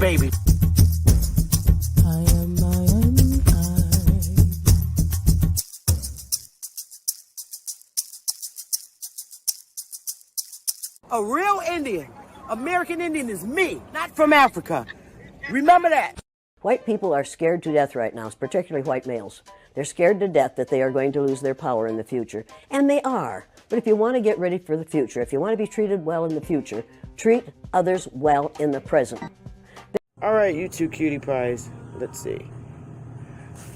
baby. A real Indian, American Indian, is me, not from Africa. Remember that. White people are scared to death right now, particularly white males. They're scared to death that they are going to lose their power in the future. And they are. But if you want to get ready for the future, if you want to be treated well in the future, treat others well in the present. All right, you two cutie pies. Let's see.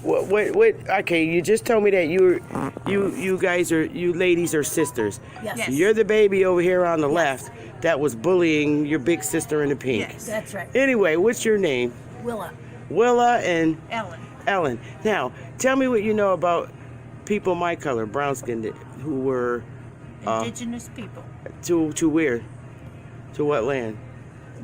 What? Okay, you just told me that you ladies are sisters. Yes. So you're the baby over here on the left that was bullying your big sister in the pink. Yes, that's right. Anyway, what's your name? Willa. Willa and Ellen. Ellen. Now, tell me what you know about people my color, brown skinned, who were Indigenous people. To where? To what land?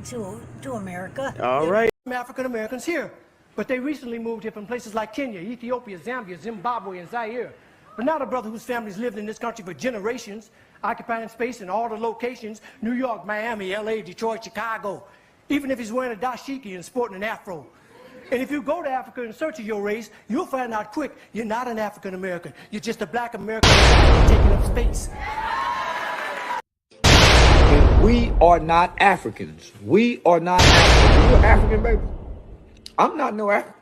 To America. All right. African Americans here, but they recently moved here from places like Kenya, Ethiopia, Zambia, Zimbabwe, and Zaire. But now the brother whose family's lived in this country for generations, occupying space in all the locations, New York, Miami, LA, Detroit, Chicago, even if he's wearing a dashiki and sporting an afro. And if you go to Africa in search of your race, you'll find out quick, you're not an African American. You're just a black American taking up space. We are not Africans. We are not Africans. You're African, baby. I'm not no African.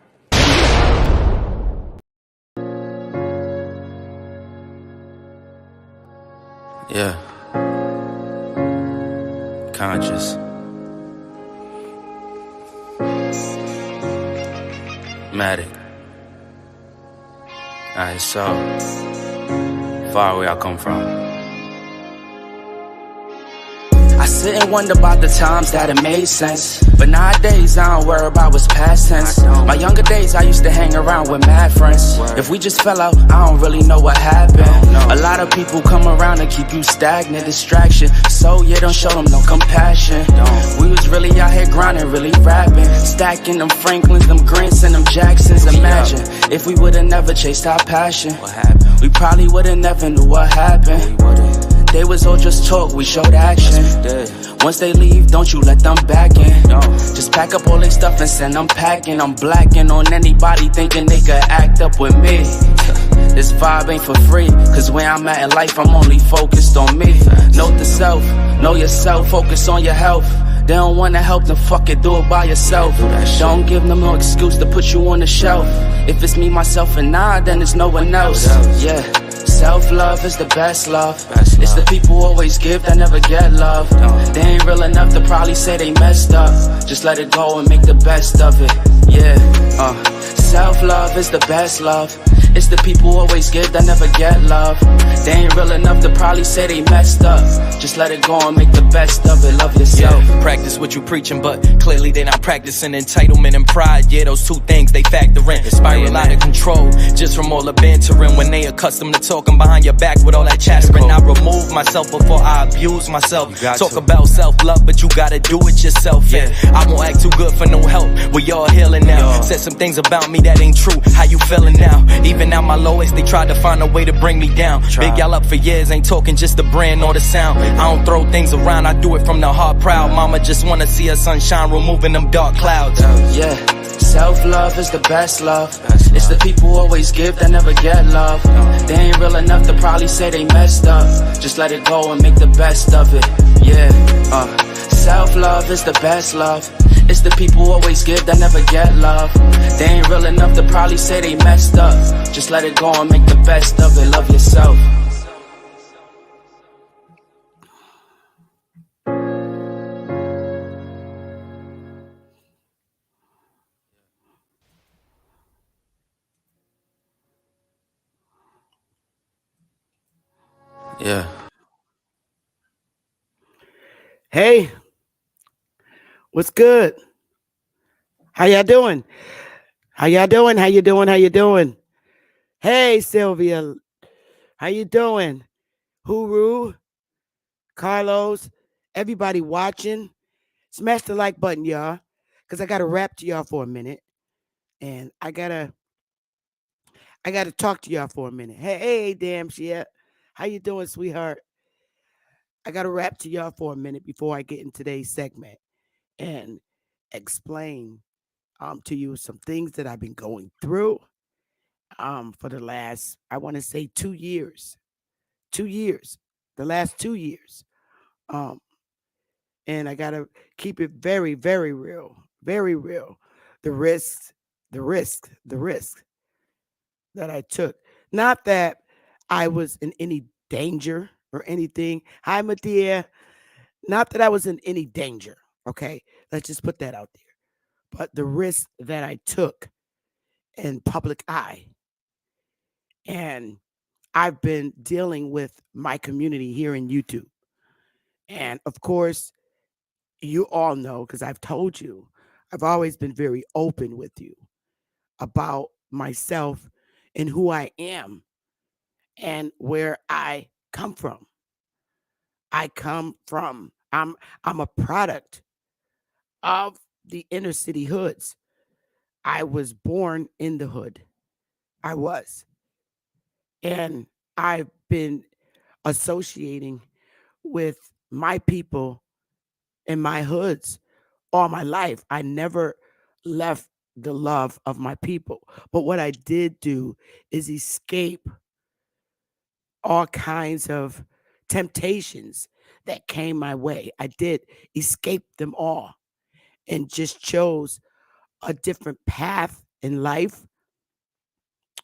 Yeah. Conscious. Matic. Alright, so far where I come from. I sit and wonder about the times that it made sense. But nowadays I don't worry about what's past tense. My younger days I used to hang around with mad friends. If we just fell out, I don't really know what happened. A lot of people come around and keep you stagnant, distraction. So yeah, don't show them no compassion. We was really out here grinding, really rapping, stacking them Franklins, them Grants and them Jacksons. Imagine if we would've never chased our passion. We probably would've never knew what happened. They was all just talk, we showed action. Once they leave, don't you let them back in. Just pack up all their stuff and send them packing. I'm blacking on anybody thinking they could act up with me. This vibe ain't for free, cause where I'm at in life, I'm only focused on me. Note the self, know yourself, focus on your health. They don't wanna help, then fuck it, do it by yourself. Don't give them no excuse to put you on the shelf. If it's me, myself, and I, then it's no one else. Yeah. Self-love is the best love. It's the people who always give that never get love. They ain't real enough to probably say they messed up. Just let it go and make the best of it. Yeah, self-love is the best love. It's the people who always give that never get love. They ain't real enough to probably say they messed up. Just let it go and make the best of it. Love yourself. Yeah, practice what you preaching, but clearly they not practicing entitlement and pride. Yeah, those two things they factor in. Spiral out of control just from all the bantering. When they accustomed to talking behind your back with all that chattering, I remove myself before I abuse myself. Talk about self-love, but you gotta do it yourself. Yeah, I won't act too good for no help. We all healing now. Said some things about me that ain't true. How you feeling now? Even at my lowest, they tried to find a way to bring me down. Big y'all up for years, ain't talking just the brand or the sound. I don't throw things around, I do it from the heart proud. Mama just wanna see her sunshine, removing them dark clouds. Yeah, self-love is the best love. It's the people who always give that never get love. They ain't real enough to probably say they messed up. Just let it go and make the best of it. Yeah, self-love is the best love. It's the people who always give that never get love. They ain't real enough to probably say they messed up. Just let it go and make the best of it. Love yourself. Yeah. Hey, what's good? How y'all doing? How y'all doing? How you doing? How you doing? Hey, Sylvia. How you doing? Huru, Carlos, everybody watching. Smash the like button, y'all, because I got to rap to y'all for a minute. And I gotta talk to y'all for a minute. Hey, damn shit. How you doing, sweetheart? I got to rap to y'all for a minute before I get in today's segment. And explain to you some things that I've been going through for the last, I want to say, 2 years. 2 years. The last 2 years. Um, and I gotta keep it very, very real. Very real. The risks, the risk that I took. Not that I was in any danger or anything. Hi, Medea. Not that I was in any danger. Okay. Let's just put that out there. But the risk that I took in public eye. And I've been dealing with my community here in YouTube. And of course, you all know because I've told you, I've always been very open with you about myself and who I am and where I come from. I'm a product of the inner city hoods. I was born in the hood. I was. And I've been associating with my people in my hoods all my life. I never left the love of my people. But what I did do is escape all kinds of temptations that came my way. I did escape them all and just chose a different path in life.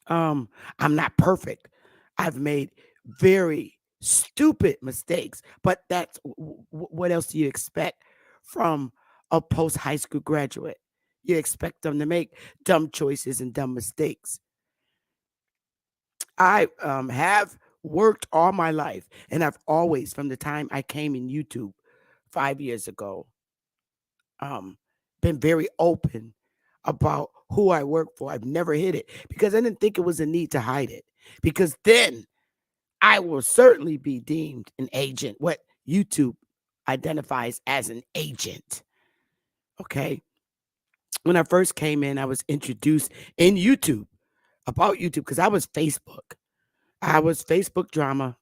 I'm not perfect. I've made very stupid mistakes, but that's what else do you expect from a post high school graduate? You expect them to make dumb choices and dumb mistakes. I have worked all my life, and I've always, from the time I came in YouTube 5 years ago, um, been very open about who I work for. I've never hid it because I didn't think it was a need to hide it. Because then I will certainly be deemed an agent, what YouTube identifies as an agent. Okay. When I first came in, I was introduced in YouTube about YouTube because I was Facebook. I was Facebook drama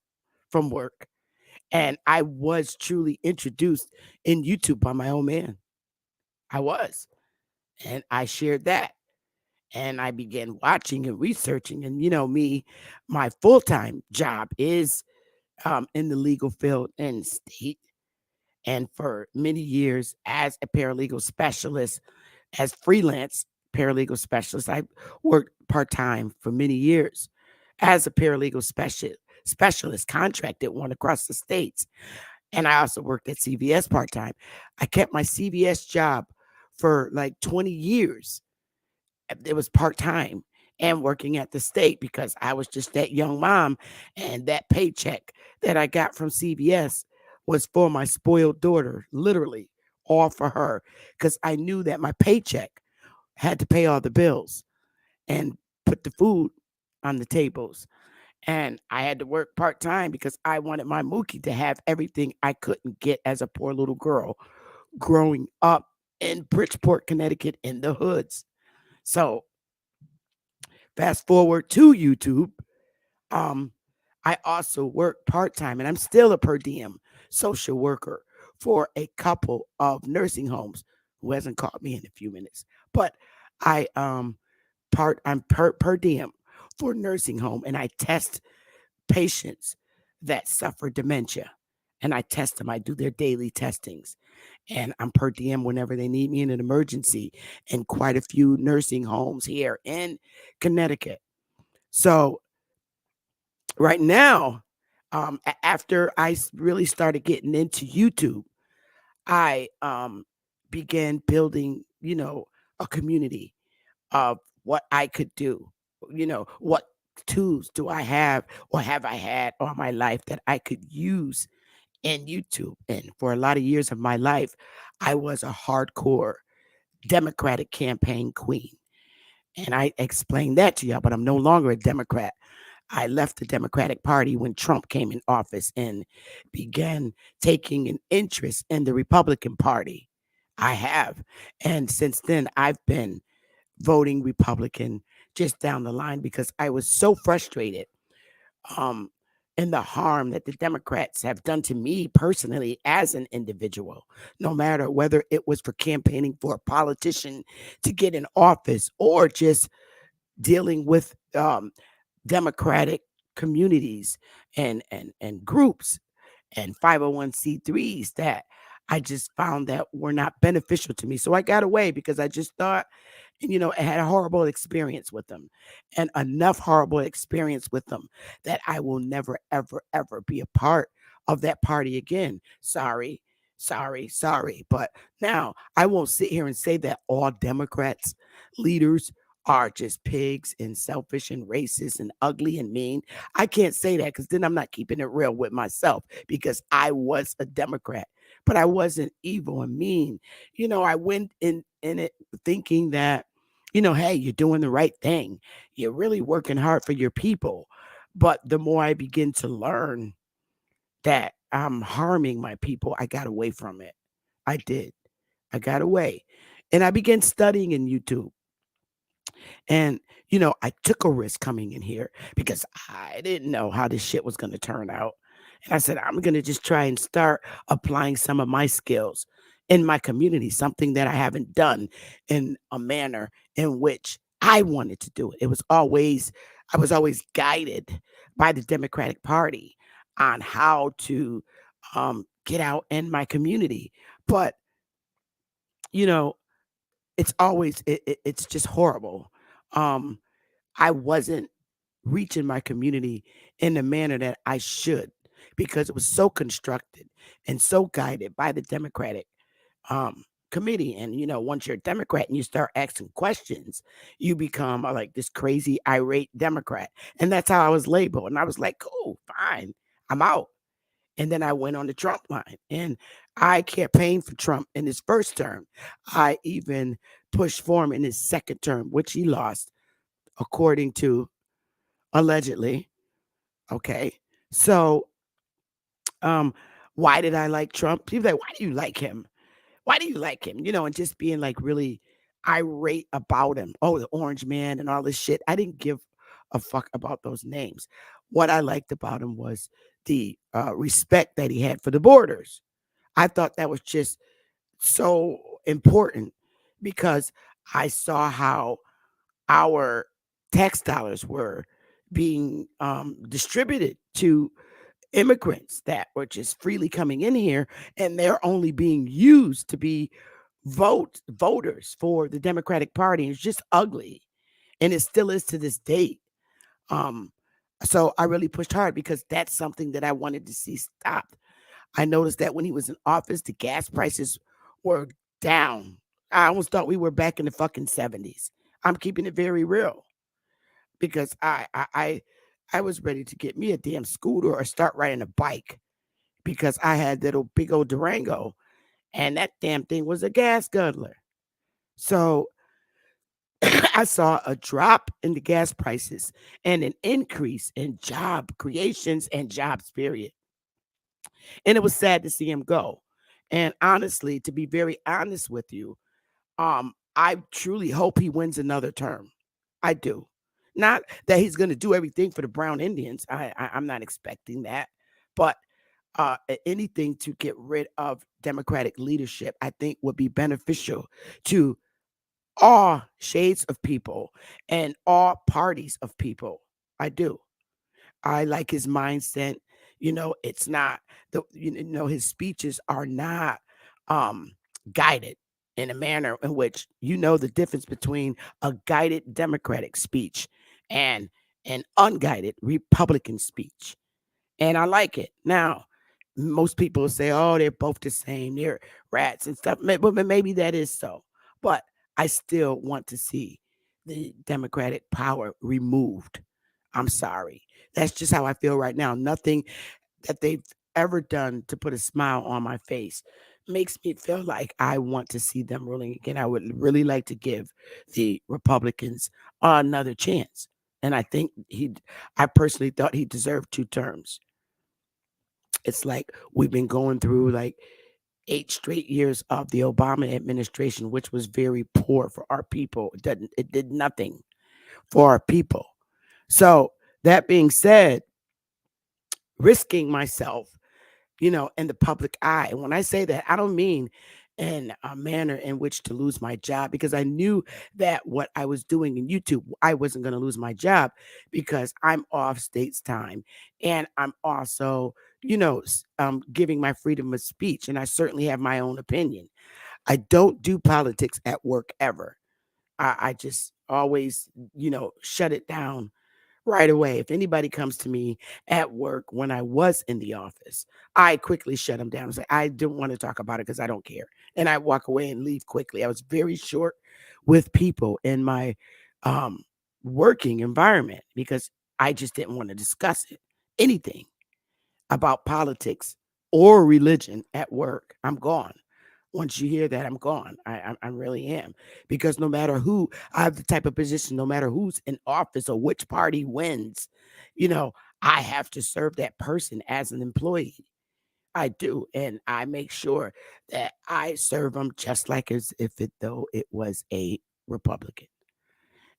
from work. And I was truly introduced in YouTube by my own man. I was. And I shared that. And I began watching and researching. And you know, me, my full time job is in the legal field in state. And for many years, as a paralegal specialist, as freelance paralegal specialist, I worked part time for many years as a paralegal specialist, contracted one across the states. And I also worked at CVS part time. I kept my CVS job for like 20 years. It was part time and working at the state because I was just that young mom. And that paycheck that I got from CVS was for my spoiled daughter, literally all for her, because I knew that my paycheck had to pay all the bills and put the food on the tables. And I had to work part time because I wanted my Mookie to have everything I couldn't get as a poor little girl growing up in Bridgeport, Connecticut, in the hoods. So fast forward to YouTube. Um, I also work part time, and I'm still a per diem social worker for a couple of nursing homes who hasn't called me in a few minutes. But I'm per diem for nursing home, and I test patients that suffer dementia, and I test them. I do their daily testings, and I'm per diem whenever they need me in an emergency in quite a few nursing homes here in Connecticut. So right now, after I really started getting into YouTube, I began building, a community of what I could do. What tools do I have or have I had all my life that I could use in YouTube? And for a lot of years of my life, I was a hardcore Democratic campaign queen. And I explained that to y'all, but I'm no longer a Democrat. I left the Democratic Party when Trump came in office and began taking an interest in the Republican Party. I have. And since then, I've been voting Republican just down the line because I was so frustrated um, and the harm that the Democrats have done to me personally as an individual, no matter whether it was for campaigning for a politician to get in office or just dealing with Democratic communities and groups and 501c3s that I just found that were not beneficial to me. So I got away because I just thought, I had a horrible experience with them, and enough horrible experience with them that I will never, ever, ever be a part of that party again. Sorry, sorry, sorry. But now I won't sit here and say that all Democrats leaders are just pigs and selfish and racist and ugly and mean. I can't say that because then I'm not keeping it real with myself, because I was a Democrat, but I wasn't evil and mean. I went in it thinking that, hey, you're doing the right thing. You're really working hard for your people. But the more I begin to learn that I'm harming my people, I got away from it. I did. I got away. And I began studying in YouTube. And, I took a risk coming in here because I didn't know how this shit was going to turn out. And I said, I'm going to just try and start applying some of my skills in my community, something that I haven't done in a manner in which I wanted to do it. I was always guided by the Democratic Party on how to get out in my community. But, it's just horrible. I wasn't reaching my community in the manner that I should, because it was so constructed and so guided by the Democratic committee. And once you're a Democrat and you start asking questions, you become like this crazy irate Democrat, and that's how I was labeled. And I was like, cool, fine, I'm out. And then I went on the Trump line, and I campaigned for Trump in his first term. I even pushed for him in his second term, which he lost, according to allegedly. Okay. So why did I like Trump? People are like, why do you like him? Why do you like him? And just being like really irate about him. Oh, the orange man and all this shit. I didn't give a fuck about those names. What I liked about him was the respect that he had for the borders. I thought that was just so important, because I saw how our tax dollars were being distributed to immigrants that were just freely coming in here, and they're only being used to be voters for the Democratic Party. It's just ugly, and it still is to this date. So I really pushed hard because that's something that I wanted to see stopped. I noticed that when he was in office, the gas prices were down. I almost thought we were back in the fucking 70s. I'm keeping it very real, because I was ready to get me a damn scooter or start riding a bike, because I had that old big old Durango, and that damn thing was a gas guzzler. So I saw a drop in the gas prices and an increase in job creations and jobs, period. And it was sad to see him go. And honestly, to be very honest with you, I truly hope he wins another term. I do. Not that he's going to do everything for the Brown Indians. I'm not expecting that. But anything to get rid of Democratic leadership, I think, would be beneficial to all shades of people and all parties of people. I do. I like his mindset. It's not his speeches are not guided in a manner in which the difference between a guided Democratic speech and an unguided Republican speech. And I like it. Now, most people say, oh, they're both the same. They're rats and stuff. But maybe that is so. But I still want to see the Democratic power removed. I'm sorry. That's just how I feel right now. Nothing that they've ever done to put a smile on my face makes me feel like I want to see them ruling again. I would really like to give the Republicans another chance. And I think I personally thought he deserved 2 terms. It's like we've been going through like 8 straight years of the Obama administration, which was very poor for our people. It did nothing for our people. So that being said, risking myself, in the public eye. And when I say that, I don't mean in a manner in which to lose my job, because I knew that what I was doing in YouTube, I wasn't going to lose my job because I'm off state's time. And I'm also, giving my freedom of speech. And I certainly have my own opinion. I don't do politics at work ever. I just always, shut it down right away. If anybody comes to me at work when I was in the office, I quickly shut them down and say, I don't want to talk about it because I don't care. And I walk away and leave quickly. I was very short with people in my working environment because I just didn't want to discuss it. Anything about politics or religion at work, I'm gone. Once you hear that, I'm gone. I really am. Because no matter who, I have the type of position, no matter who's in office or which party wins, you know, I have to serve that person as an employee. I do. And I make sure that I serve them just like as if though it was a Republican.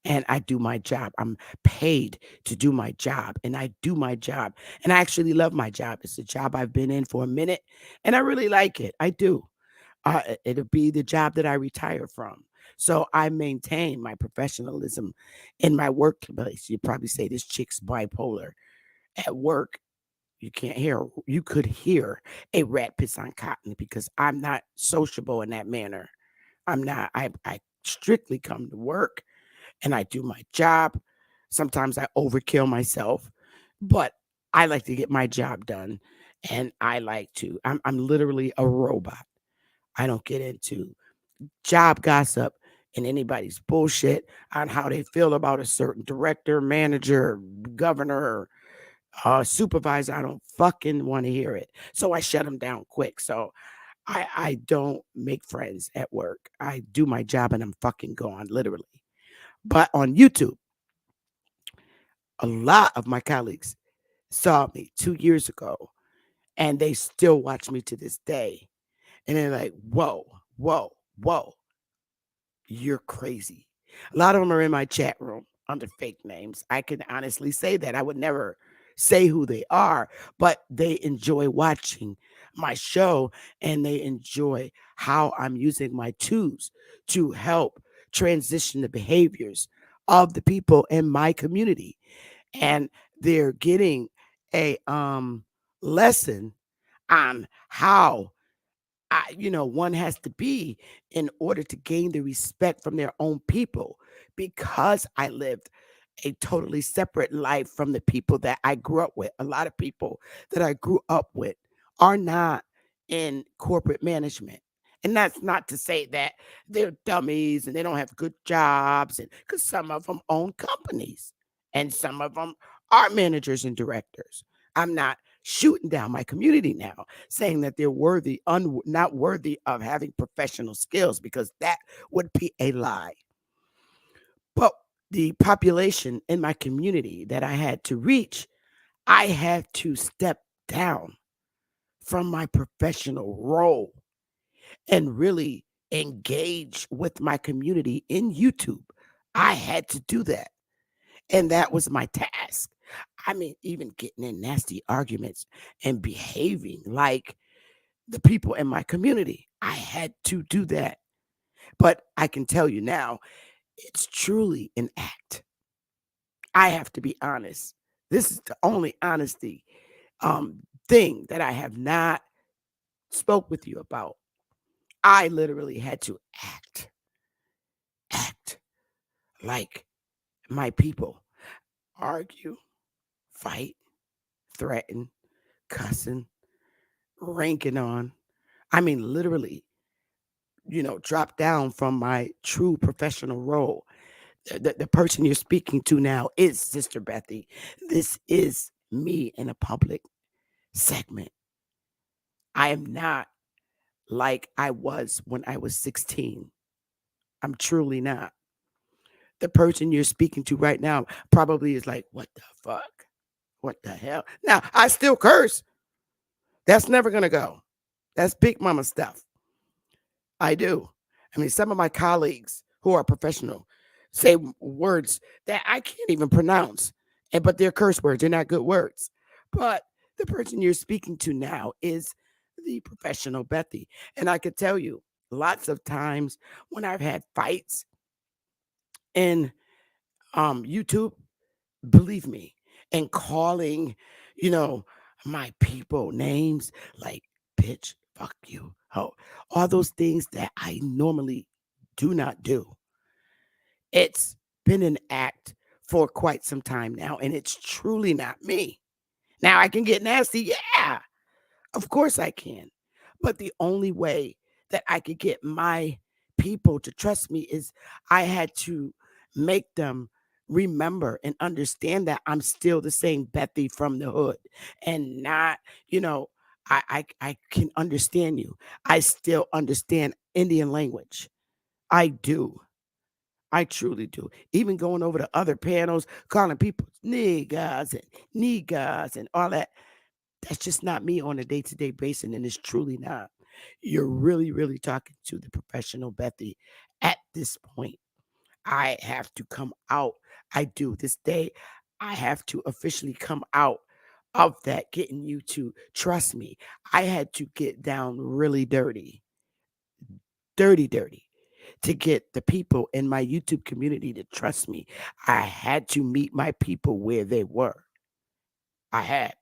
And I do my job. I'm paid to do my job, and I do my job. And I actually love my job. It's a job I've been in for a minute, and I really like it. I do. It'll be the job that I retire from. So I maintain my professionalism in my workplace. You probably say this chick's bipolar. At work, you could hear a rat piss on cotton because I'm not sociable in that manner. I'm not. I strictly come to work and I do my job. Sometimes I overkill myself, but I like to get my job done. And I'm literally a robot. I don't get into job gossip and anybody's bullshit on how they feel about a certain director, manager, governor, supervisor. I don't fucking want to hear it. So I shut them down quick. So I don't make friends at work. I do my job and I'm fucking gone, literally. But on YouTube, a lot of my colleagues saw me 2 years ago and they still watch me to this day. And they're like, whoa, whoa, whoa, you're crazy. A lot of them are in my chat room under fake names. I can honestly say that. I would never say who they are, but they enjoy watching my show and they enjoy how I'm using my tools to help transition the behaviors of the people in my community. And they're getting a lesson on how one has to be in order to gain the respect from their own people, because I lived a totally separate life from the people that I grew up with. A lot of people that I grew up with are not in corporate management. And that's not to say that they're dummies and they don't have good jobs, and because some of them own companies and some of them are managers and directors. I'm not shooting down my community now, saying that they're not worthy of having professional skills, because that would be a lie. But the population in my community that I had to reach, I had to step down from my professional role and really engage with my community in YouTube. I had to do that. And that was my task. I mean, even getting in nasty arguments and behaving like the people in my community. I had to do that. But I can tell you now, it's truly an act. I have to be honest. This is the only honesty thing that I have not spoke with you about. I literally had to act like my people. Argue, fight, threaten, cussing, ranking on. I mean, literally, drop down from my true professional role. The person you're speaking to now is Sister Bethy. This is me in a public segment. I am not like I was when I was 16. I'm truly not. The person you're speaking to right now probably is like, what the fuck? What the hell? Now, I still curse. That's never going to go. That's big mama stuff. I do. I mean, some of my colleagues who are professional say words that I can't even pronounce, but they're curse words. They're not good words. But the person you're speaking to now is the professional Bethy. And I could tell you lots of times when I've had fights in YouTube, believe me, and calling, you know, my people names like bitch, fuck you, ho, all those things that I normally do not do. It's been an act for quite some time now, and it's truly not me. Now I can get nasty, yeah, of course I can. But the only way that I could get my people to trust me is I had to make them remember and understand that I'm still the same Bethy from the hood and not, you know, I can understand you. I still understand Indian language. I do. I truly do. Even going over to other panels, calling people niggas and all that. That's just not me on a day-to-day basis, and it's truly not. You're really, really talking to the professional Bethy at this point. I have to come out. I do. This day, I have to officially come out of that, getting you to trust me. I had to get down really dirty, dirty, to get the people in my YouTube community to trust me. I had to meet my people where they were. I had.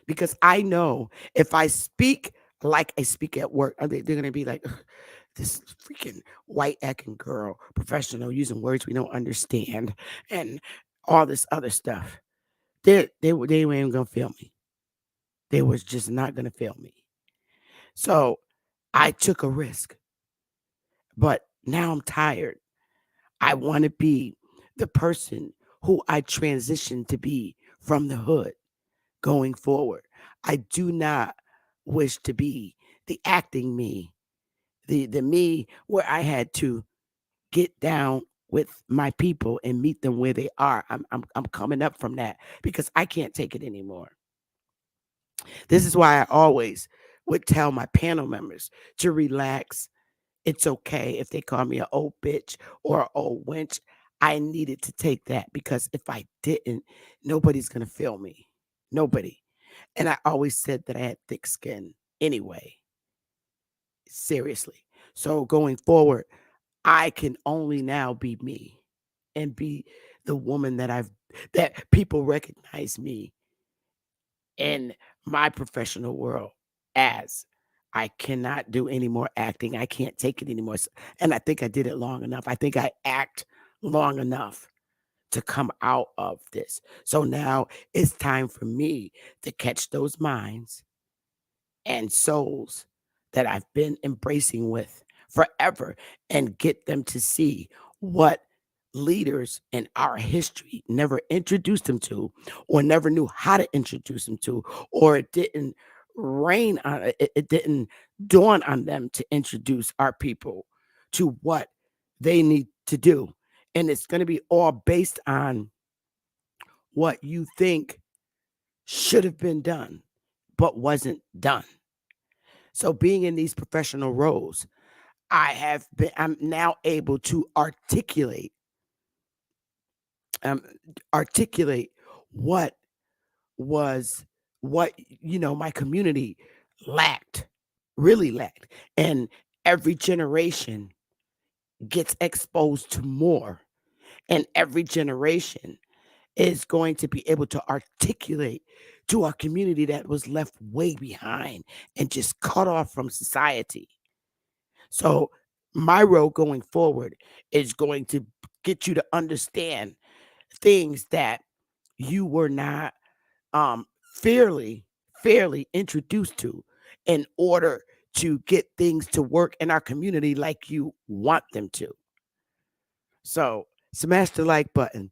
Because I know if I speak like I speak at work, they're going to be like, "Ugh, this freaking white acting girl, professional, using words we don't understand, and all this other stuff." They weren't even going to feel me. They was just not going to feel me. So I took a risk, but now I'm tired. I want to be the person who I transitioned to be from the hood going forward. I do not wish to be the acting me, the me where I had to get down with my people and meet them where they are. I'm coming up from that because I can't take it anymore. This is why I always would tell my panel members to relax. It's okay if they call me an old bitch or an old wench. I needed to take that because if I didn't, nobody's gonna feel me. Nobody. And I always said that I had thick skin anyway. Seriously. So going forward, I can only now be me and be the woman that people recognize me in my professional world as. I cannot do any more acting. I can't take it anymore. And I think I did it long enough. I think I act long enough to come out of this. So now it's time for me to catch those minds and souls that I've been embracing with forever and get them to see what leaders in our history never introduced them to, or never knew how to introduce them to, or it didn't it didn't dawn on them to introduce our people to what they need to do. And it's going to be all based on what you think should have been done but wasn't done. So being in these professional roles, I'm now able to um, articulate what was what my community lacked, really lacked. And every generation gets exposed to more. And every generation is going to be able to articulate to our community that was left way behind and just cut off from society. So my role going forward is going to get you to understand things that you were not um fairly introduced to in order to get things to work in our community like you want them to. So smash the like button.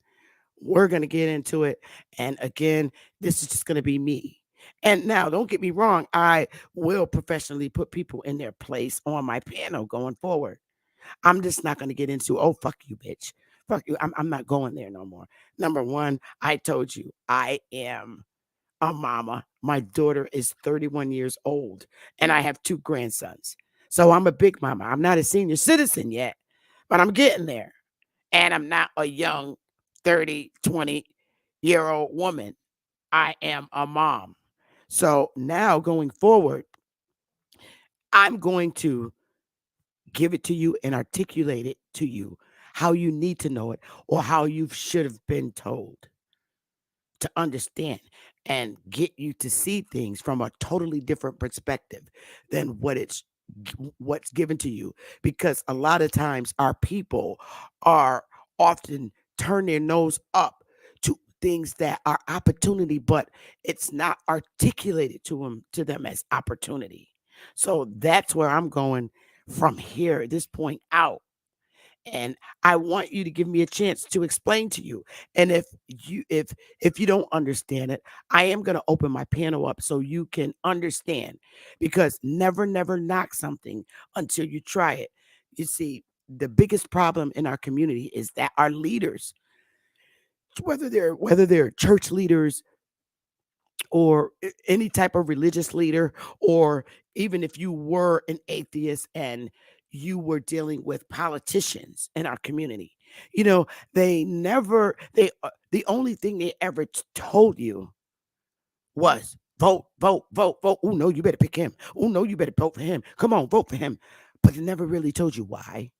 We're going to get into it. And again, this is just going to be me. And now, don't get me wrong, I will professionally put people in their place on my panel going forward. I'm just not going to get into, oh, fuck you, bitch. Fuck you. I'm not going there no more. Number one, I told you, I am a mama. My daughter is 31 years old, and I have two grandsons. So I'm a big mama. I'm not a senior citizen yet, but I'm getting there. And I'm not a young 30, 20-year-old woman. I am a mom. So now going forward, I'm going to give it to you and articulate it to you how you need to know it or how you should have been told to understand and get you to see things from a totally different perspective than what's given to you, because a lot of times our people are often turn their nose up to things that are opportunity, but it's not articulated to them as opportunity. So that's where I'm going from here at this point out, and I want you to give me a chance to explain to you. And if you don't understand it, I am going to open my panel up so you can understand, because never knock something until you try it. You see, the biggest problem in our community is that our leaders, whether they're church leaders or any type of religious leader, or even if you were an atheist and you were dealing with politicians in our community, they never the only thing they ever told you was vote, vote, vote, vote. Oh no, you better pick him. Oh no, you better vote for him. Come on, vote for him. But they never really told you why,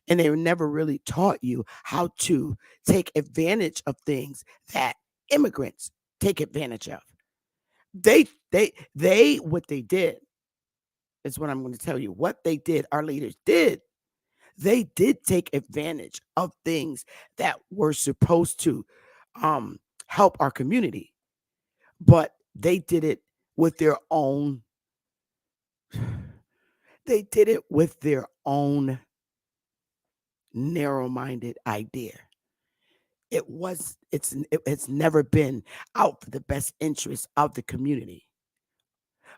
and they never really taught you how to take advantage of things that immigrants take advantage of. They what they did is what I'm going to tell you. What they did, our leaders did. They did take advantage of things that were supposed to help our community, but they did it with their own. They did it with their own narrow-minded idea. It's never been out for the best interest of the community.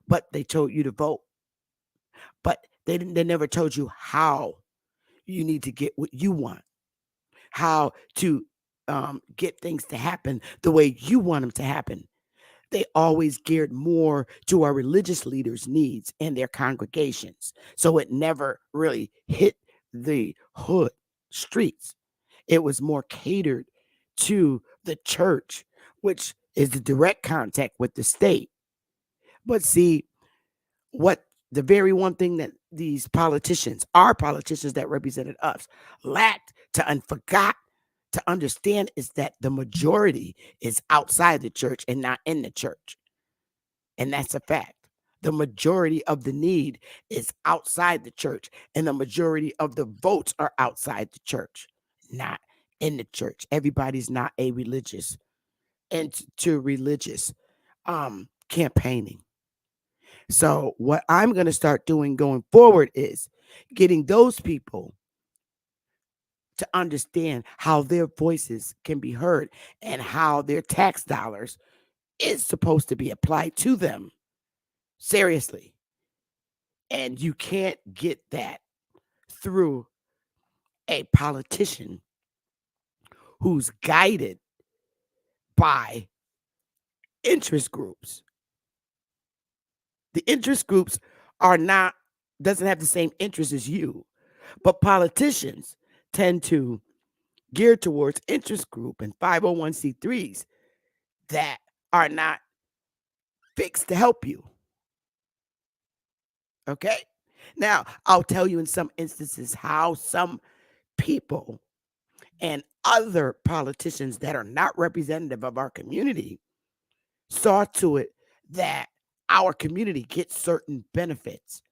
But they told you to vote. But they never told you how you need to get what you want, how to get things to happen the way you want them to happen. They always geared more to our religious leaders' needs and their congregations. So it never really hit the hood streets. It was more catered to the church, which is the direct contact with the state. But see, what the very one thing that these politicians, our politicians that represented us, lacked to and forgot to understand is that the majority is outside the church and not in the church. And that's a fact. The majority of the need is outside the church, and the majority of the votes are outside the church, not in the church. Everybody's not a religious and to religious campaigning. So what I'm going to start doing going forward is getting those people to understand how their voices can be heard and how their tax dollars is supposed to be applied to them. Seriously. And you can't get that through a politician who's guided by interest groups. The interest groups doesn't have the same interest as you, but politicians tend to gear towards interest group and 501c3s that are not fixed to help you. Okay? Now, I'll tell you in some instances how some people and other politicians that are not representative of our community saw to it that our community gets certain benefits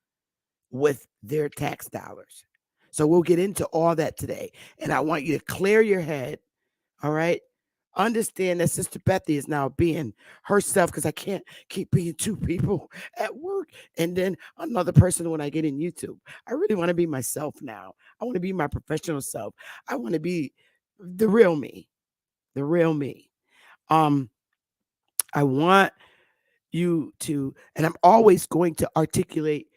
with their tax dollars. So we'll get into all that today. And I want you to clear your head. All right. Understand that Sister Bethy is now being herself, because I can't keep being two people at work and then another person when I get in YouTube. I really want to be myself now. I want to be my professional self. I want to be the real me. The real me. I want you to, and I'm always going to articulate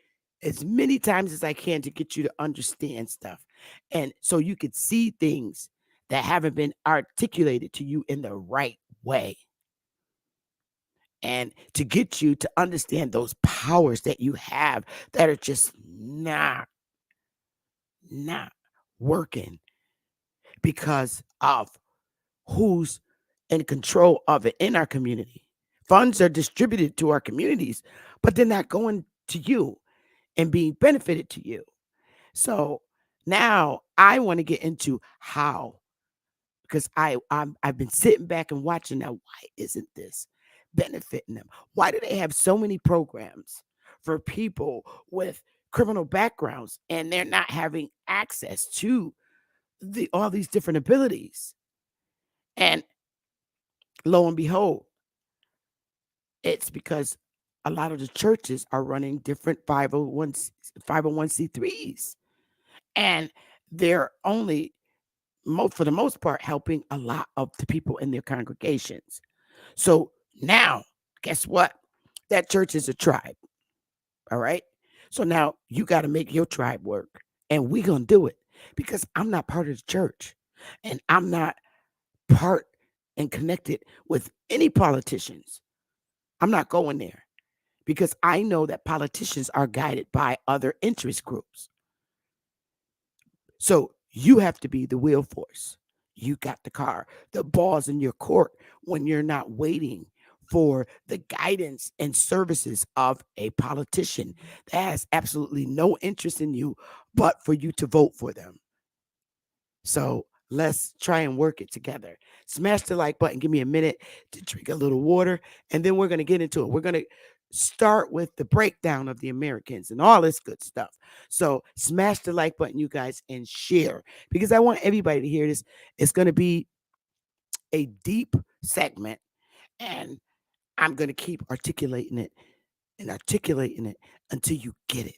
as many times as I can to get you to understand stuff. And so you could see things that haven't been articulated to you in the right way. And to get you to understand those powers that you have that are just not working because of who's and control of it in our community. Funds are distributed to our communities, but they're not going to you and being benefited to you. So now I want to get into how, because I've been sitting back and watching now. Why isn't this benefiting them? Why do they have so many programs for people with criminal backgrounds and they're not having access to all these different abilities? And lo and behold, it's because a lot of the churches are running different 501c3s, and they're only for the most part helping a lot of the people in their congregations. So now, guess what? That church is a tribe. All right. So now you got to make your tribe work, and we're going to do it because I'm not part of the church, and I'm not part and connected with any politicians. I'm not going there because I know that politicians are guided by other interest groups. So you have to be the wheel force. You got the car, the ball's in your court when you're not waiting for the guidance and services of a politician that has absolutely no interest in you but for you to vote for them. So let's try and work it together. Smash the like button. Give me a minute to drink a little water, and then we're going to get into it. We're going to start with the breakdown of the Americans and all this good stuff. So smash the like button, you guys, and share, because I want everybody to hear this. It's going to be a deep segment, and I'm going to keep articulating it until you get it.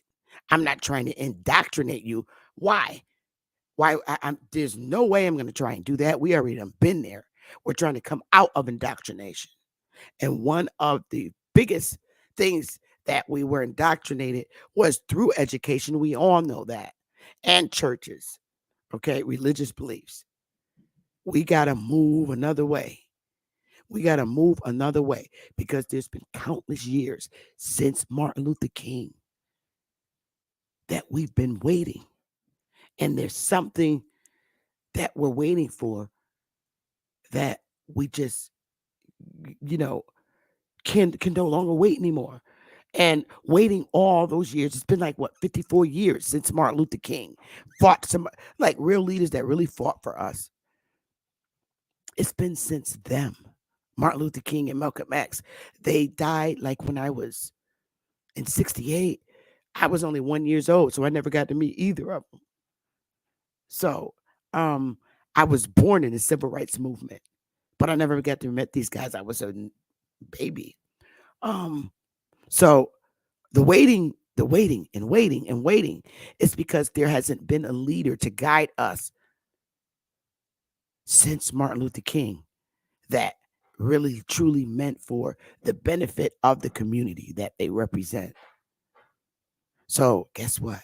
I'm not trying to indoctrinate you. Why? There's no way I'm going to try and do that. We already done been there. We're trying to come out of indoctrination. And one of the biggest things that we were indoctrinated was through education. We all know that. And churches, okay, religious beliefs. We got to move another way. We got to move another way because there's been countless years since Martin Luther King that we've been waiting. And there's something that we're waiting for that we just, can no longer wait anymore. And waiting all those years, it's been like, 54 years since Martin Luther King fought some, like real leaders that really fought for us. It's been since them. Martin Luther King and Malcolm X, they died like when I was in 68. I was only 1 year old, so I never got to meet either of them. So I was born in the civil rights movement, but I never got to meet these guys. I was a baby. So the waiting is because there hasn't been a leader to guide us since Martin Luther King that really truly meant for the benefit of the community that they represent. So guess what?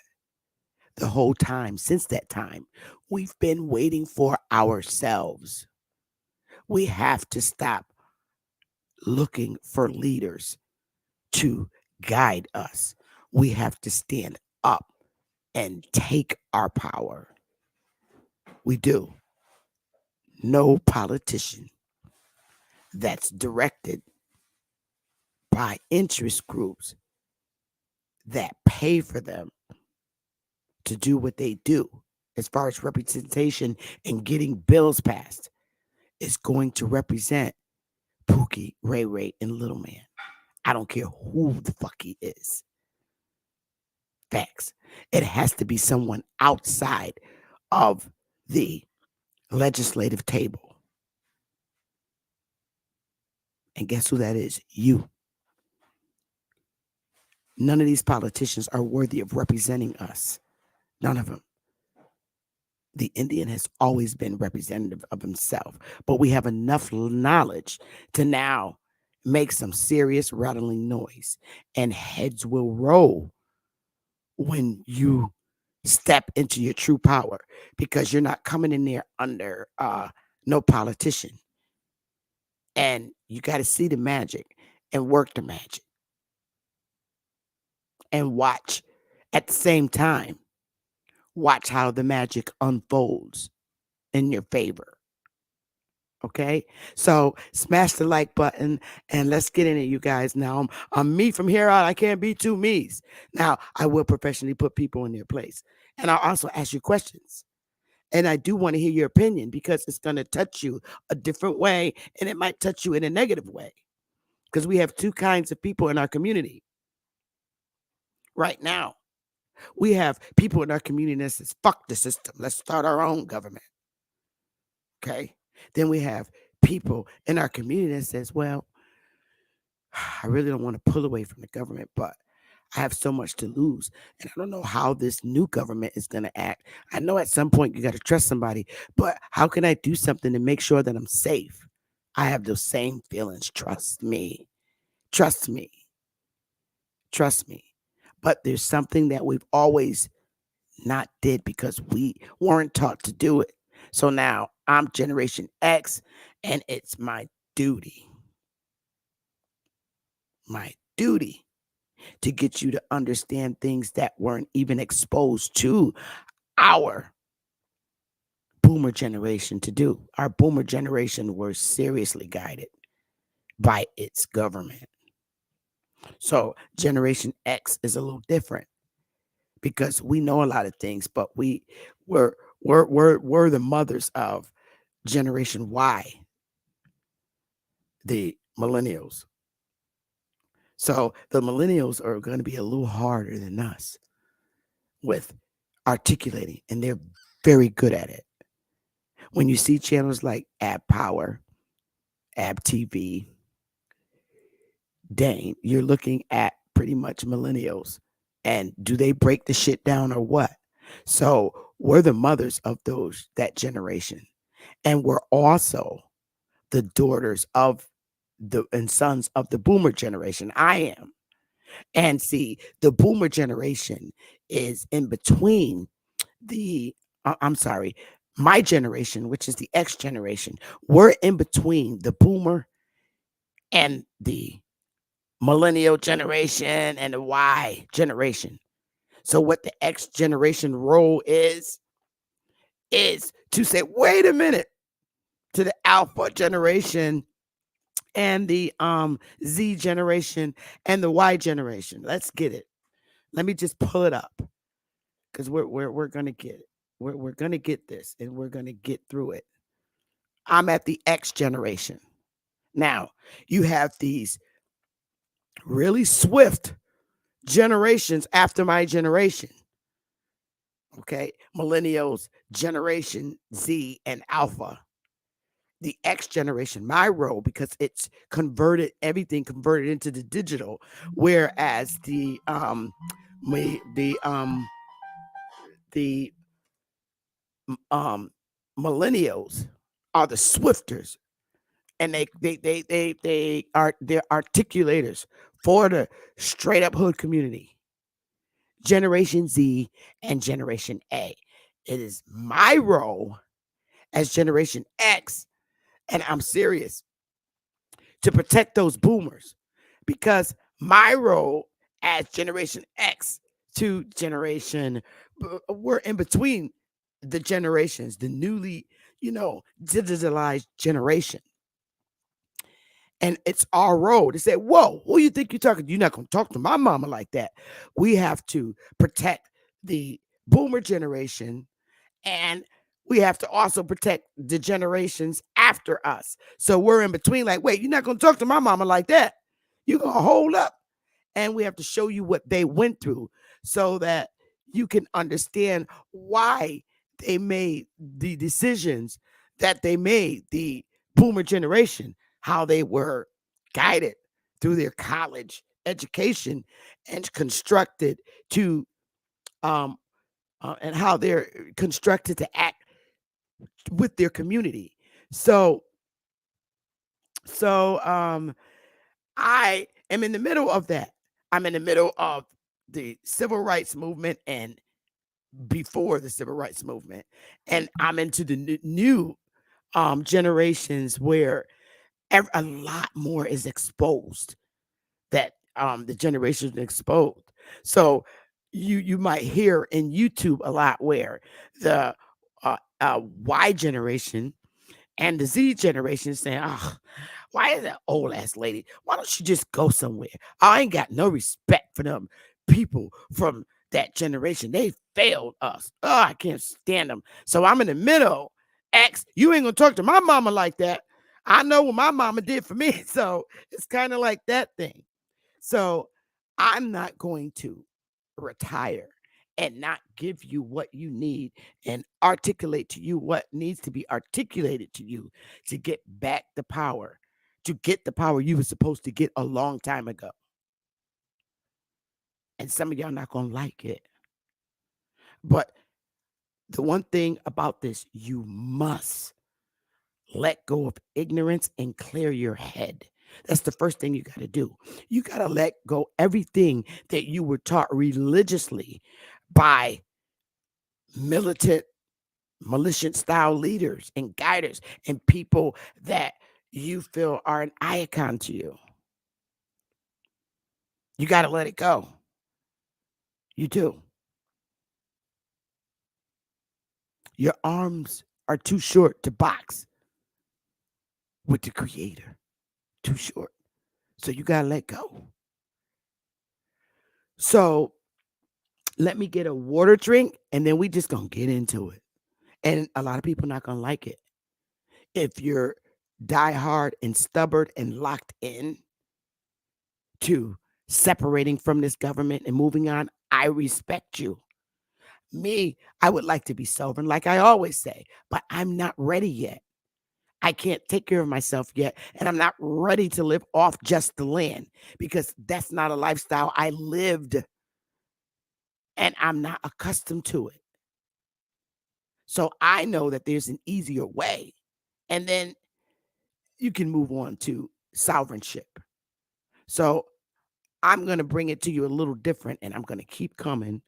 The whole time, since that time, we've been waiting for ourselves. We have to stop looking for leaders to guide us. We have to stand up and take our power. We do. No politician that's directed by interest groups that pay for them to do what they do as far as representation and getting bills passed is going to represent Pookie, Ray Ray, and Little Man. I don't care who the fuck he is. Facts. It has to be someone outside of the legislative table. And guess who that is? You. None of these politicians are worthy of representing us. None of them. The Indian has always been representative of himself, but we have enough knowledge to now make some serious rattling noise, and heads will roll when you step into your true power, because you're not coming in there under no politician. And you got to see the magic and work the magic and watch at the same time. Watch how the magic unfolds in your favor. Okay, so smash the like button and let's get in it, you guys. Now I'm me from here out. I can't be two me's. Now I will professionally put people in their place, and I'll also ask you questions. And I do want to hear your opinion because it's going to touch you a different way, and it might touch you in a negative way because we have two kinds of people in our community right now. We have people in our community that says, "Fuck the system. Let's start our own government." Okay. Then we have people in our community that says, well, I really don't want to pull away from the government, but I have so much to lose. And I don't know how this new government is going to act. I know at some point you got to trust somebody, but how can I do something to make sure that I'm safe? I have those same feelings. Trust me. Trust me. Trust me. But there's something that we've always not did because we weren't taught to do it. So now I'm Generation X, and it's my duty to get you to understand things that weren't even exposed to our boomer generation to do. Our boomer generation were seriously guided by its government. So Generation X is a little different because we know a lot of things, but we're the mothers of Generation Y, the millennials. So the millennials are going to be a little harder than us with articulating, and they're very good at it. When you see channels like Ab Power, Ab TV, Dane, you're looking at pretty much millennials. And do they break the shit down or what? So we're the mothers of that generation. And we're also the daughters of and sons of the boomer generation. I am. And see, the boomer generation is in between my generation, which is the X generation. We're in between the boomer and the millennial generation and the Y generation. So what the X generation role is to say, wait a minute, to the Alpha generation and the Z generation and the Y generation. Let's get it. Let me just pull it up because we're gonna get it. We're gonna get this and we're gonna get through it. I'm at the X generation. Now, you have these really swift generations after my generation. Okay, millennials, Generation Z, and Alpha. The X generation, my role, because it's everything converted into the digital, whereas the millennials are the swifters, and they're articulators for the straight up hood community. Generation Z and Generation A. It is my role as Generation X, and I'm serious, to protect those boomers, because my role as Generation X to we're in between the generations, the newly, digitalized generation. And it's our role to say, whoa, who you think you're talking to? You're not going to talk to my mama like that. We have to protect the boomer generation, and we have to also protect the generations after us. So we're in between, like, wait, you're not going to talk to my mama like that. You're going to hold up. And we have to show you what they went through so that you can understand why they made the decisions that they made, the boomer generation, how they were guided through their college education and constructed to and how they're constructed to act with their community. So I am in the middle of that. I'm in the middle of the civil rights movement and before the civil rights movement, and I'm into the new generations where a lot more is exposed, that the generation is exposed. So you might hear in YouTube a lot where the Y generation And the Z generation is saying, oh, why is that old ass lady? Why don't you just go somewhere? I ain't got no respect for them people from that generation. They failed us. Oh, I can't stand them. So I'm in the middle. X, you ain't gonna talk to my mama like that. I know what my mama did for me. So it's kind of like that thing. So I'm not going to retire and not give you what you need and articulate to you what needs to be articulated to you to get back the power, to get the power you were supposed to get a long time ago. And some of y'all not going to like it. But the one thing about this, you must let go of ignorance and clear your head. That's the first thing you got to do. You got to let go everything that you were taught religiously by militant style leaders and guiders and people that you feel are an icon to you. You got to let it go. You do. Your arms are too short to box with the Creator. Too short. So you got to let go. So let me get a water drink and then we just going to get into it. And a lot of people not going to like it. If you're diehard and stubborn and locked in to separating from this government and moving on, I respect you. Me, I would like to be sovereign, like I always say, but I'm not ready yet. I can't take care of myself yet, and I'm not ready to live off just the land because that's not a lifestyle I lived, and I'm not accustomed to it. So I know that there's an easier way, and then you can move on to sovereignship. So I'm going to bring it to you a little different, and I'm going to keep coming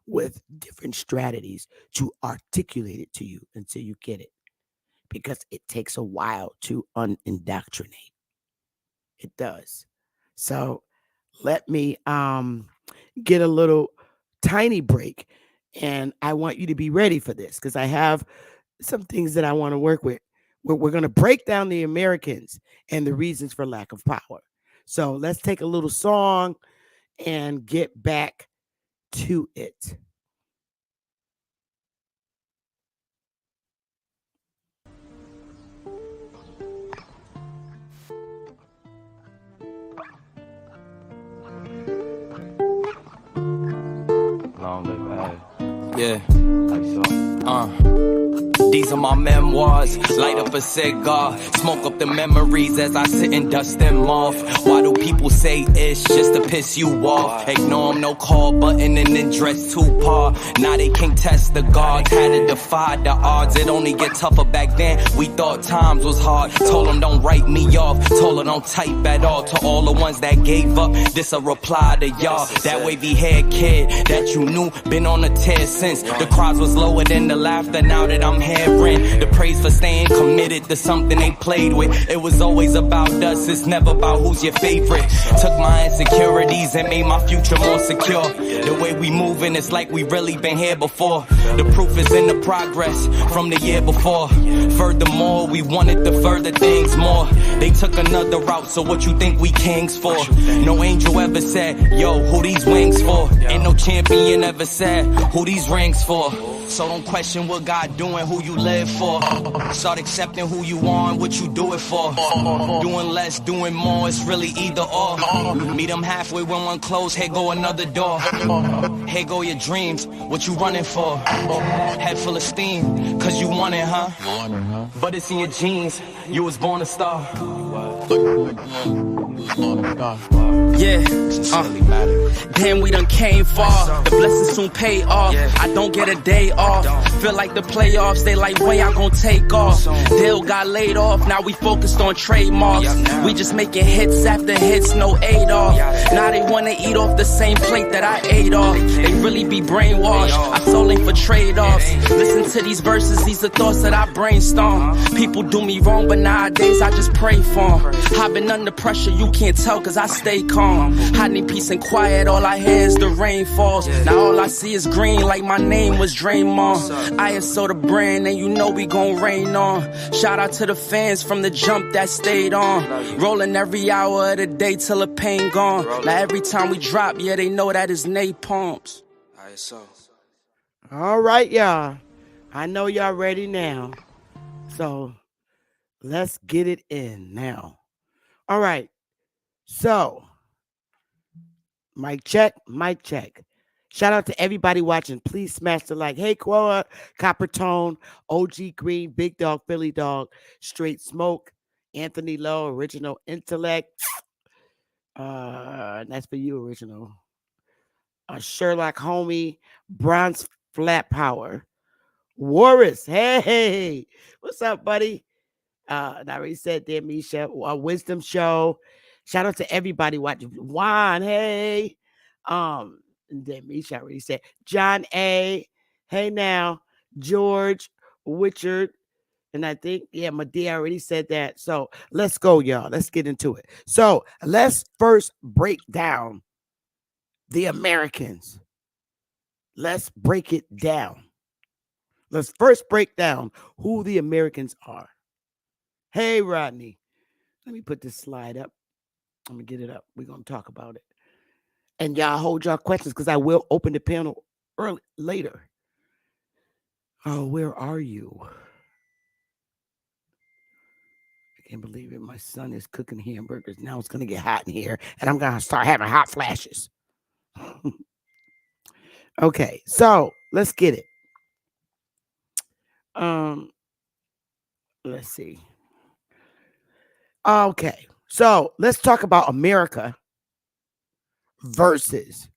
with different strategies to articulate it to you until you get it, because it takes a while to unindoctrinate. It does. So let me get a little tiny break, and I want you to be ready for this because I have some things that I want to work with. We're going to break down the Americans and the reasons for lack of power. So let's take a little song and get back to it. Long live Ag. Yeah. These are my memoirs. Light up a cigar, smoke up the memories as I sit and dust them off. Why do people say it's just to piss you off? Ignore them, no call button and then dress too par. Now they can't test the guards, had to defy the odds. It only get tougher back then, we thought times was hard. Told them don't write me off, told them don't type at all. To all the ones that gave up, this a reply to y'all. That wavy haired kid that you knew, been on a tear since. The crowds was lower than the laughter now that I'm hearing. The praise for staying committed to something they played with. It was always about us, it's never about who's your favorite. Took my insecurities and made my future more secure. The way we moving, it's like we really been here before. The proof is in the progress from the year before. Furthermore, we wanted to further things more. They took another route, so what you think we kings for? No angel ever said, yo, who these wings for? Ain't no champion ever said, who these rings for? So don't question what God doing, who you live for. Start accepting who you are and what you do it for. Doing less, doing more, it's really either or. Meet them halfway when one close, here go another door. Here go your dreams, what you running for? Head full of steam, cause you want it, huh? But it's in your genes, you was born a star. Yeah, damn, we done came far. The blessings soon pay off. I don't get a day off. Feel like the playoffs, they like, when y'all gon' take off? Dill got laid off, now we focused on trademarks. We just making hits after hits, no aid off. Now they wanna eat off the same plate that I ate off. They really be brainwashed, I sold them for trade-offs. Listen to these verses, these are thoughts that I brainstorm. People do me wrong, but nowadays I just pray for them. I've been under pressure, you can't tell cause I stay calm. Hiding peace and quiet, all I hear is the rain falls. Now all I see is green like my name was Draymond. I is so the brand and you know we gon' rain on. Shout out to the fans from the jump that stayed on. Rolling every hour of the day till the pain gone. Now every time we drop, yeah, they know that is napalms. ISO. All right, y'all. I know y'all ready now. So let's get it in now. All right. So, mic check, mic check. Shout out to everybody watching. Please smash the like. Hey, Quora, Copper Tone, OG Green, Big Dog, Philly Dog, Straight Smoke, Anthony Lowe, Original Intellect. That's for you, Original. Sherlock Homie, Bronze Flat Power, Warris. Hey, what's up, buddy? I already said there, Misha. Wisdom Show. Shout out to everybody watching. Juan, hey. Then Misha already said. John A. Hey now. George, Richard. And I think, yeah, Medea already said that. So let's go, y'all. Let's get into it. So let's first break down the Americans. Let's break it down. Let's first break down who the Americans are. Hey, Rodney. Let me put this slide up. I'm going to get it up. We're going to talk about it. And y'all hold y'all questions because I will open the panel later. Oh, where are you? I can't believe it. My son is cooking hamburgers. Now it's going to get hot in here. And I'm going to start having hot flashes. Okay, so let's get it. Let's see. Okay, so let's talk about America versus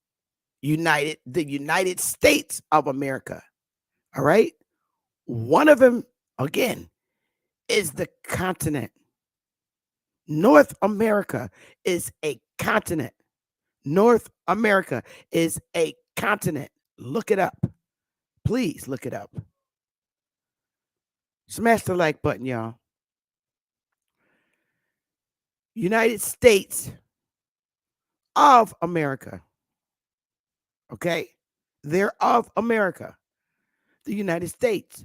the United States of America. All right, one of them again is the continent. North America is a continent. North America is a continent. Look it up. Please look it up. Smash the like button, y'all. United States of America. Okay? They're of America. The United States.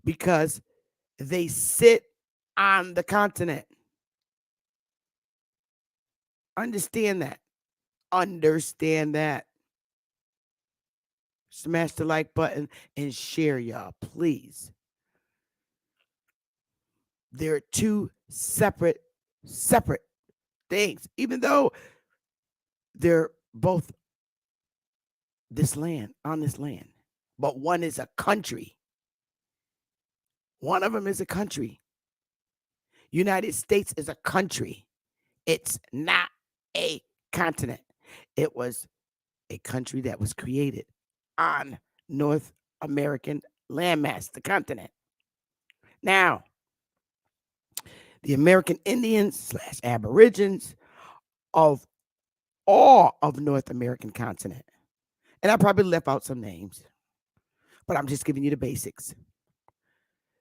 Because they sit on the continent. Understand that. Understand that. Smash the like button and share, y'all, please. They're two separate things, even though they're both on this land. But one is a country. One of them is a country. United States is a country. It's not a continent. It was a country that was created on North American landmass, the continent. Now, the American Indians / Aborigines of all of North American continent. And I probably left out some names, but I'm just giving you the basics.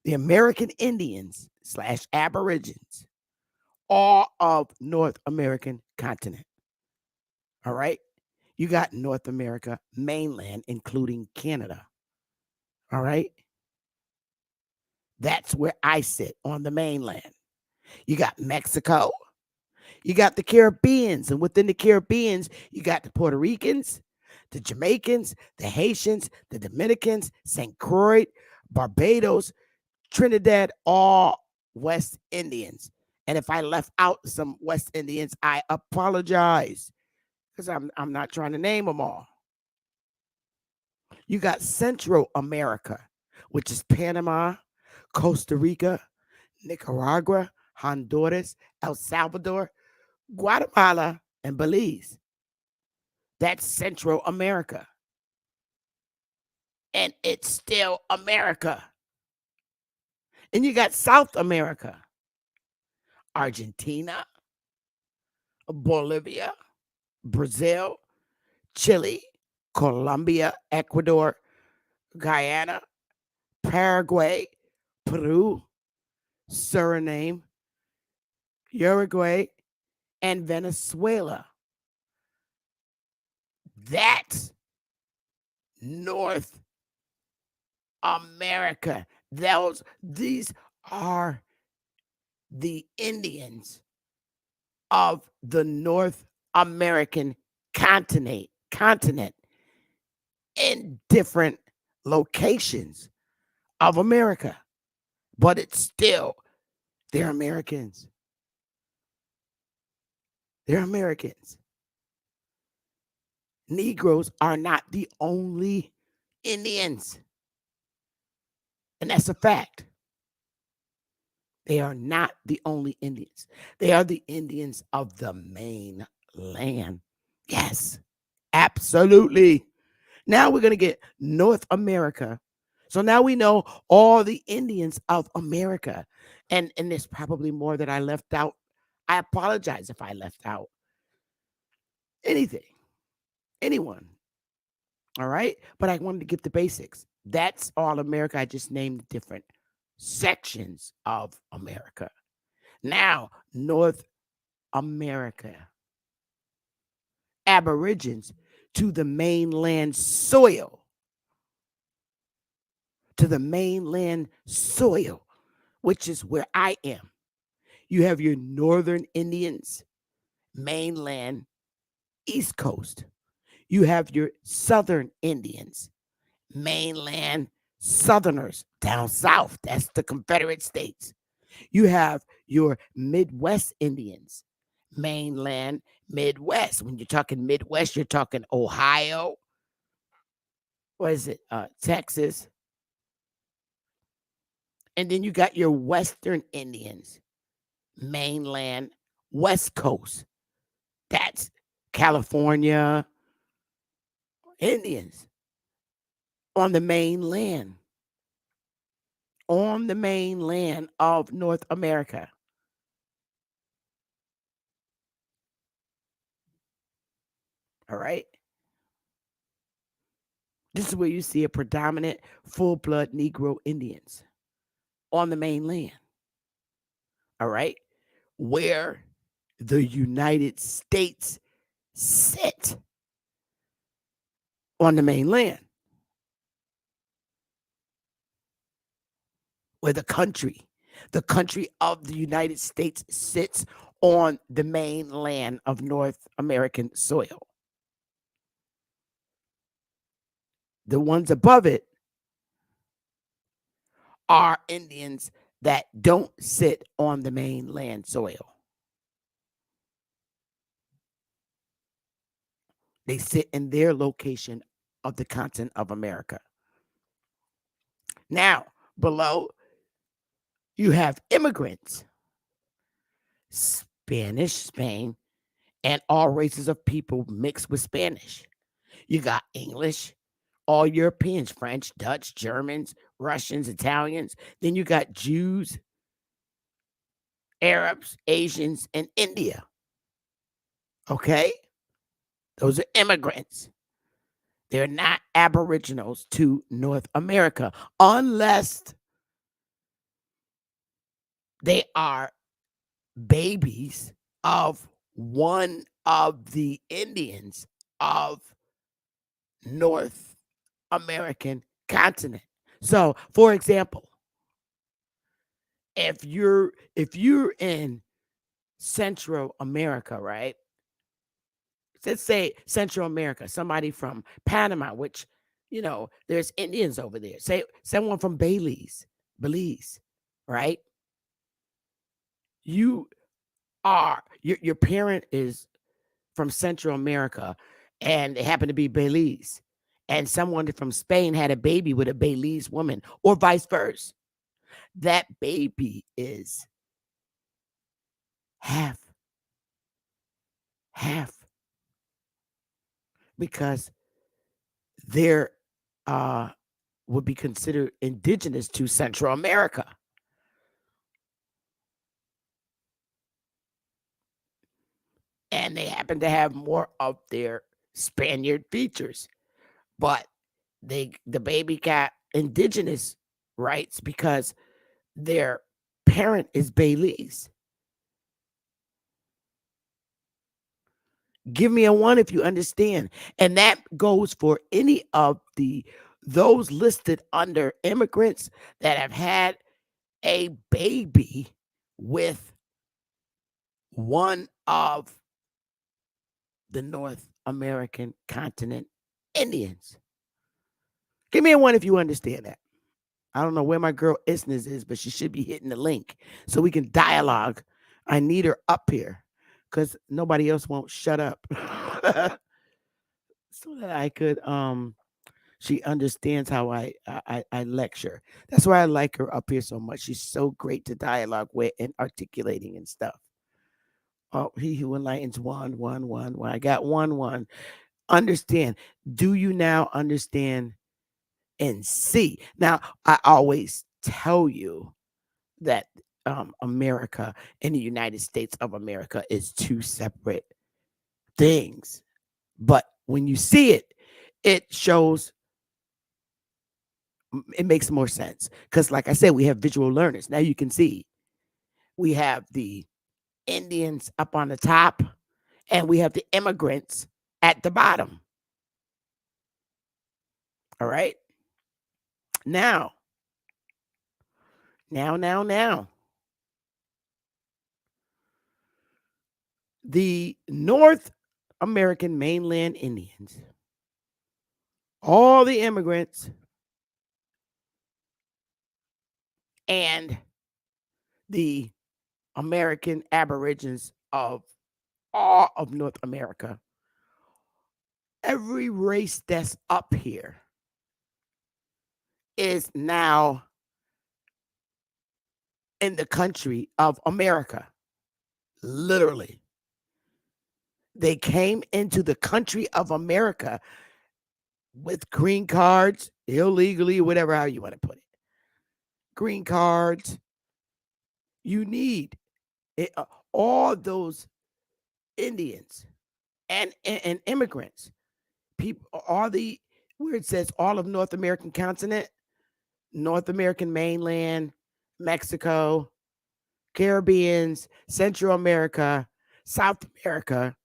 The American Indians / Aborigines, all of North American continent. All right. You got North America mainland, including Canada. All right. That's where I sit, on the mainland. You got Mexico. You got the Caribbeans. And within the Caribbeans, you got the Puerto Ricans, the Jamaicans, the Haitians, the Dominicans, St. Croix, Barbados, Trinidad, all West Indians. And if I left out some West Indians, I apologize, because I'm not trying to name them all. You got Central America, which is Panama, Costa Rica, Nicaragua, Honduras, El Salvador, Guatemala, and Belize. That's Central America. And it's still America. And you got South America, Argentina, Bolivia, Brazil, Chile, Colombia, Ecuador, Guyana, Paraguay, Peru, Suriname, Uruguay, and Venezuela. That's North America. These are the Indians of the North American continent in different locations of America. But it's still, they're Americans. They're Americans. Negroes are not the only Indians. And that's a fact. They are not the only Indians. They are the Indians of the mainland. Yes, absolutely. Now we're going to get North America. So now we know all the Indians of America. And there's probably more that I left out. I apologize if I left out anything, anyone. All right. But I wanted to get the basics. That's all America. I just named different sections of America. Now, North America. Aborigines to the mainland soil. To the mainland soil, which is where I am. You have your northern Indians, mainland, East Coast. You have your southern Indians, mainland, Southerners, down south. That's the Confederate States. You have your Midwest Indians, mainland, Midwest. When you're talking Midwest, you're talking Ohio. What is it? Texas. And then you got your Western Indians, mainland, West Coast. That's California Indians on the mainland of North America. All right. This is where you see a predominant full-blood Negro Indians on the mainland. All right. Where the United States sit on the mainland. Where the country of the United States sits on the mainland of North American soil. The ones above it are Indians that don't sit on the mainland soil. They sit in their location of the continent of America. Now, below, you have immigrants, Spanish, Spain, and all races of people mixed with Spanish. You got English, all Europeans, French, Dutch, Germans, Russians, Italians. Then you got Jews, Arabs, Asians, and India. Okay? Those are immigrants. They're not aboriginals to North America unless they are babies of one of the Indians of North American continent. So, for example, if you're in Central America, right? Let's say Central America, somebody from Panama, which, there's Indians over there. Say someone from Belize, right? You are, your parent is from Central America and they happen to be Belize. And someone from Spain had a baby with a Belize woman or vice versa. That baby is half. Because they're would be considered indigenous to Central America. And they happen to have more of their Spaniard features. But the baby got indigenous rights because their parent is Belize. Give me a 1 if you understand. And that goes for any of those listed under immigrants that have had a baby with one of the North American continent Indians. Give me a 1 if you understand that. I don't know where my girl Isnes is, but she should be hitting the link so we can dialogue. I need her up here because nobody else won't shut up. So that I could she understands how I lecture. That's why I like her up here so much. She's so great to dialogue with and articulating and stuff. Oh, he who enlightens one. I got one. Understand. Do you now understand and see? Now, I always tell you that America and the United States of America is two separate things. But when you see it, it shows, it makes more sense. Because like I said, we have visual learners. Now you can see we have the Indians up on the top and we have the immigrants at the bottom. All right. Now. The North American mainland Indians, all the immigrants, and the American Aborigines of all of North America, every race that's up here is now in the country of America. Literally. They came into the country of America with green cards, illegally, whatever, how you want to put it. Green cards. You need it, all those Indians and immigrants. People, all the, where it says all of North American continent, North American mainland, Mexico, Caribbeans, Central America, South America,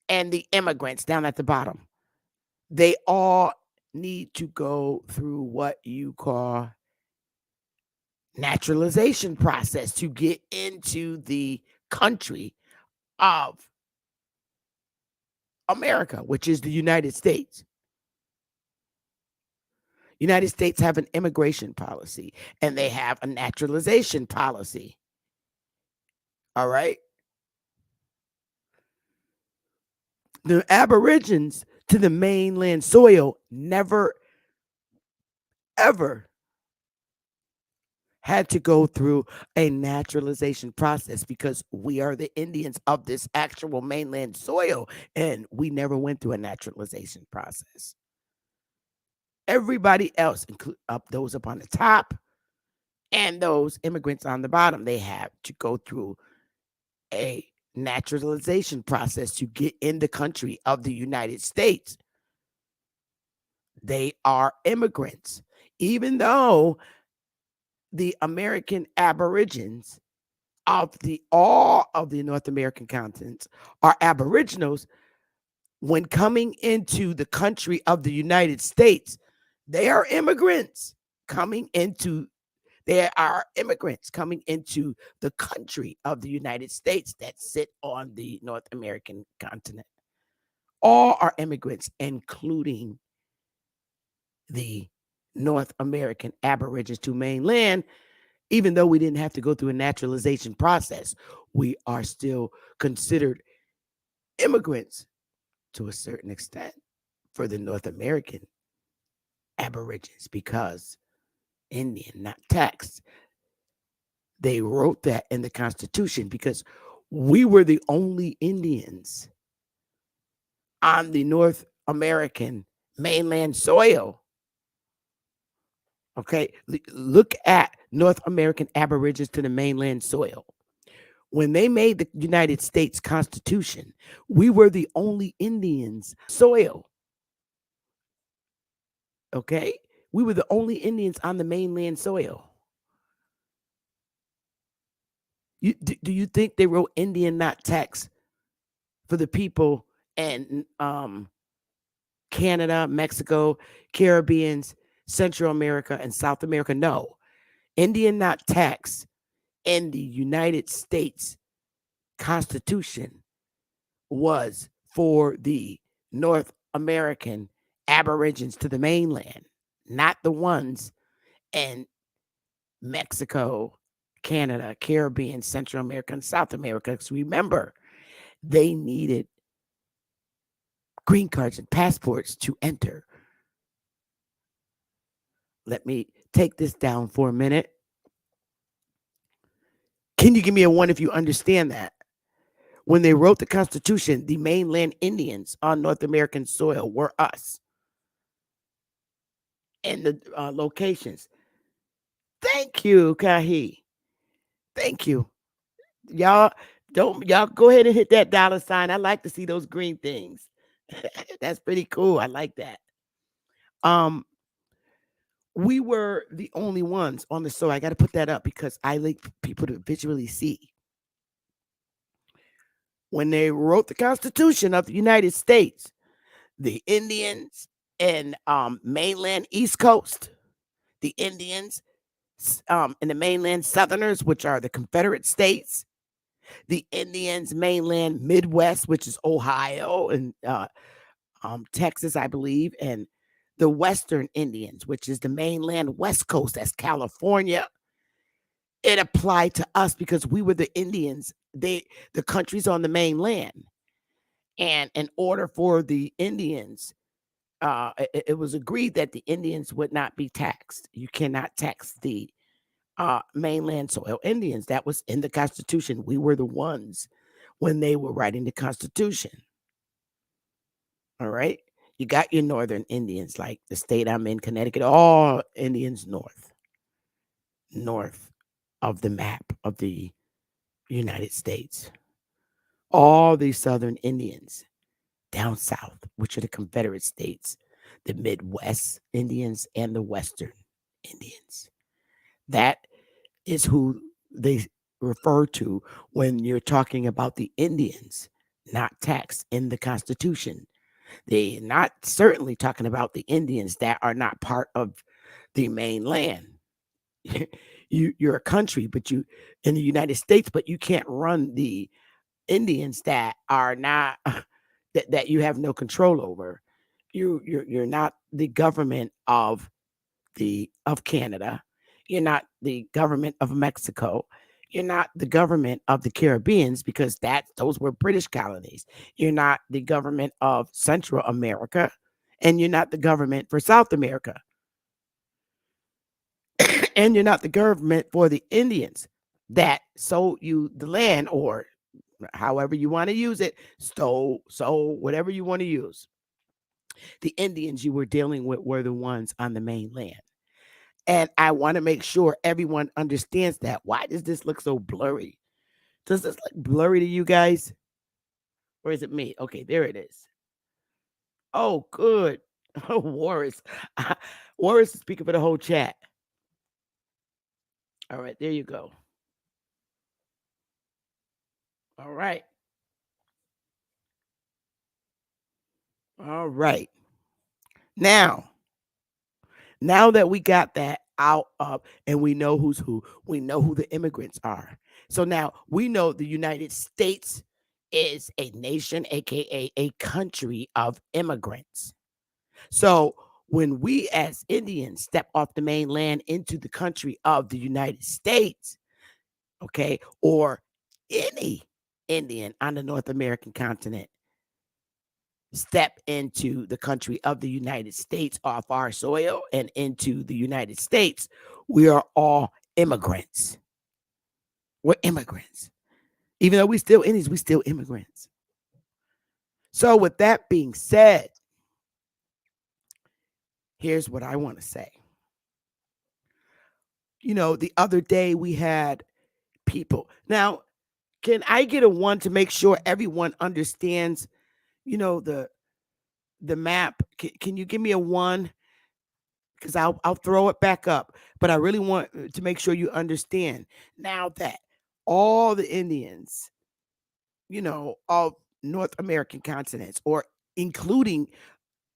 and the immigrants down at the bottom. They all need to go through what you call naturalization process to get into the country of America, which is the United States. United States have an immigration policy and they have a naturalization policy. All right. The Aborigines to the mainland soil never, ever had to go through a naturalization process because we are the Indians of this actual mainland soil and we never went through a naturalization process. Everybody else, include up those up on the top and those immigrants on the bottom, they have to go through a naturalization process to get in the country of the United States. They are immigrants, even though the American Aborigines of all of the North American continents are Aboriginals. When coming into the country of the United States, they are immigrants coming into the country of the United States that sit on the North American continent. All are immigrants, including the North American Aborigines to mainland. Even though we didn't have to go through a naturalization process, we are still considered immigrants to a certain extent for the North American Aborigines because Indian, not text. They wrote that in the Constitution because we were the only Indians on the North American mainland soil. Okay, look at North American Aborigines to the mainland soil. When they made the United States Constitution, we were the only Indians soil. Okay, we were the only Indians on the mainland soil. Do you think they wrote Indian, not text, for the people in Canada, Mexico, Caribbeans, Central America, and South America. No, Indian not tax in the United States Constitution was for the North American Aborigines to the mainland, not the ones in Mexico, Canada, Caribbean, Central America, and South America. Because remember, they needed green cards and passports to enter. Let me take this down for a minute. Can you give me a 1 if you understand that? When they wrote the Constitution, the mainland Indians on North American soil were us. And the locations. Thank you, Kahi. Thank you. Y'all go ahead and hit that $sign. I like to see those green things. That's pretty cool. I like that. We were the only ones on the soil. I got to put that up because I like people to visually see. When they wrote the Constitution of the United States, the Indians in mainland East Coast, the Indians in the mainland Southerners, which are the Confederate States, the Indians mainland Midwest, which is Ohio and Texas, I believe, and the Western Indians, which is the mainland West Coast, that's California. It applied to us because we were the Indians. The country's on the mainland. And in order for the Indians, it was agreed that the Indians would not be taxed. You cannot tax the mainland soil Indians. That was in the Constitution. We were the ones when they were writing the Constitution. All right. You got your northern Indians, like the state I'm in, Connecticut, all Indians north of the map of the United States. All the southern Indians down south, which are the Confederate States, the Midwest Indians and the Western Indians. That is who they refer to when you're talking about the Indians not taxed in the Constitution. They're not certainly talking about the Indians that are not part of the mainland. You're a country, but you in the United States, but you can't run the Indians that are not that you have no control over. You're not the government of Canada. You're not the government of Mexico. You're not the government of the Caribbeans because those were British colonies. You're not the government of Central America, and you're not the government for South America. And you're not the government for the Indians that sold you the land, or however you want to use it, stole, whatever you want to use. The Indians you were dealing with were the ones on the mainland. And I want to make sure everyone understands that. Why does this look so blurry? Does this look blurry to you guys? Or is it me? Okay, there it is. Oh, good. Oh, Warris. Warris is speaking for the whole chat. All right, there you go. All right. All right. Now that we got that out of, and we know who's who, we know who the immigrants are. So now we know the United States is a nation, aka a country of immigrants. So when we as Indians step off the mainland into the country of the United States, okay, or any Indian on the North American continent step into the country of the United States off our soil and into the United States, we are all immigrants. We're immigrants. Even though we still Indians, we still immigrants. So with that being said, here's what I want to say. The other day we had people. Now, can I get a 1 to make sure everyone understands, the map? Can you give me a 1? Because I'll throw it back up. But I really want to make sure you understand now that all the Indians, of North American continents, or including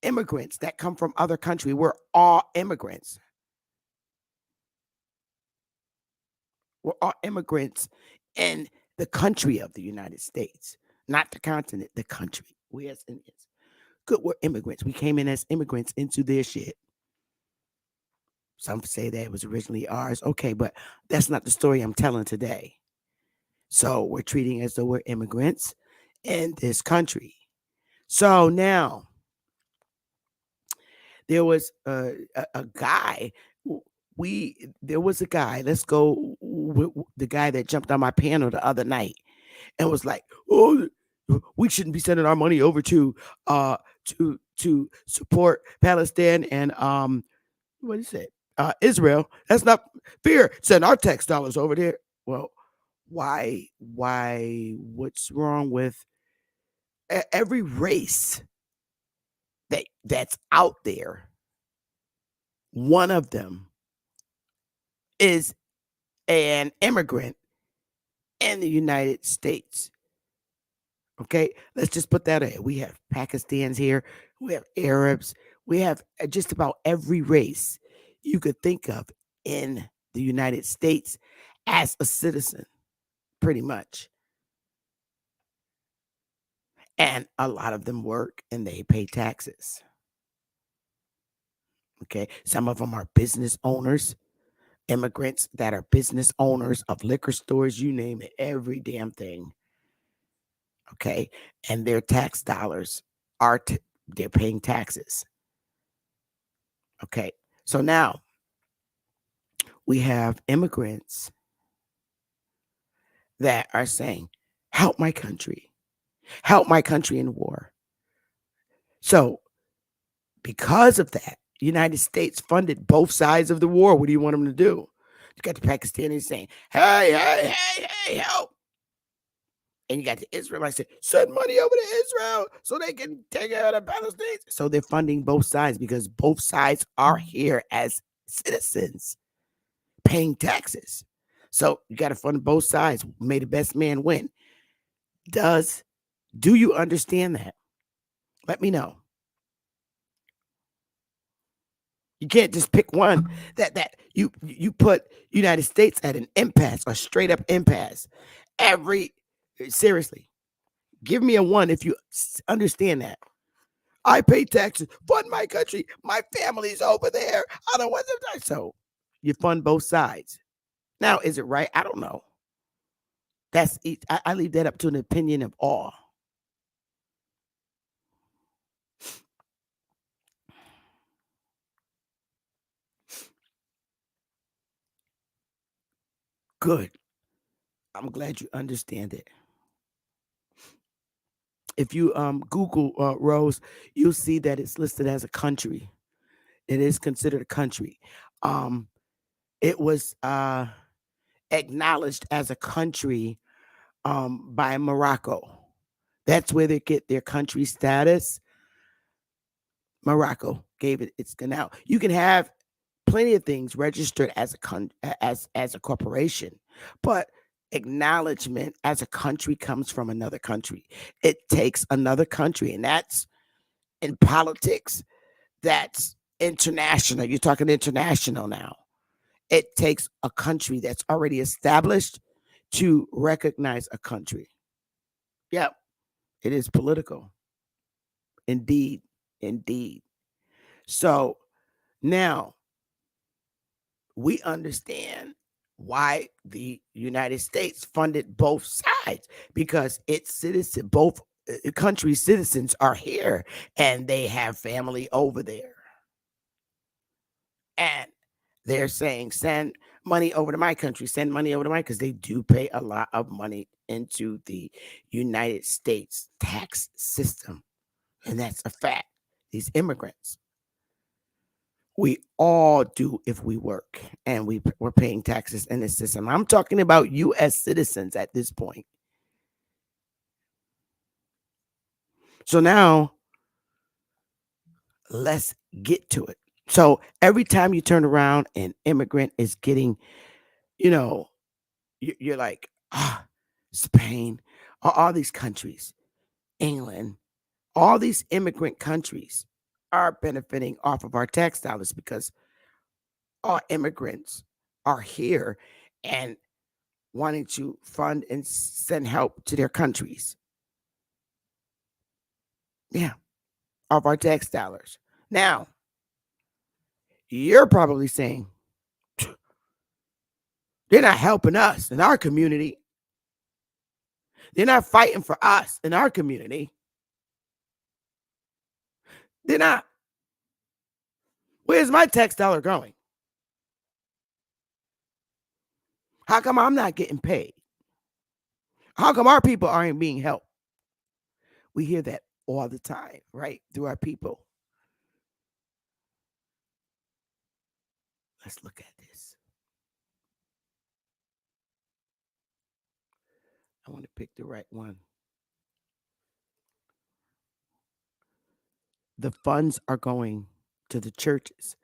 immigrants that come from other countries. We're all immigrants. We're all immigrants in the country of the United States, not the continent, the country. We as Indians. Good, we're immigrants. We came in as immigrants into their shit. Some say that it was originally ours. Okay, but that's not the story I'm telling today. So we're treating as though we're immigrants in this country. So now there was a guy. There was a guy. Let's go with the guy that jumped on my panel the other night and was like, "Oh, we shouldn't be sending our money over to support Palestine and what is it? Israel. That's not fair. Send our tax dollars over there." Well, why? What's wrong with every race that's out there? One of them is an immigrant in the United States. Okay, let's just put that in. We have Pakistanis here, we have Arabs, we have just about every race you could think of in the United States as a citizen, pretty much. And a lot of them work and they pay taxes. Okay, some of them are business owners, immigrants that are business owners of liquor stores, you name it, every damn thing. Okay, and their tax dollars are they're paying taxes. Okay, so now we have immigrants that are saying, help my country in war. So because of that, the United States funded both sides of the war. What do you want them to do? You got the Pakistanis saying, hey, help. And you got the Israelites saying, send money over to Israel so they can take out the Palestine. So they're funding both sides because both sides are here as citizens paying taxes. So you got to fund both sides. May the best man win. Do you understand that? Let me know. You can't just pick one that you put United States at an impasse, a straight up impasse. Seriously, give me a one if you understand that. I pay taxes, fund my country. My family's over there. I don't want them to die. So you fund both sides. Now, is it right? I don't know. I leave that up to an opinion of all. Good. I'm glad you understand it. If you Google Rose, you'll see that it's listed as a country. It is considered a country. It was acknowledged as a country by Morocco. That's where they get their country status. Morocco gave it its now. You can have plenty of things registered as a corporation, but acknowledgement as a country comes from another country. It takes another country, and that's in politics. That's international. You're talking international now. It takes a country that's already established to recognize a country. Yep, it is political. Indeed. So now we understand why the United States funded both sides, because both countries' citizens are here and they have family over there. And they're saying, send money over to my country, because they do pay a lot of money into the United States tax system. And that's a fact. These immigrants. We all do if we work and we're paying taxes in the system. I'm talking about U.S. citizens at this point. So now let's get to it. So every time you turn around, an immigrant is getting, you're like, Spain, all these countries. England, all these immigrant countries are benefiting off of our tax dollars because all immigrants are here and wanting to fund and send help to their countries. Yeah, of our tax dollars. Now, you're probably saying, they're not helping us in our community. They're not fighting for us in our community. They're not. Where's my tax dollar going? How come I'm not getting paid? How come our people aren't being helped? We hear that all the time, right? Through our people. Let's look at this. I want to pick the right one. The funds are going to the churches.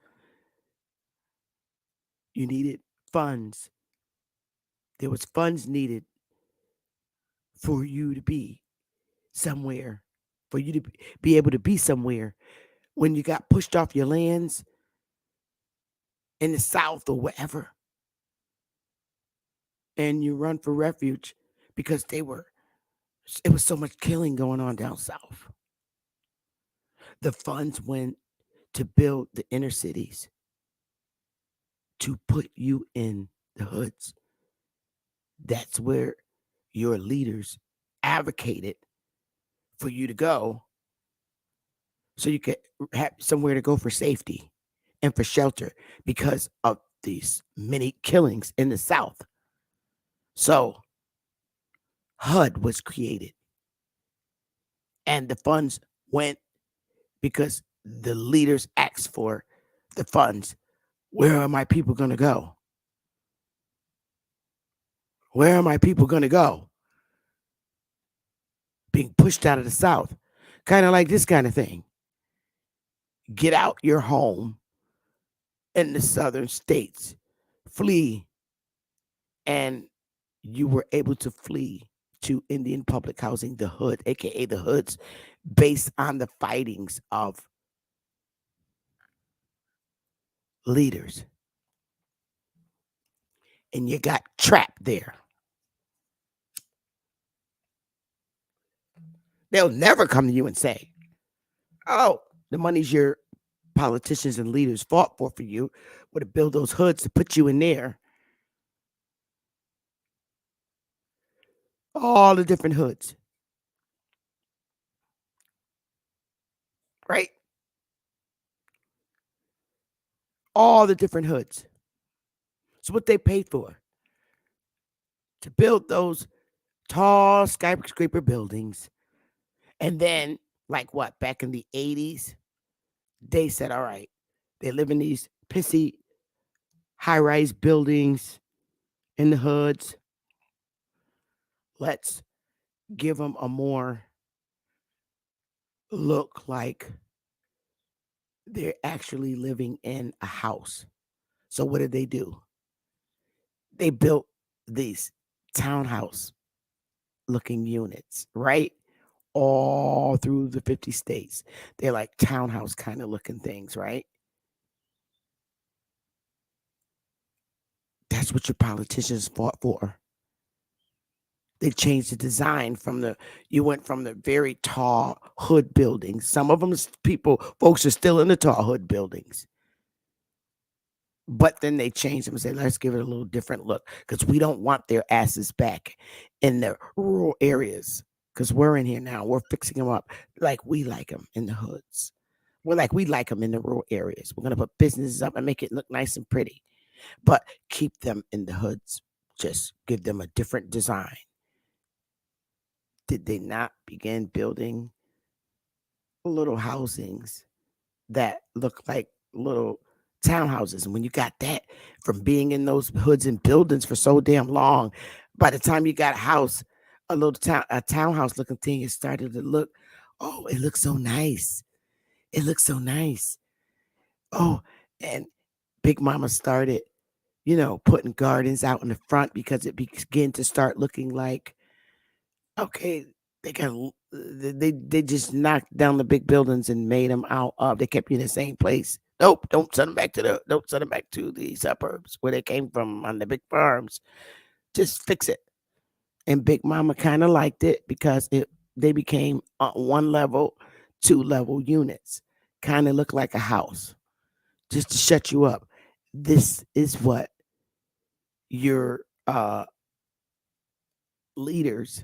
You needed funds. There was funds needed for you to be somewhere, for you to be able to be somewhere when you got pushed off your lands in the South or wherever. And you run for refuge because it was so much killing going on down south. The funds went to build the inner cities, to put you in the hoods. That's where your leaders advocated for you to go so you could have somewhere to go for safety and for shelter because of these many killings in the South. So HUD was created, and the funds went because the leaders asked for the funds. Where are my people going to go? Where are my people going to go? Being pushed out of the South. Kind of like this kind of thing. Get out your home in the southern states. Flee. And you were able to flee to Indian public housing, the hood, aka the hoods, based on the fightings of leaders. And you got trapped there. They'll never come to you and say, oh, the money's your politicians and leaders fought for you were to build those hoods to put you in there. All the different hoods. Right? All the different hoods. So what they paid for? To build those tall skyscraper buildings. And then, like what, back in the 80s, they said, all right, they live in these pissy high-rise buildings in the hoods. Let's give them a more look like they're actually living in a house. So what did they do? They built these townhouse looking units, right? All through the 50 states. They're like townhouse kind of looking things, right? That's what your politicians fought for. They changed the design you went from the very tall hood buildings. Some of them folks are still in the tall hood buildings. But then they changed them and said, let's give it a little different look because we don't want their asses back in the rural areas because we're in here now. We're fixing them up like we like them in the hoods. We like them in the rural areas. We're going to put businesses up and make it look nice and pretty, but keep them in the hoods. Just give them a different design. Did they not begin building little housings that look like little townhouses? And when you got that from being in those hoods and buildings for so damn long, by the time you got a house, a townhouse looking thing, it started to look, oh, it looks so nice. It looks so nice. Oh, and Big Mama started, putting gardens out in the front because it began to start looking like, okay, they just knocked down the big buildings and made them out up. They kept you in the same place. Nope, don't send them back to the suburbs where they came from on the big farms. Just fix it. And Big Mama kind of liked it because they became 1 level, 2 level units. Kind of looked like a house, just to shut you up. This is what your leaders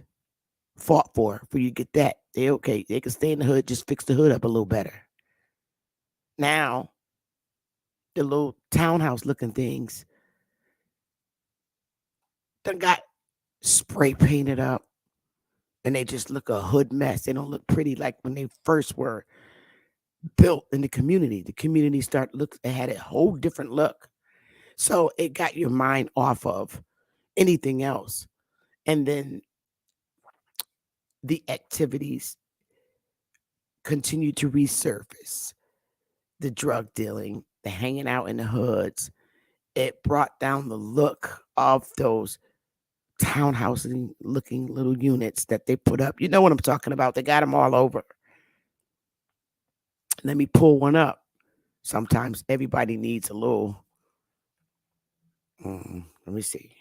fought for you to get that. They can stay in the hood, just fix the hood up a little better. Now, the little townhouse looking things done got spray painted up and they just look a hood mess. They don't look pretty like when they first were built in the community. The community it had a whole different look. So it got your mind off of anything else. And then the activities continue to resurface. The drug dealing, the hanging out in the hoods. It brought down the look of those townhouse looking little units that they put up. You know what I'm talking about. They got them all over. Let me pull one up. Sometimes everybody needs a little. Let me see.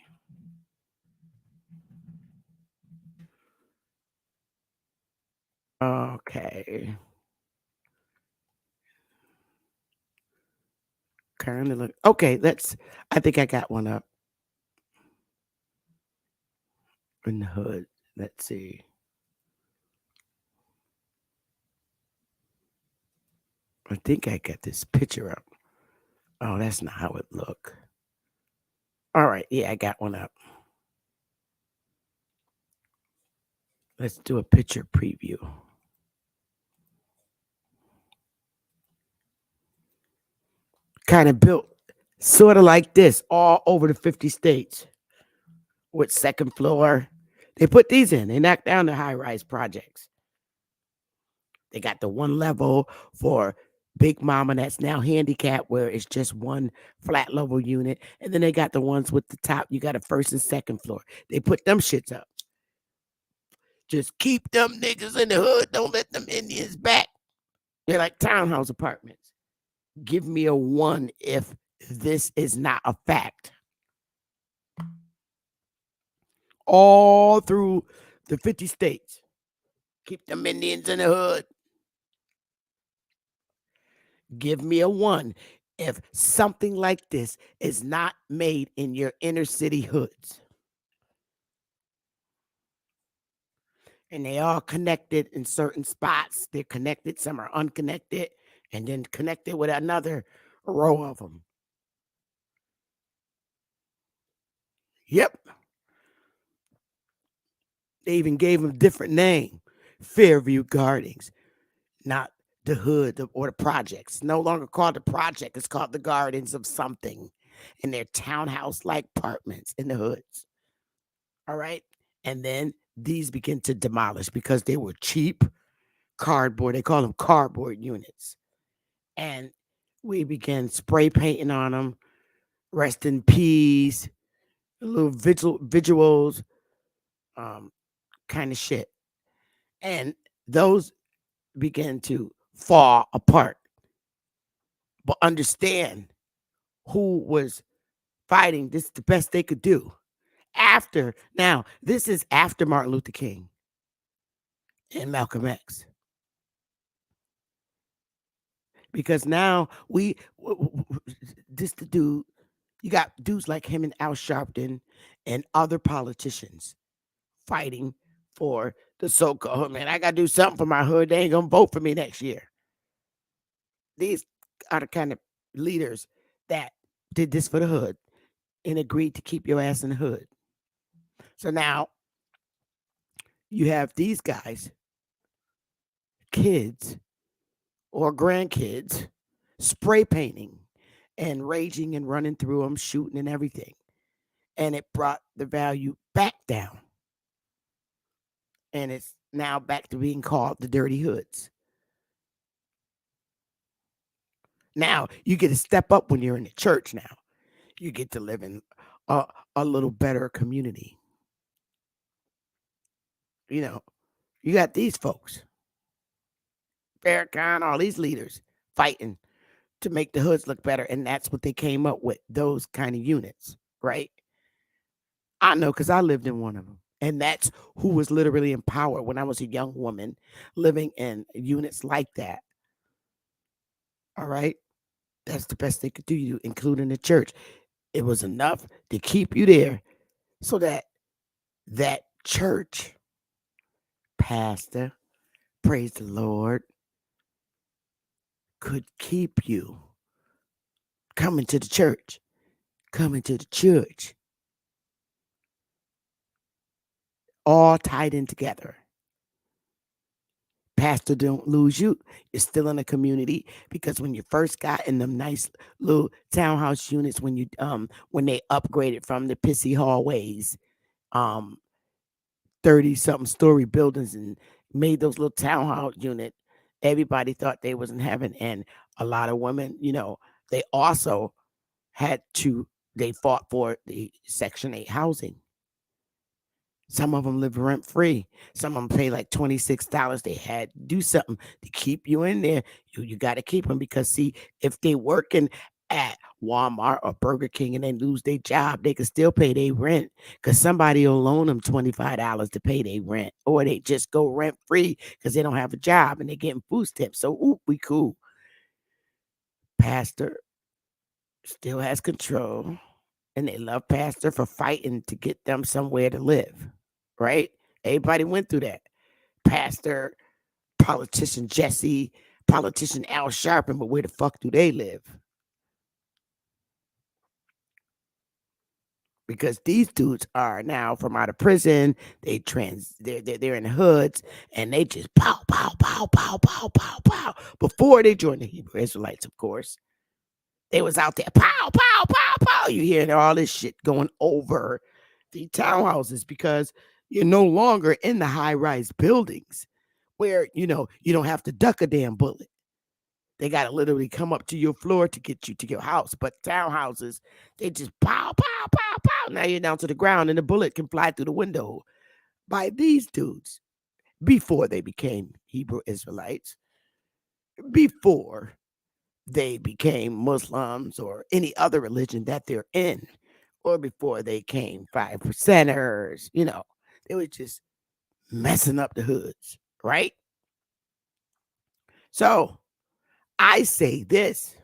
Okay. Kind of look. Okay, I think I got one up. In the hood. Let's see. I think I got this picture up. Oh, that's not how it look. All right, yeah, I got one up. Let's do a picture preview. Kind of built sort of like this all over the 50 states with second floor. They put these in. They knocked down the high-rise projects. They got the 1 level for Big Mama that's now handicapped where it's just 1 flat level unit. And then they got the ones with the top. You got a 1st and 2nd floor. They put them shits up. Just keep them niggas in the hood. Don't let them Indians back. They're like townhouse apartments. Give me a 1 if this is not a fact. All through the 50 states. Keep them Indians in the hood. Give me a 1 if something like this is not made in your inner city hoods. And they all connected in certain spots. They're connected. Some are unconnected. And then connected with another row of them. Yep. They even gave them a different name. Fairview Gardens. Not the hood or the projects. It's no longer called the project. It's called the Gardens of something. And they're townhouse-like apartments in the hoods. All right? And then these begin to demolish because they were cheap cardboard. They call them cardboard units. And we began spray painting on them. Rest in peace. Little visuals. Kind of shit. And those began to fall apart. But understand who was fighting. This is the best they could do. Now, this is after Martin Luther King and Malcolm X. Because now this the dude, you got dudes like him and Al Sharpton and other politicians fighting for the so-called, man, I got to do something for my hood. They ain't going to vote for me next year. These are the kind of leaders that did this for the hood and agreed to keep your ass in the hood. So now you have these guys, kids or grandkids, spray painting and raging and running through them, shooting and everything. And it brought the value back down. And it's now back to being called the dirty hoods. Now you get to step up when you're in the church now. You get to live in a little better community. You know, You got these folks, Farrakhan, all these leaders fighting to make the hoods look better. And that's what they came up with, those kind of units, right? I know because I lived in one of them. And that's who was literally in power when I was a young woman living in units like that. All right. That's the best they could do, you, including the church. It was enough to keep you there so that that church pastor, praise the Lord, could keep you coming to the church, coming to the church, all tied in together. Pastor don't lose you. You're still in the community because when you first got in them nice little townhouse units, when they upgraded from the pissy hallways, 30-something story buildings and made those little townhouse unit, everybody thought they was in heaven. And a lot of women, they also they fought for the Section 8 housing. Some of them live rent free. Some of them pay like $26. They had to do something to keep you in there. You got to keep them because, see, if they working at Walmart or Burger King and they lose their job, they can still pay their rent because somebody will loan them $25 to pay their rent, or they just go rent free because they don't have a job and they're getting food stamps. So, we cool. Pastor still has control, and they love Pastor for fighting to get them somewhere to live. Right? Everybody went through that. Pastor, politician Jesse, politician Al Sharpton, but where the fuck do they live? Because these dudes are now from out of prison. They're in the hoods, and they just pow, pow, pow, pow, pow, pow, pow. Before they joined the Hebrew Israelites, of course. They was out there, pow, pow, pow, pow. You hear all this shit going over the townhouses because you're no longer in the high-rise buildings where, you don't have to duck a damn bullet. They got to literally come up to your floor to get you to your house. But townhouses, they just pow, pow, pow, pow. Now you're down to the ground and the bullet can fly through the window by these dudes before they became Hebrew Israelites, before they became Muslims or any other religion that they're in, or before they came 5%ers, they were just messing up the hoods, right? So I say this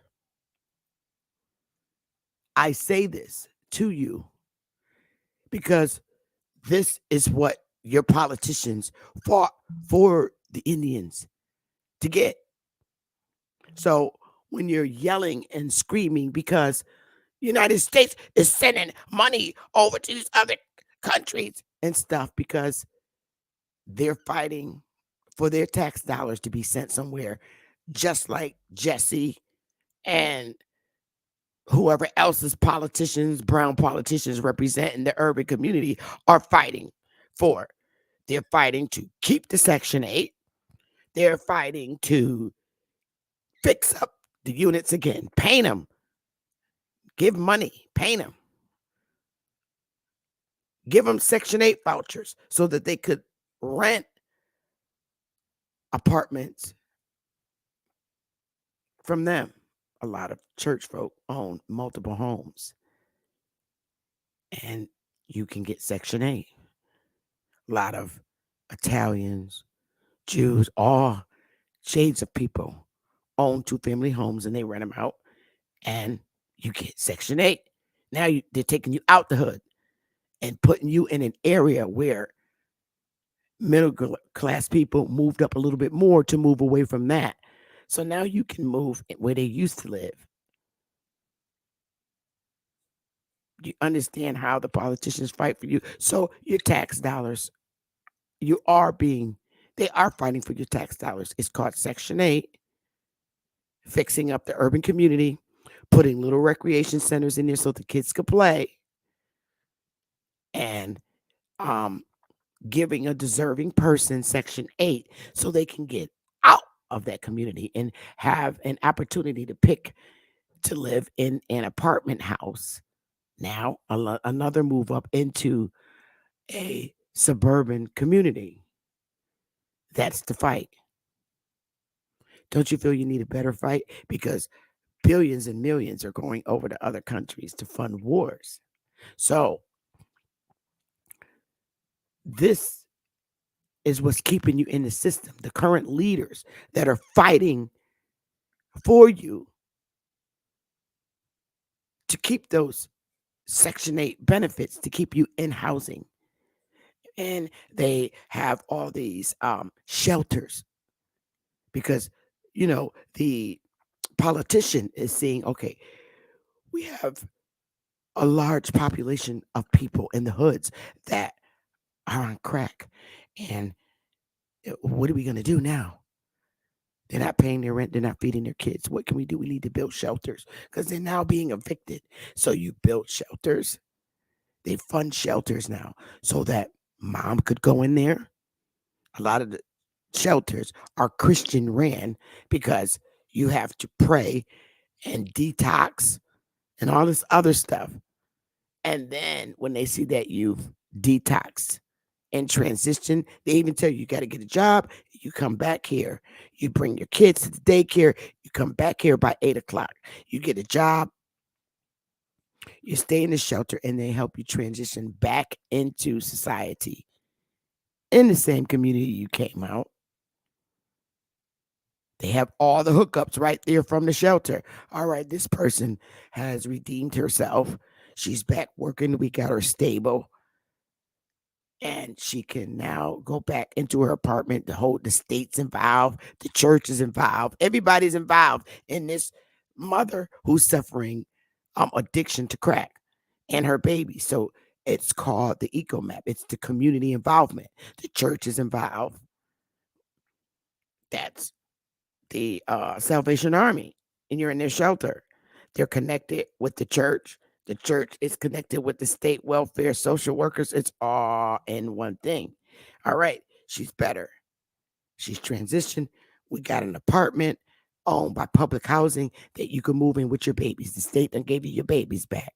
to you because this is what your politicians fought for the Indians to get. So when you're yelling and screaming because the United States is sending money over to these other countries and stuff because they're fighting for their tax dollars to be sent somewhere, just like Jesse and whoever else's politicians, brown politicians representing the urban community are fighting for. They're fighting to keep the Section 8. They're fighting to fix up the units again, paint them, give money, paint them. Give them Section 8 vouchers so that they could rent apartments from them. A lot of church folk own multiple homes. And you can get Section 8. A lot of Italians, Jews, all shades of people own two-family homes and they rent them out. And you get Section 8. Now they're taking you out the hood and putting you in an area where middle class people moved up a little bit more to move away from that. So now you can move where they used to live. You understand how the politicians fight for you. So your tax dollars, they are fighting for your tax dollars. It's called Section 8, fixing up the urban community, putting little recreation centers in there so the kids could play, and giving a deserving person Section 8 so they can get out of that community and have an opportunity to live in an apartment house. Now, another move up into a suburban community. That's the fight. Don't you feel you need a better fight? Because billions and millions are going over to other countries to fund wars. So this is what's keeping you in the system. The current leaders that are fighting for you to keep those Section 8 benefits, to keep you in housing. And they have all these shelters because, the politician is saying, okay, we have a large population of people in the hoods that are on crack. And what are we going to do now? They're not paying their rent. They're not feeding their kids. What can we do? We need to build shelters because they're now being evicted. So you build shelters. They fund shelters now so that mom could go in there. A lot of the shelters are Christian ran because you have to pray and detox and all this other stuff. And then when they see that you've detoxed and transition, they even tell you got to get a job. You come back here. You bring your kids to the daycare. You come back here by 8:00. You get a job. You stay in the shelter, and they help you transition back into society in the same community you came out. They have all the hookups right there from the shelter. All right, this person has redeemed herself. She's back working. We got her stable. And she can now go back into her apartment. The state's involved. The church is involved. Everybody's involved in this mother who's suffering addiction to crack and her baby. So it's called the Eco Map. It's the community involvement. The church is involved. That's the Salvation Army, and you're in their shelter. They're connected with the church. The church is connected with the state welfare, social workers. It's all in one thing. All right, she's better. She's transitioned. We got an apartment owned by public housing that you can move in with your babies. The state then gave you your babies back.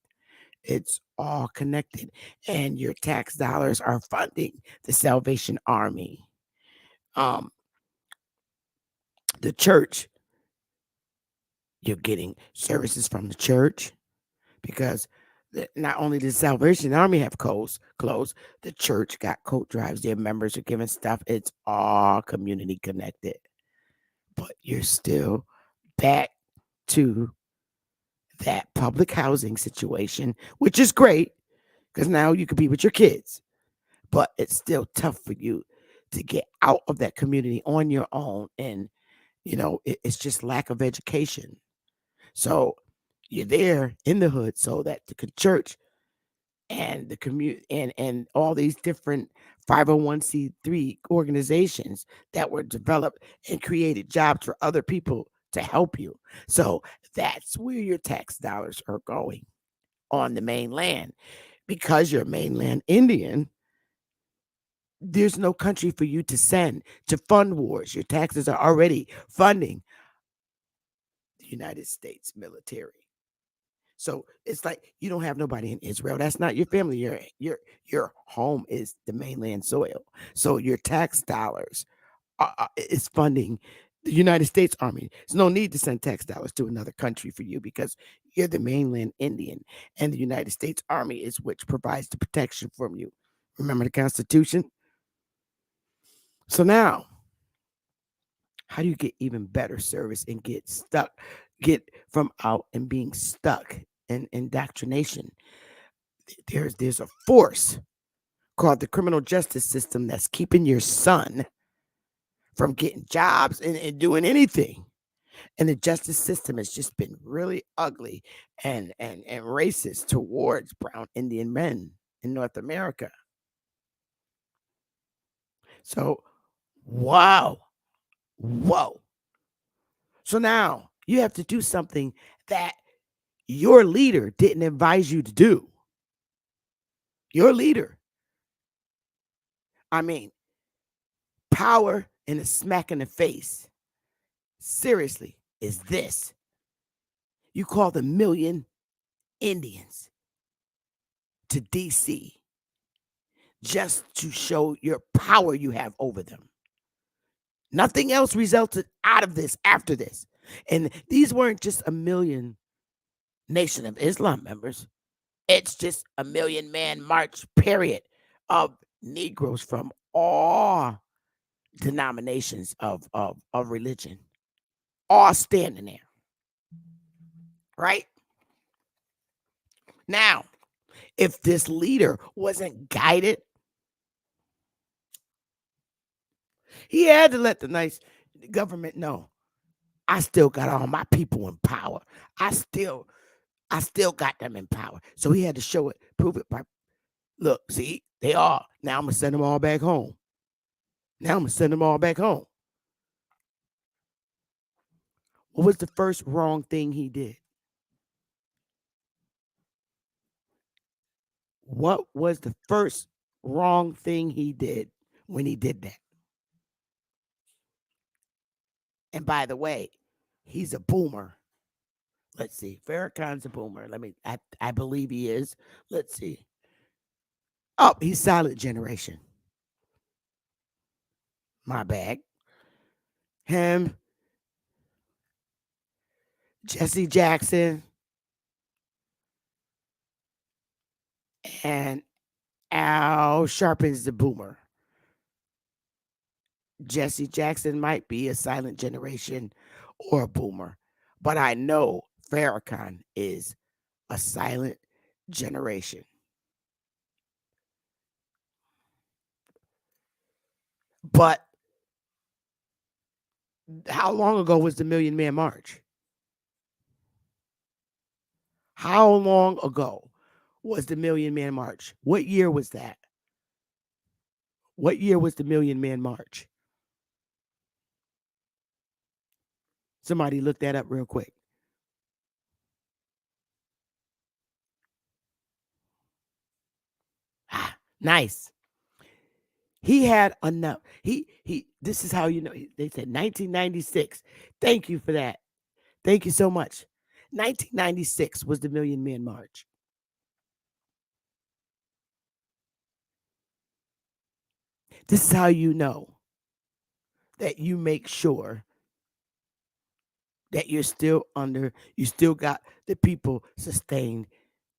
It's all connected, and your tax dollars are funding the Salvation Army. The church, you're getting services from the church because not only did Salvation Army have closed, the church got coat drives. Their members are giving stuff. It's all community connected. But you're still back to that public housing situation, which is great because now you can be with your kids. But it's still tough for you to get out of that community on your own. And, it's just lack of education. So you're there in the hood so that the church and the community and all these different 501c3 organizations that were developed and created jobs for other people to help you. So that's where your tax dollars are going on the mainland. Because you're mainland Indian, there's no country for you to send to fund wars. Your taxes are already funding the United States military. So it's like you don't have nobody in Israel. That's not your family. Your home is the mainland soil. So your tax dollars is funding the United States Army. There's no need to send tax dollars to another country for you because you're the mainland Indian, and the United States Army is which provides the protection from you. Remember the Constitution? So now, how do you get even better service and get from out and being stuck in indoctrination? There's a force called the criminal justice system that's keeping your son from getting jobs and doing anything. And the justice system has just been really ugly and racist towards brown Indian men in North America. So, wow. Whoa. So now you have to do something that your leader didn't advise you to do. Your leader. I mean, power and a smack in the face. Seriously, is this. You call the million Indians to DC just to show your power you have over them. Nothing else resulted out of this after this. And these weren't just a million Nation of Islam members. It's just a million man march, period, of Negroes from all denominations of religion, all standing there. Right? Now, if this leader wasn't guided, he had to let the nice government know, I still got all my people in power. I still got them in power. So he had to show it, prove it by, look, see, they are. Now I'm going to send them all back home. What was the first wrong thing he did? What was the first wrong thing he did when he did that? And by the way, he's a boomer. Let's see. Farrakhan's a boomer. I believe he is. Let's see. Oh, he's silent generation. My bad. Him, Jesse Jackson, and Al Sharpton's the boomer. Jesse Jackson might be a silent generation or a boomer, but I know Farrakhan is a silent generation. But how long ago was the Million Man March? How long ago was the Million Man March? What year was that? What year was the Million Man March? Somebody look that up real quick. Ah, nice. He had enough. This is how you know. They said 1996. Thank you for that. Thank you so much. 1996 was the Million Man March. This is how you know that you make sure that you still got the people sustained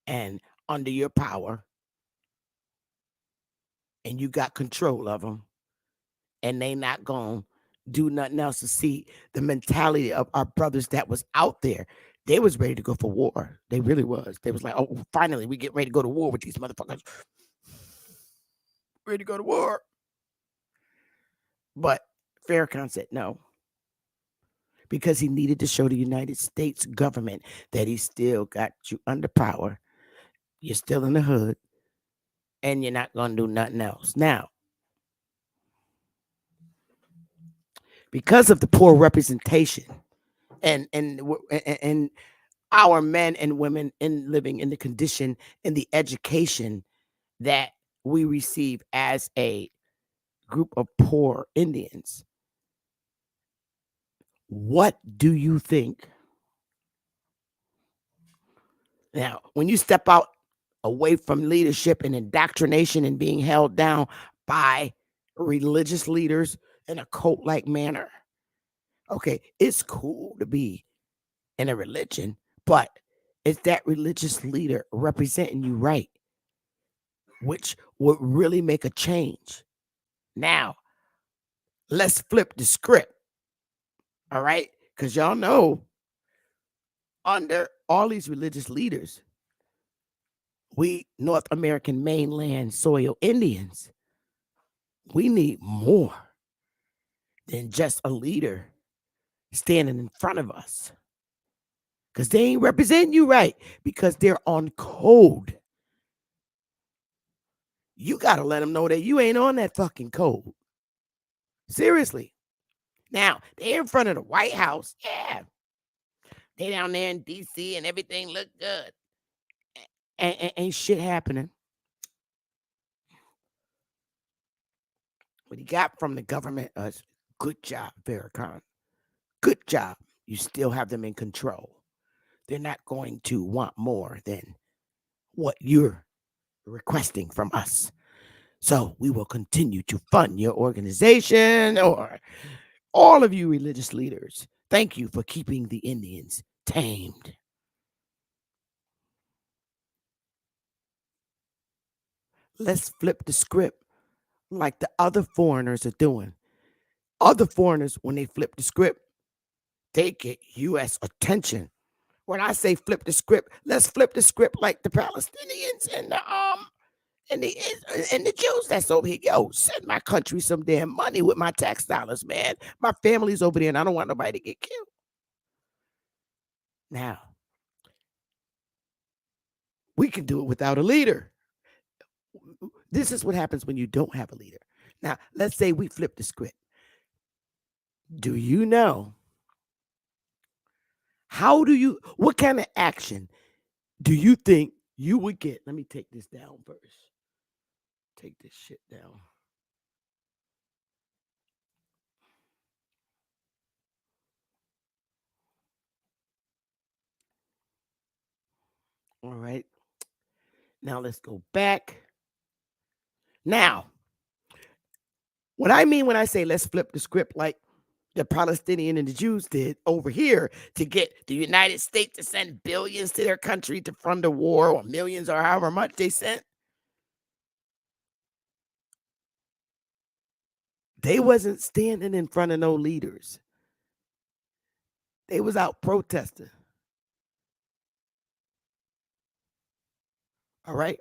and under your power, and you got control of them, and they not gonna do nothing else. To see the mentality of our brothers that was out there. They was ready to go for war. They really was. They was like, oh, finally, we get ready to go to war with these motherfuckers. Ready to go to war. But Farrakhan said no. Because he needed to show the United States government that he still got you under power. You're still in the hood. And you're not going to do nothing else. Now, because of the poor representation and our men and women in living in the condition and the education that we receive as a group of poor Indians, what do you think? Now, when you step out away from leadership and indoctrination and being held down by religious leaders in a cult-like manner, okay, it's cool to be in a religion, but is that religious leader representing you right? Which would really make a change. Now, let's flip the script. All right? Because y'all know, under all these religious leaders, we North American mainland soil Indians, we need more than just a leader standing in front of us. Because they ain't representing you right, because they're on code. You got to let them know that you ain't on that fucking code. Seriously. Now, they're in front of the White House. Yeah. They down there in D.C. and everything look good. Ain't shit happening. What he got from the government is good job, Farrakhan. Good job. You still have them in control. They're not going to want more than what you're requesting from us. So we will continue to fund your organization or All of you religious leaders, thank you for keeping the Indians tamed. Let's flip the script like the other foreigners are doing. Other foreigners, when they flip the script, they get U.S. attention. When I say flip the script, let's flip the script like the Palestinians and the Jews that's over here. Yo, send my country some damn money with my tax dollars, man. My family's over there, and I don't want nobody to get killed. Now, we can do it without a leader. This is what happens when you don't have a leader. Now, let's say we flip the script. Do you know what kind of action do you think you would get? Let me take this down first. Take this shit down. All right. Now let's go back. Now, what I mean when I say let's flip the script like the Palestinian and the Jews did over here to get the United States to send billions to their country to fund a war, or millions, or however much they sent. They wasn't standing in front of no leaders. They was out protesting. All right.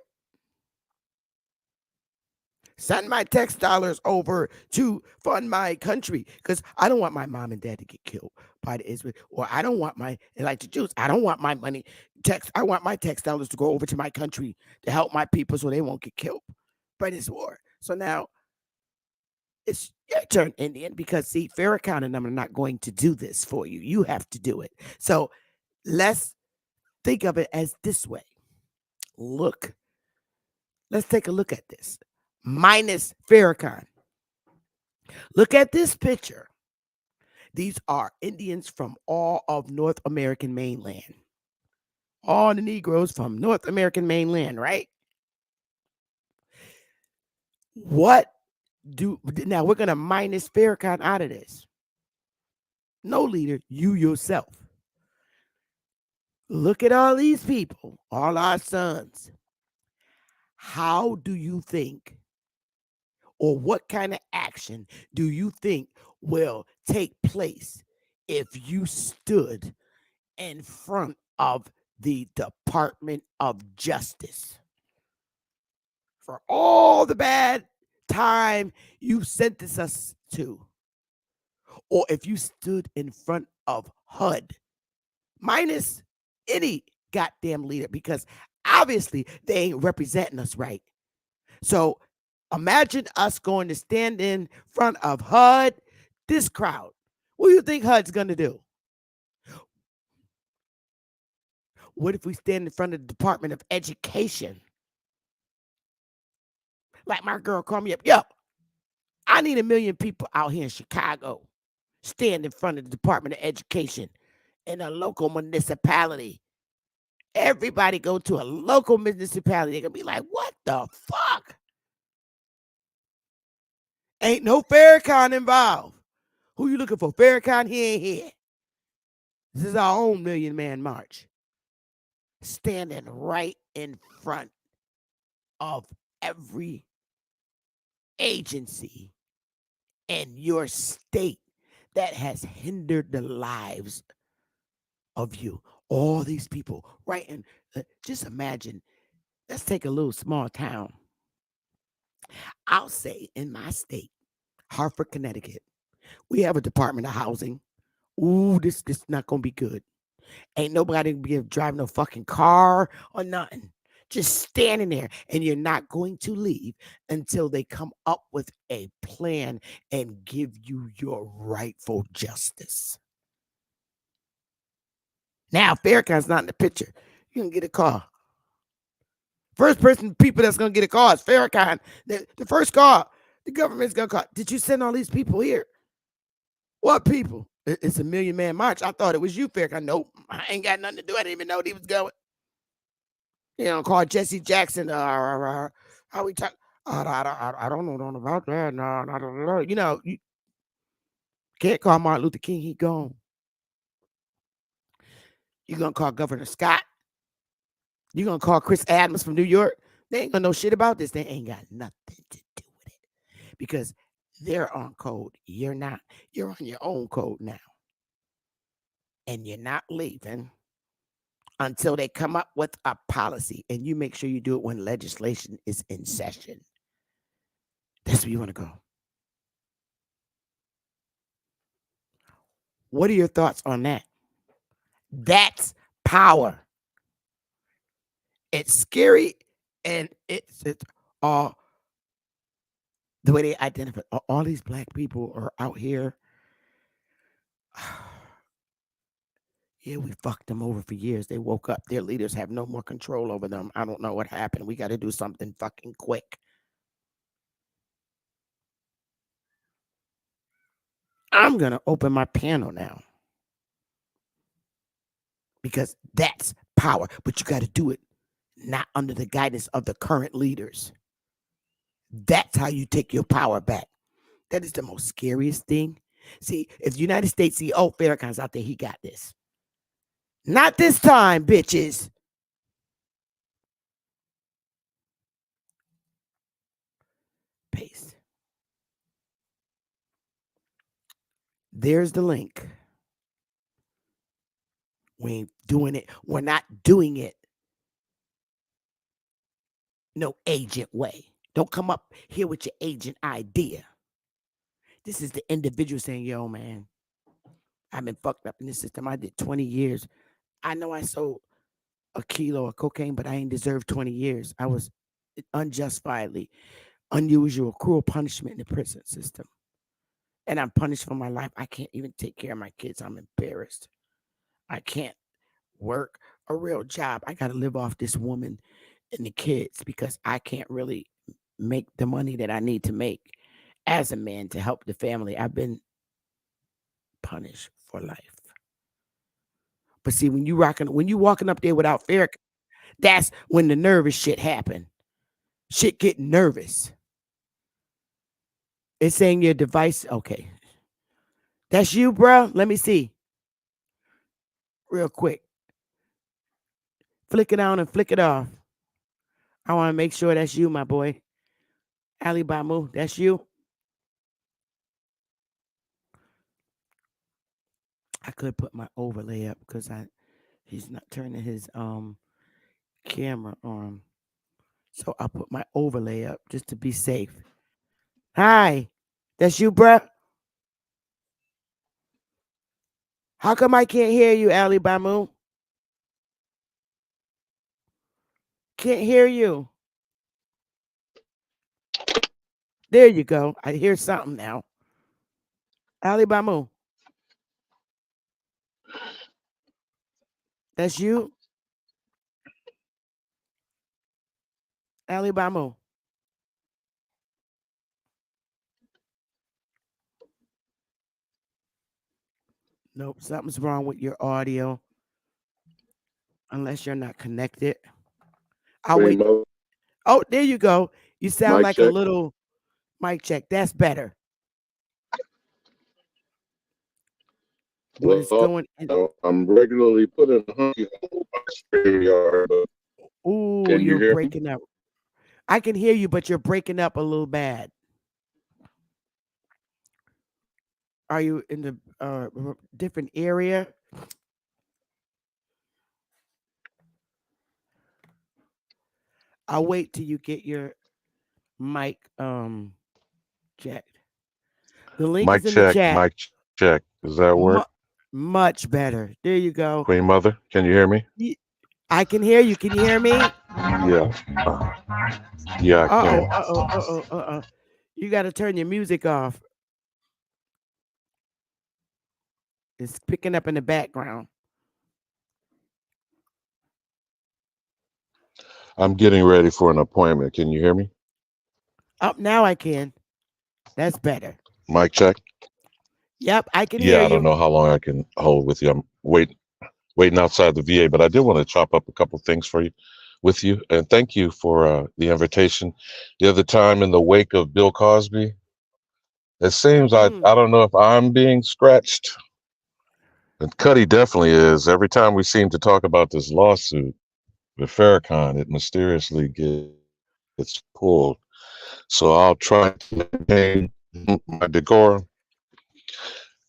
Send my tax dollars over to fund my country, because I don't want my mom and dad to get killed by the Israel, or I don't want like the Jews, I don't want my money I want my tax dollars to go over to my country to help my people so they won't get killed by this war. So now it's your turn, Indian, because see, Farrakhan and them are not going to do this for you. You have to do it. So let's think of it as this way. Look, let's take a look at this. Minus Farrakhan. Look at this picture. These are Indians from all of North American mainland. All the Negroes from North American mainland, right? Now we're going to minus Farrakhan out of this. No leader, you yourself. Look at all these people, all our sons. How do you think, or what kind of action do you think will take place if you stood in front of the Department of Justice for all the bad time you sentenced us to? Or if you stood in front of HUD, minus any goddamn leader, because obviously they ain't representing us right. So imagine us going to stand in front of HUD, this crowd. What do you think HUD's going to do? What if we stand in front of the Department of Education? Like my girl called me up. Yo, I need 1 million people out here in Chicago stand in front of the Department of Education in a local municipality. Everybody go to a local municipality. They're going to be like, what the fuck? Ain't no Farrakhan involved. Who you looking for? Farrakhan? He ain't here. This is our own 1 million man march. Standing right in front of every agency in your state that has hindered the lives of you. All these people, right? And just imagine, let's take a little small town. I'll say in my state, Hartford, Connecticut, we have a Department of Housing. Ooh, this not going to be good. Ain't nobody be driving no fucking car or nothing. Just standing there, and you're not going to leave until they come up with a plan and give you your rightful justice. Now, Farrakhan's not in the picture. You can get a car. First people that's going to get a car is Farrakhan. The first car, the government's going to call. Did you send all these people here? What people? It's a 1 million man march. I thought it was you, Farrakhan. Nope, I ain't got nothing to do. I didn't even know he was going. You know, call Jesse Jackson. How we talk? I don't know nothing about that. No, I don't know. You know, Can't call Martin Luther King. He gone. You gonna call Governor Scott? You gonna call Chris Adams from New York? They ain't gonna know shit about this. They ain't got nothing to do with it because they're on code. You're not. You're on your own code now, and you're not leaving until they come up with a policy. And you make sure you do it when legislation is in session. That's where you want to go. What are your thoughts on that? That's power. It's scary, and it's all the way they identify. All these black people are out here. Yeah, we fucked them over for years. They woke up. Their leaders have no more control over them. I don't know what happened. We got to do something fucking quick. I'm going to open my panel now because that's power, but you got to do it not under the guidance of the current leaders. That's how you take your power back. That is the most scariest thing. See, if the United States see, oh, Farrakhan's out there, he got this. Not this time, bitches. Paste. There's the link. We ain't doing it. We're not doing it no agent way. Don't come up here with your agent idea. This is the individual saying, yo, man, I've been fucked up in this system. I did 20 years. I know I sold a kilo of cocaine, but I ain't deserved 20 years. I was unjustifiably, unusual, cruel punishment in the prison system. And I'm punished for my life. I can't even take care of my kids. I'm embarrassed. I can't work a real job. I got to live off this woman and the kids because I can't really make the money that I need to make as a man to help the family. I've been punished for life. But see, when you walking up there without Farrakhan, that's when the nervous shit happen. Shit get nervous. It's saying your device. Okay. That's you, bro. Let me see. Real quick. Flick it on and flick it off. I want to make sure that's you, my boy. Ali Bamu, that's you. I could put my overlay up because he's not turning his camera on. So I'll put my overlay up just to be safe. Hi, that's you, bruh? How come I can't hear you, Ali Bamu? Can't hear you. There you go. I hear something now. Ali Bamu. That's you? Ali Bamu. Nope, something's wrong with your audio. Unless you're not connected. I'll wait. Oh, there you go. You sound Mic like check. a little mic check. That's better. What is going in? I'm regularly putting a hunky hole by StreamYard, but Ooh, can you hear you're me? breaking up. I can hear you, but you're breaking up a little bad. Are you in the different area? I'll wait till you get your mic checked. The link Mic is in the check, chat. mic check. Does that work? Much better. There you go. Queen Mother, can you hear me? I can hear you. Can you hear me? Yeah. Yeah, I can. You got to turn your music off. It's picking up in the background. I'm getting ready for an appointment. Can you hear me? Up now I can. That's better. Mic check. Yep, I can hear you. Yeah, I don't know how long I can hold with you. I'm waiting outside the VA, but I did want to chop up a couple things with you. And thank you for the invitation. The other time in the wake of Bill Cosby, It seems I don't know if I'm being scratched, but Cuddy definitely is. Every time we seem to talk about this lawsuit with Farrakhan, it mysteriously gets pulled. So I'll try to maintain my decorum.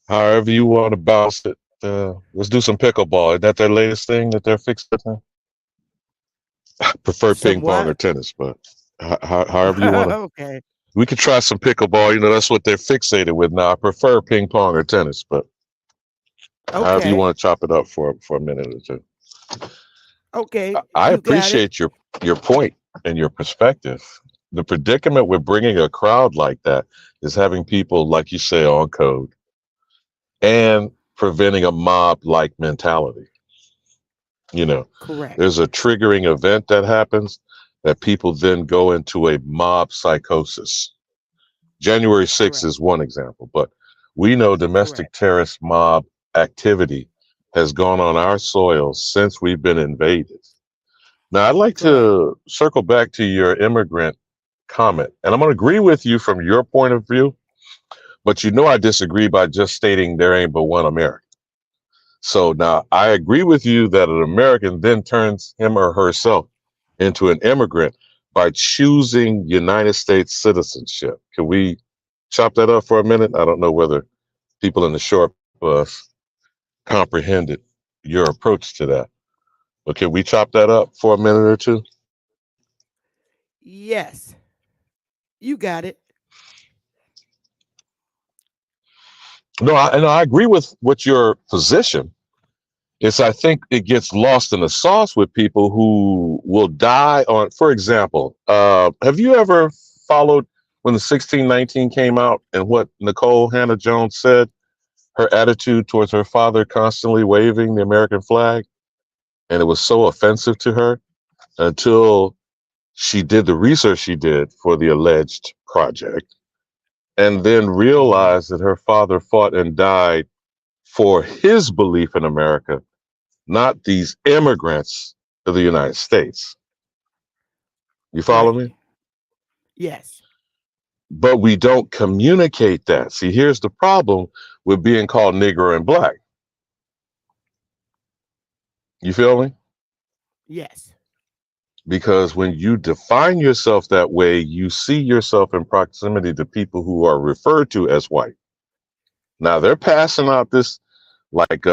However you want to bounce it. Let's do some pickleball. Is that their latest thing that they're fixing? I prefer Some ping pong or what? tennis, but however you want to. Okay. We could try some pickleball. You know, that's what they're fixated with now. I prefer ping pong or tennis, but however you Okay. want to chop it up for a minute or two. Okay. I You got it. appreciate your point and your perspective. The predicament with bringing a crowd like that is having people, like you say, on code and preventing a mob-like mentality. You know, Correct. there's a triggering event that happens that people then go into a mob psychosis. January 6th Correct. is one example, but we know domestic terrorist mob activity has gone on our soil since we've been invaded. Now, I'd like to circle back to your immigrant comment, and I'm going to agree with you from your point of view, but you know I disagree by just stating there ain't but one America. So now I agree with you that an American then turns him or herself into an immigrant by choosing United States citizenship. Can we chop that up for a minute? I don't know whether people in the short bus comprehended your approach to that. But can we chop that up for a minute or two? Yes. You got it. No, I agree with what your position is. I think it gets lost in the sauce with people who will die on, for example, have you ever followed when the 1619 came out and what Nicole Hannah-Jones said, her attitude towards her father constantly waving the American flag? And it was so offensive to her until she did the research she did for the alleged project and then realized that her father fought and died for his belief in America, not these immigrants to the United States. You follow me? Yes. But we don't communicate that. See, here's the problem with being called Negro and Black. You feel me? Yes. Because when you define yourself that way, you see yourself in proximity to people who are referred to as white. Now they're passing out this like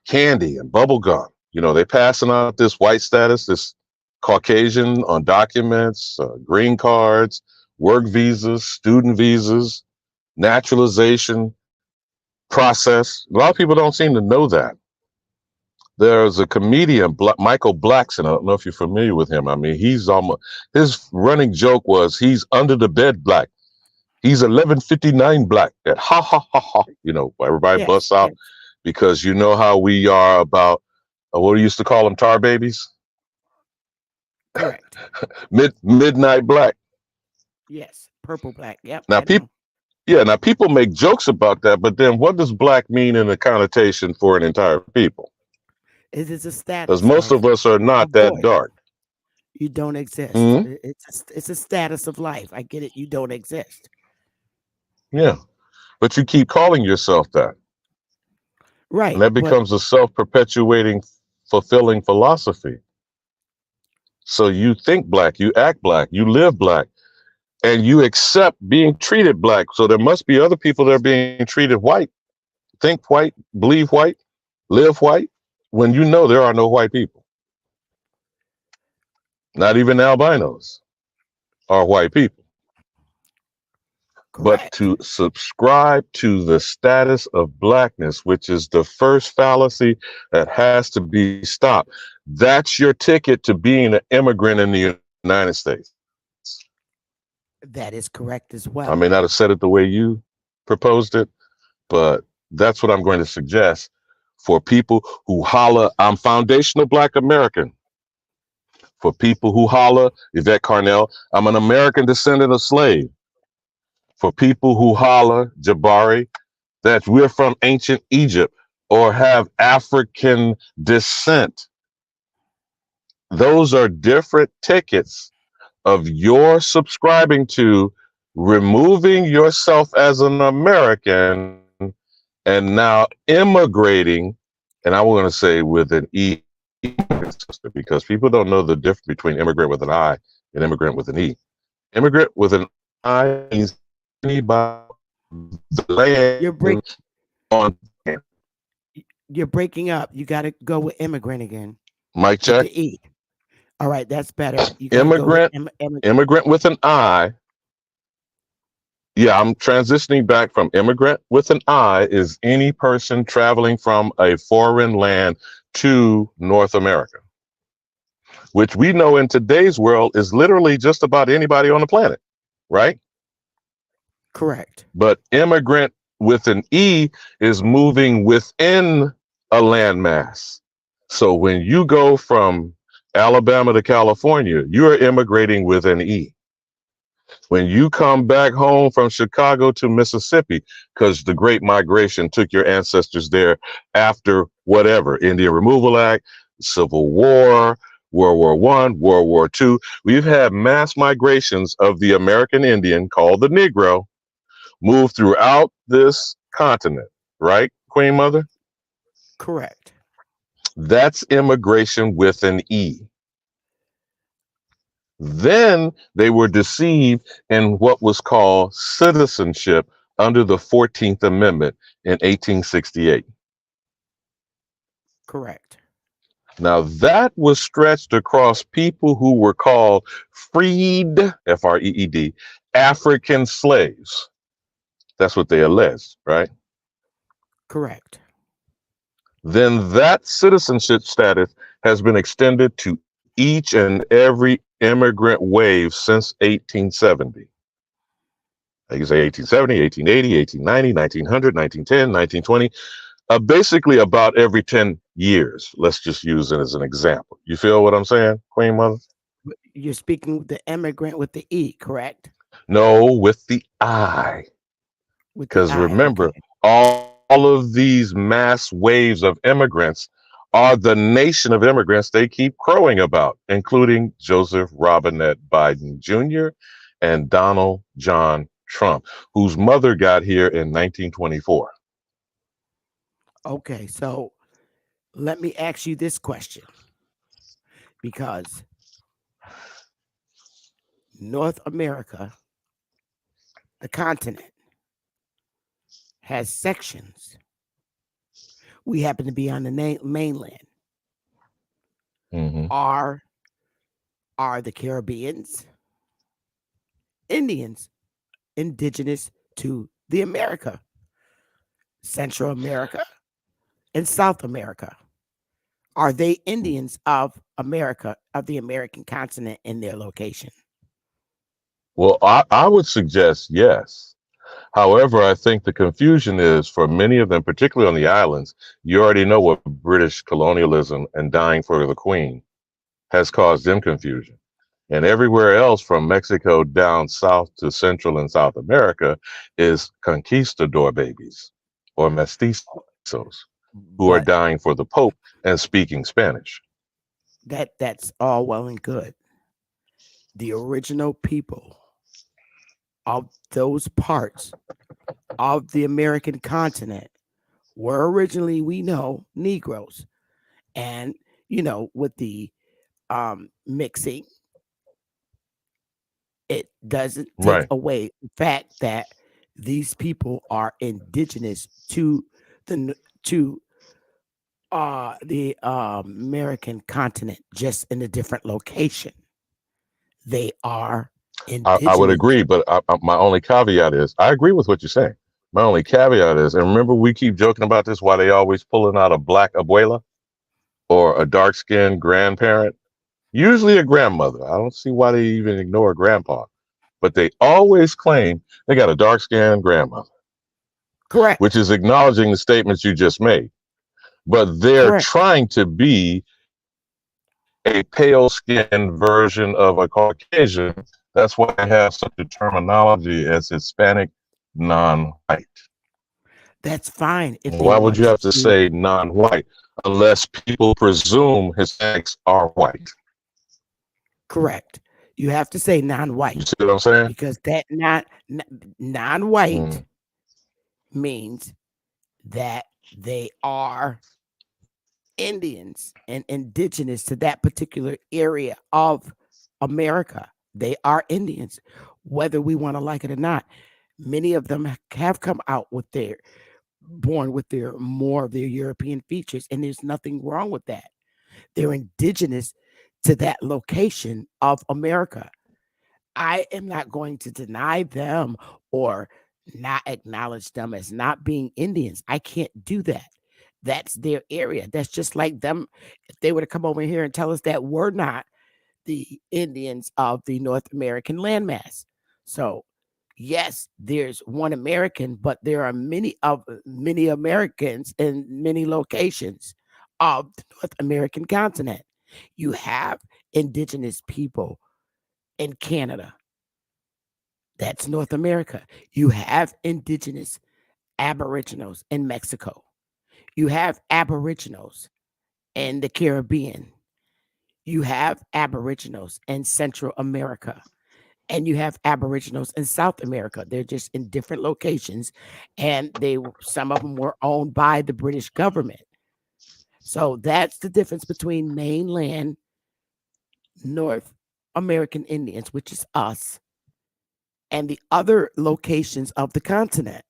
candy and bubble gum. You know, they're passing out this white status, this Caucasian on documents, green cards, work visas, student visas, naturalization process. A lot of people don't seem to know that. There's a comedian, Michael Blackson. I don't know if you're familiar with him. I mean, he's almost, his running joke was he's under the bed black. He's 1159 black. That ha ha ha ha. You know, everybody busts out because you know how we are about what we used to call them, tar babies. Correct. Midnight black. Yes. Purple black. Yep. Now people. Yeah, now people make jokes about that, but then what does black mean in a connotation for an entire people? It is a status. Because most of us are not that dark. You don't exist. Mm-hmm. It's a status of life. I get it. You don't exist. Yeah, but you keep calling yourself that. Right. And that becomes a self-perpetuating, fulfilling philosophy. So you think black, you act black, you live black, and you accept being treated black. So there must be other people that are being treated white, think white, believe white, live white, when you know there are no white people. Not even albinos are white people. Correct. But to subscribe to the status of blackness, which is the first fallacy that has to be stopped, that's your ticket to being an immigrant in the United States. That is correct as well. I may not have said it the way you proposed it, but that's what I'm going to suggest for people who holler, I'm foundational Black American. For people who holler, Yvette Carnell, I'm an American descendant of slave. For people who holler, Jabari, that we're from ancient Egypt or have African descent. Those are different tickets of your subscribing to removing yourself as an American and now immigrating, and I want to say with an E, because people don't know the difference between immigrant with an I and immigrant with an E. Immigrant with an I means anybody the land on. You're breaking up. You got to go with immigrant again. Mic check. With the E. All right, that's better. You Immigrant, immigrant with an I. Yeah, I'm transitioning back from immigrant with an I is any person traveling from a foreign land to North America, which we know in today's world is literally just about anybody on the planet, right? Correct. But immigrant with an E is moving within a landmass. So when you go from Alabama to California, you are immigrating with an E. When you come back home from Chicago to Mississippi, because the Great Migration took your ancestors there after whatever, Indian Removal Act, Civil War, World War I, World War II, we've had mass migrations of the American Indian, called the Negro, move throughout this continent, right, Queen Mother? Correct. That's immigration with an E. Then they were deceived in what was called citizenship under the 14th Amendment in 1868. Correct. Now that was stretched across people who were called freed, F-R-E-E-D, African slaves. That's what they alleged, right? Correct. Then that citizenship status has been extended to each and every immigrant wave since 1870. Like you say 1870, 1880, 1890, 1900, 1910, 1920, basically about every 10 years. Let's just use it as an example. You feel what I'm saying, Queen Mother? You're speaking the immigrant with the E, correct? No, with the I. Because remember, okay, all of these mass waves of immigrants are the nation of immigrants they keep crowing about, including Joseph Robinette Biden Jr. and Donald John Trump, whose mother got here in 1924. Okay, so let me ask you this question, because North America, the continent, has sections. We happen to be on the mainland. Mm-hmm. Are the Caribbeans, Indians, indigenous to the America, Central America, and South America? Are they Indians of America, of the American continent in their location? Well, I would suggest yes. However, I think the confusion is for many of them, particularly on the islands, you already know what British colonialism and dying for the Queen has caused them confusion. And everywhere else from Mexico down south to Central and South America is conquistador babies or mestizos who are dying for the Pope and speaking Spanish. That's all well and good. The original people of those parts of the American continent were originally, we know, Negroes. And, with the mixing, it doesn't take away the fact that these people are indigenous to the American continent, just in a different location. They are indigenous. I would agree, but my only caveat is, I agree with what you're saying. My only caveat is, and remember we keep joking about this, why they always pulling out a black abuela or a dark-skinned grandparent, usually a grandmother. I don't see why they even ignore grandpa, but they always claim they got a dark-skinned grandmother. Correct. Which is acknowledging the statements you just made. But they're trying to be a pale-skinned version of a Caucasian. That's why I have such a terminology as Hispanic non-white. That's fine. Why would you have to say non-white unless people presume Hispanics are white? Correct. You have to say You non-white see what I'm saying? because that non-white Mm. means that they are Indians and indigenous to that particular area of America. They are Indians, whether we want to like it or not. Many of them have come out with their born with their more of their European features, and there's nothing wrong with that. They're indigenous to that location of America. I am not going to deny them or not acknowledge them as not being Indians. I can't do that. That's their area. That's just like them if they were to come over here and tell us that we're not the Indians of the North American landmass. So, yes, there's one American, but there are many Americans in many locations of the North American continent. You have indigenous people in Canada. That's North America. You have indigenous aboriginals in Mexico. You have aboriginals in the Caribbean. You have aboriginals in Central America. And you have aboriginals in South America. They're just in different locations, and some of them were owned by the British government. So that's the difference between mainland North American Indians, which is us, and the other locations of the continent.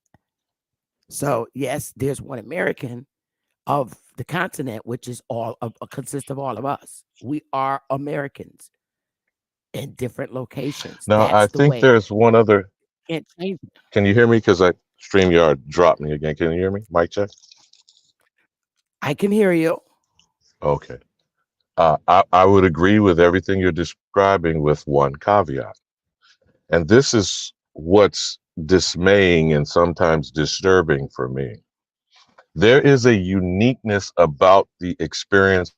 So yes, there's one American of the continent, which is consists of all of us. We are Americans in different locations. Now, I That's the think way. there's one other. Can't change it. Can you hear me? Because StreamYard dropped me again. Can you hear me? Mic check. I can hear you. Okay. I would agree with everything you're describing with one caveat. And this is what's dismaying and sometimes disturbing for me. There is a uniqueness about the experience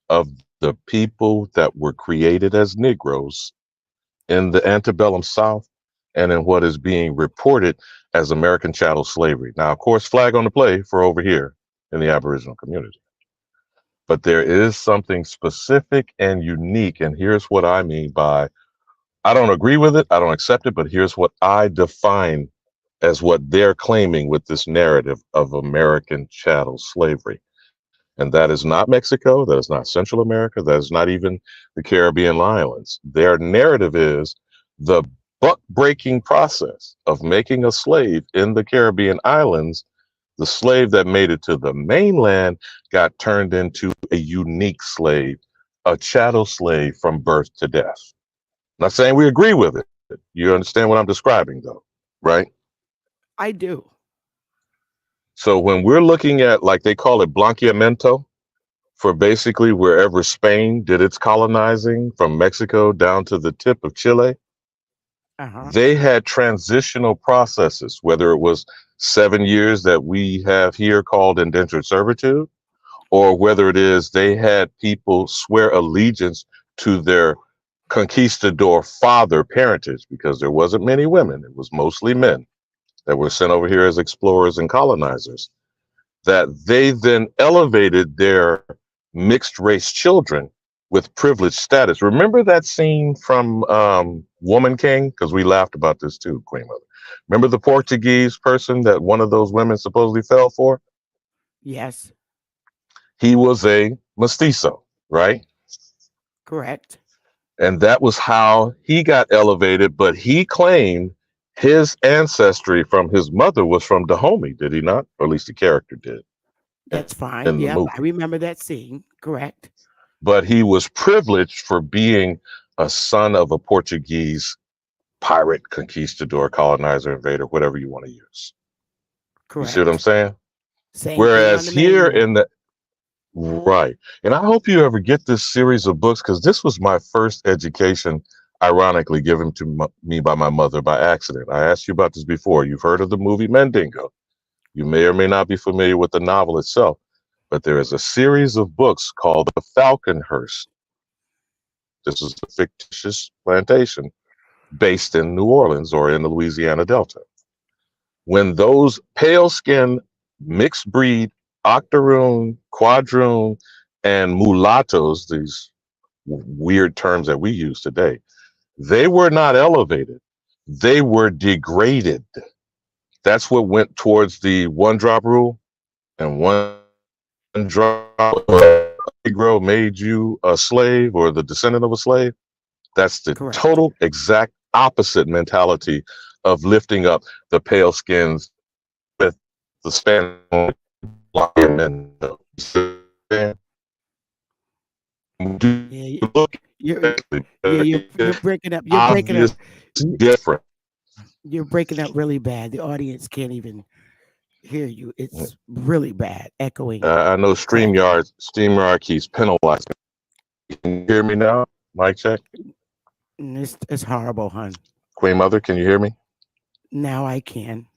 of the people that were created as Negroes in the antebellum South and in what is being reported as American chattel slavery. Now, of course, flag on the play for over here in the Aboriginal community. But there is something specific and unique. And here's what I mean by I don't agree with it. I don't accept it. But here's what I define as what they're claiming with this narrative of American chattel slavery. And that is not Mexico. That is not Central America. That is not even the Caribbean islands. Their narrative is the buck breaking process of making a slave in the Caribbean islands. The slave that made it to the mainland got turned into a unique slave, a chattel slave from birth to death. Not saying we agree with it. You understand what I'm describing, though, right? I do. So when we're looking at, like they call it blanqueamiento, for basically wherever Spain did its colonizing from Mexico down to the tip of Chile, they had transitional processes, whether it was 7 years that we have here called indentured servitude, or whether it is they had people swear allegiance to their conquistador father parentage, because there wasn't many women. It was mostly men that were sent over here as explorers and colonizers, that they then elevated their mixed race children with privileged status. Remember that scene from Woman King? Because we laughed about this too, Queen Mother. Remember the Portuguese person that one of those women supposedly fell for? Yes. He was a mestizo, right? Correct. And that was how he got elevated, but he claimed his ancestry from his mother was from Dahomey, did he not? Or at least the character did. That's fine. In the Yeah, movie. I remember that scene. Correct. But he was privileged for being a son of a Portuguese pirate, conquistador, colonizer, invader, whatever you want to use. Correct. You see what I'm saying? Same Whereas thing on the here mainland. in the right, and I hope you ever get this series of books, because this was my first education, ironically given to me by my mother by accident. I asked you about this before. You've heard of the movie Mandingo. You may or may not be familiar with the novel itself, but there is a series of books called The Falconhurst. This is a fictitious plantation based in New Orleans or in the Louisiana Delta. When those pale-skinned, mixed breed, octoroon, quadroon, and mulattoes, these weird terms that we use today, They were not elevated. They were degraded. That's what went towards the one drop rule, and one drop Negro made you a slave or the descendant of a slave. That's the Correct. total exact opposite mentality of lifting up the pale skins with the Spanish men. Yeah, you're breaking up. You're breaking Obvious up. different. You're breaking up really bad. The audience can't even hear you. It's really bad, echoing. I know StreamYard keeps penalizing. Can you hear me now? Mic check. It's horrible, hon. Queen Mother, can you hear me? Now I can.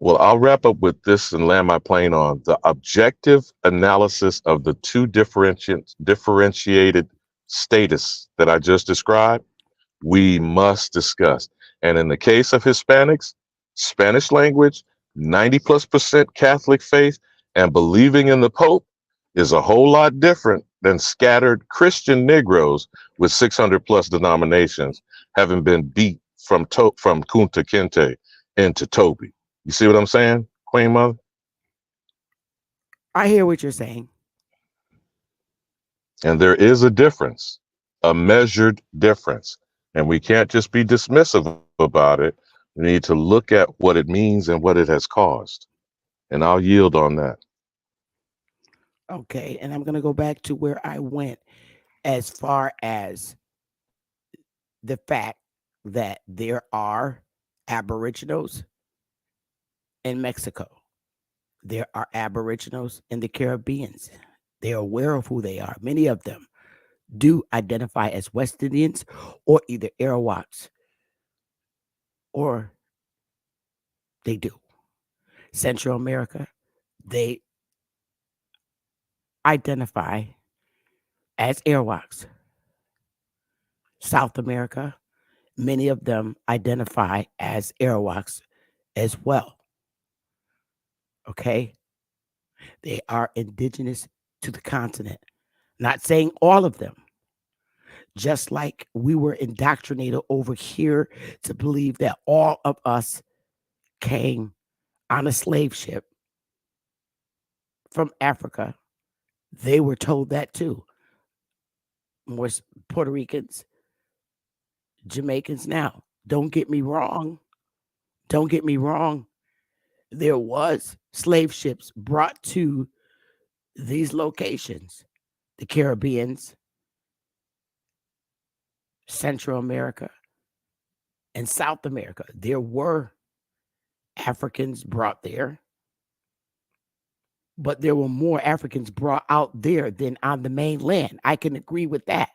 Well, I'll wrap up with this and land my plane on the objective analysis of the two differentiated status that I just described. We must discuss. And in the case of Hispanics, Spanish language, 90+% Catholic faith, and believing in the Pope is a whole lot different than scattered Christian Negroes with 600+ denominations having been beat from Kunta Kinte into Toby. You see what I'm saying, Queen Mother? I hear what you're saying. And there is a difference, a measured difference. And we can't just be dismissive about it. We need to look at what it means and what it has caused. And I'll yield on that. Okay, and I'm going to go back to where I went as far as the fact that there are Aboriginals in Mexico. There are Aboriginals in the Caribbeans. They're aware of who they are. Many of them do identify as West Indians or either Arawaks, or they do. Central America, they identify as Arawaks. South America, many of them identify as Arawaks as well. Okay? They are indigenous to the continent. Not saying all of them. Just like we were indoctrinated over here to believe that all of us came on a slave ship from Africa, they were told that too. More Puerto Ricans, Jamaicans now. Don't get me wrong. Don't get me wrong. There was slave ships brought to these locations, the Caribbeans, Central America, and South America. There were Africans brought there, but there were more Africans brought out there than on the mainland. I can agree with that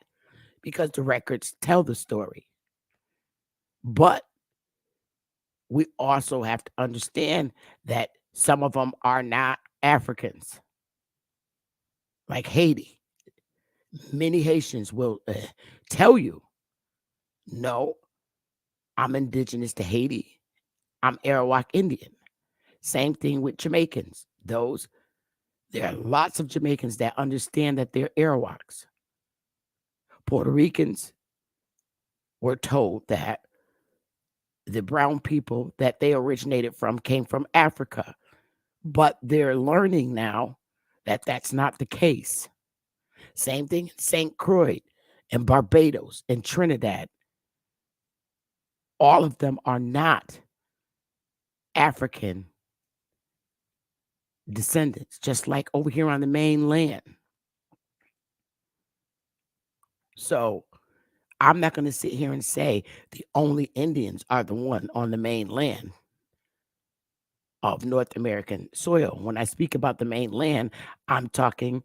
because the records tell the story. But we also have to understand that some of them are not Africans. Like Haiti. Many Haitians will tell you, no, I'm indigenous to Haiti. I'm Arawak Indian. Same thing with Jamaicans. There are lots of Jamaicans that understand that they're Arawaks. Puerto Ricans were told that the brown people that they originated from came from Africa, but they're learning now that that's not the case. Same thing in St. Croix and Barbados and Trinidad. All of them are not African descendants, just like over here on the mainland. So I'm not going to sit here and say the only Indians are the one on the mainland of North American soil. When I speak about the mainland, I'm talking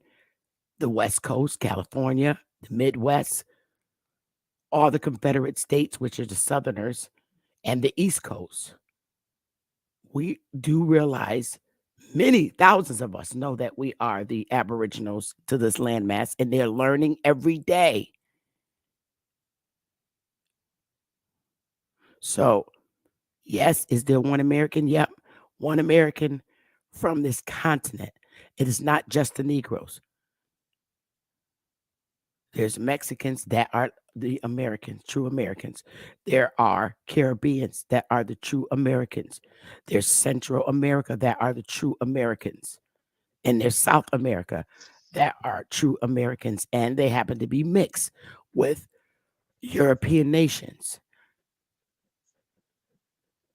the West Coast, California, the Midwest, all the Confederate states, which are the Southerners, and the East Coast. We do realize many thousands of us know that we are the Aboriginals to this landmass, and they're learning every day. So, yes, is there one American? Yep, one American from this continent. It is not just the Negroes. There's Mexicans that are the Americans, true Americans. There are Caribbeans that are the true Americans. There's Central America that are the true Americans. And there's South America that are true Americans. And they happen to be mixed with European nations.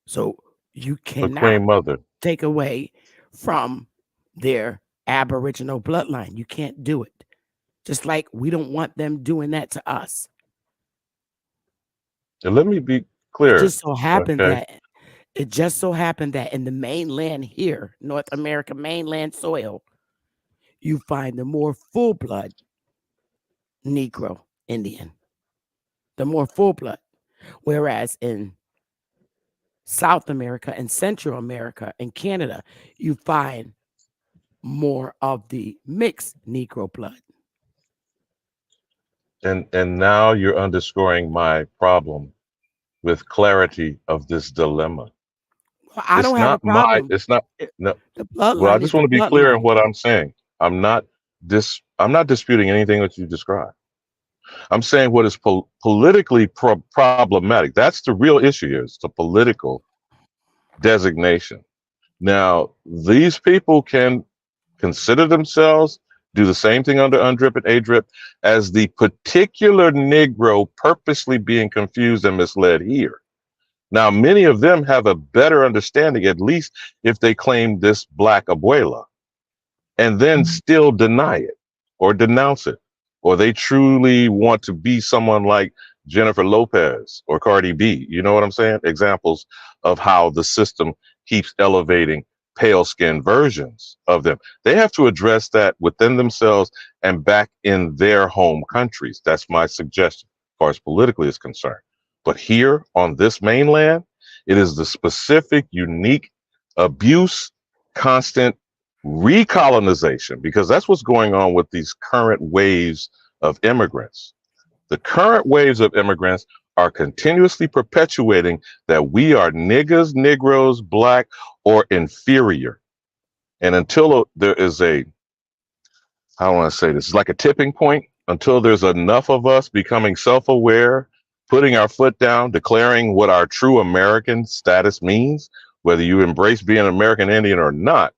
So you But cannot Queen Mother, take away from their Aboriginal bloodline. You can't do it. Just like we don't want them doing that to us. and let me be It clear, just so happened okay? that it just so happened that in the mainland here, North America mainland soil, you find the more full blood Negro Indian, the more full blood. Whereas in South America and Central America and Canada, you find more of the mixed Negro blood. And now you're underscoring my problem with clarity of this dilemma. Well, I It's don't have a not my, problem. it's not, It- no, The well, I bloodline is just the want to be clear in bloodline. what I'm saying. I'm not disputing anything that you described. I'm saying what is politically problematic. That's the real issue here. It's the political designation. Now, these people can consider themselves, do the same thing under UNDRIP and ADRIP as the particular Negro purposely being confused and misled here. Now, many of them have a better understanding, at least if they claim this Black abuela, and then still deny it or denounce it, or they truly want to be someone like Jennifer Lopez or Cardi B. You know what I'm saying? Examples of how the system keeps elevating pale skinned versions of them. They have to address that within themselves and back in their home countries. That's my suggestion as far as politically is concerned. But here on this mainland, it is the specific, unique abuse, constant recolonization, because that's what's going on with these current waves of immigrants. The current waves of immigrants are continuously perpetuating that we are niggas, Negroes, Black, or inferior. And until there is a, I don't want to say this, it's like a tipping point, until there's enough of us becoming self-aware, putting our foot down, declaring what our true American status means, whether you embrace being an American Indian or not.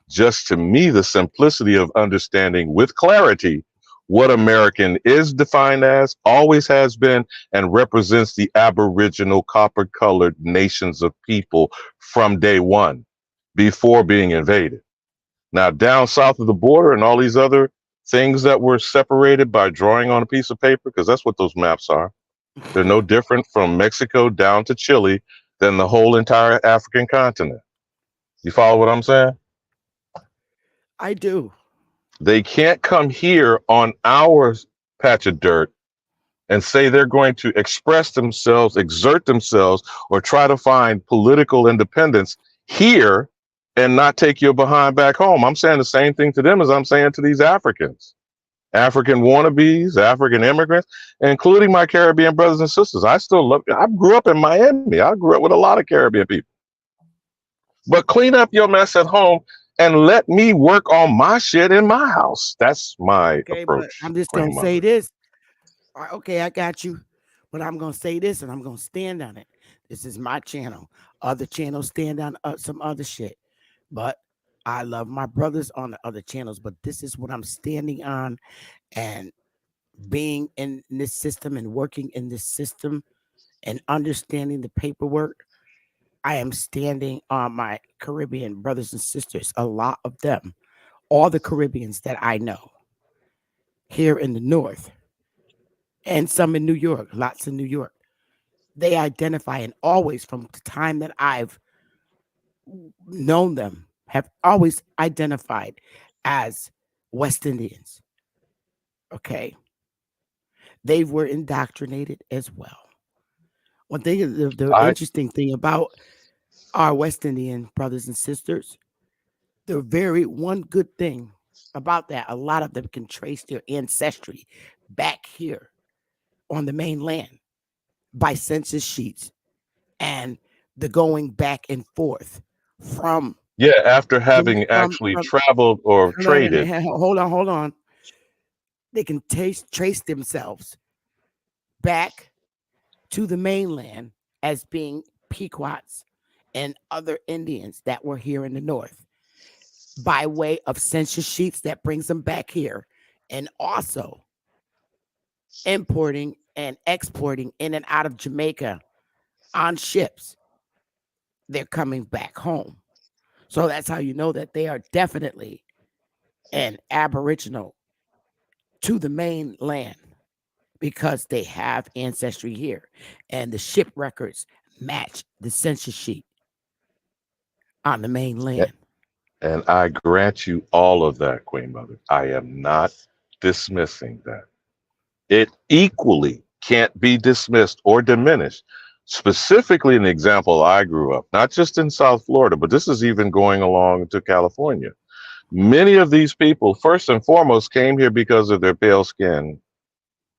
Just to me, the simplicity of understanding with clarity what American is defined as, always has been, and represents the Aboriginal copper-colored nations of people from day one, before being invaded. Now, down south of the border and all these other things that were separated by drawing on a piece of paper, because that's what those maps are. They're no different from Mexico down to Chile than the whole entire African continent. You follow what I'm saying? I do. They can't come here on our patch of dirt and say they're going to express themselves, exert themselves, or try to find political independence here and not take your behind back home. I'm saying the same thing to them as I'm saying to these Africans, African wannabes, African immigrants, including my Caribbean brothers and sisters. I still love, I grew up in Miami. I grew up with a lot of Caribbean people. But clean up your mess at home and let me work on my shit in my house. That's my Okay, but approach. I'm just Queen gonna say Mother. this. All right, okay, I got you. But I'm gonna say this and I'm gonna stand on it. This is my channel. Other channels stand on some other shit. But I love my brothers on the other channels. But this is what I'm standing on, and being in this system and working in this system and understanding the paperwork. I am standing on my Caribbean brothers and sisters, a lot of them, all the Caribbeans that I know here in the North, and some in New York, lots in New York. They identify, and always from the time that I've known them, have always identified as West Indians. Okay. They were indoctrinated as well. One thing, the interesting thing about our West Indian brothers and sisters, one good thing about that, a lot of them can trace their ancestry back here on the mainland by census sheets and the going back and forth from. Yeah, after having actually traveled or traded. Hold on. they can trace themselves back to the mainland as being Pequots and other Indians that were here in the north by way of census sheets that brings them back here, and also importing and exporting in and out of Jamaica on ships. They're coming back home. So that's how you know that they are definitely an aboriginal to the mainland, because they have ancestry here and the ship records match the census sheet on the mainland. And I grant you all of that, Queen Mother. I am not dismissing that. It equally can't be dismissed or diminished. Specifically, an example, I grew up, not just in South Florida, but this is even going along to California. Many of these people, first and foremost, came here because of their pale skin,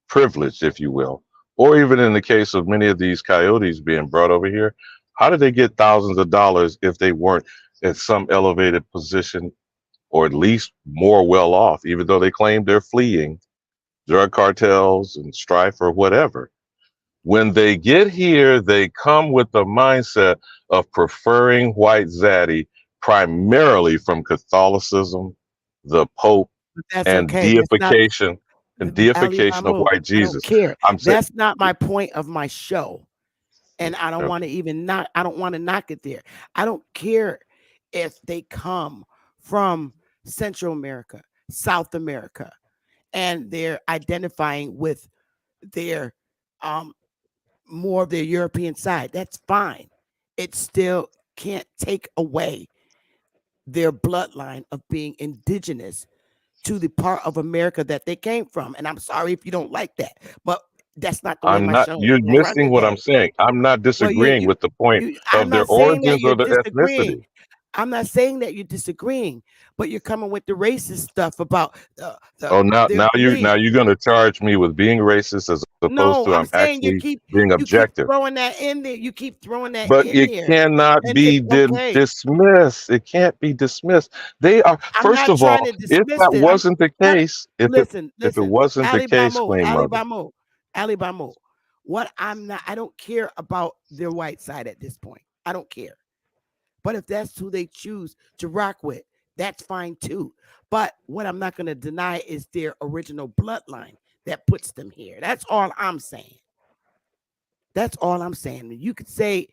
privilege, if you will, or even in the case of many of these coyotes being brought over here, how did they get thousands of dollars if they weren't at some elevated position, or at least more well off, even though they claim they're fleeing drug cartels and strife or whatever? When they get here, they come with the mindset of preferring white zaddy, primarily from Catholicism, the Pope, That's and okay. deification and deification of white I don't Jesus. care. I'm saying That's not my point of my show. And I don't want to even I don't want to knock it there. I don't care if they come from Central America, South America, and they're identifying with their more of their European side. That's fine. It still can't take away their bloodline of being indigenous to the part of America that they came from. And I'm sorry if you don't like that, but that's not the way I'm my not, show you're is gonna run missing what I'm today. saying. I'm not Well, disagreeing with the point I'm of their not saying that origins you're or their disagreeing. ethnicity. I'm not saying that you're disagreeing, but you're coming with the racist stuff about Oh, now their belief. you're going to charge me with being racist as opposed No, to I'm I'm saying actually being you keep objective. throwing that in there. You keep throwing that But in it there, cannot and be it's okay. dismissed. It can't be dismissed. They are, I'm first not of all, trying to if dismiss that it. wasn't the What? case, if Listen, it wasn't the Ali case, Bamo, Queen Ali Mother, Bamo, Ali Bamo. What I don't care about their white side at this point. I don't care. But if that's who they choose to rock with, that's fine too. But what I'm not going to deny is their original bloodline that puts them here. That's all I'm saying. That's all I'm saying. You could say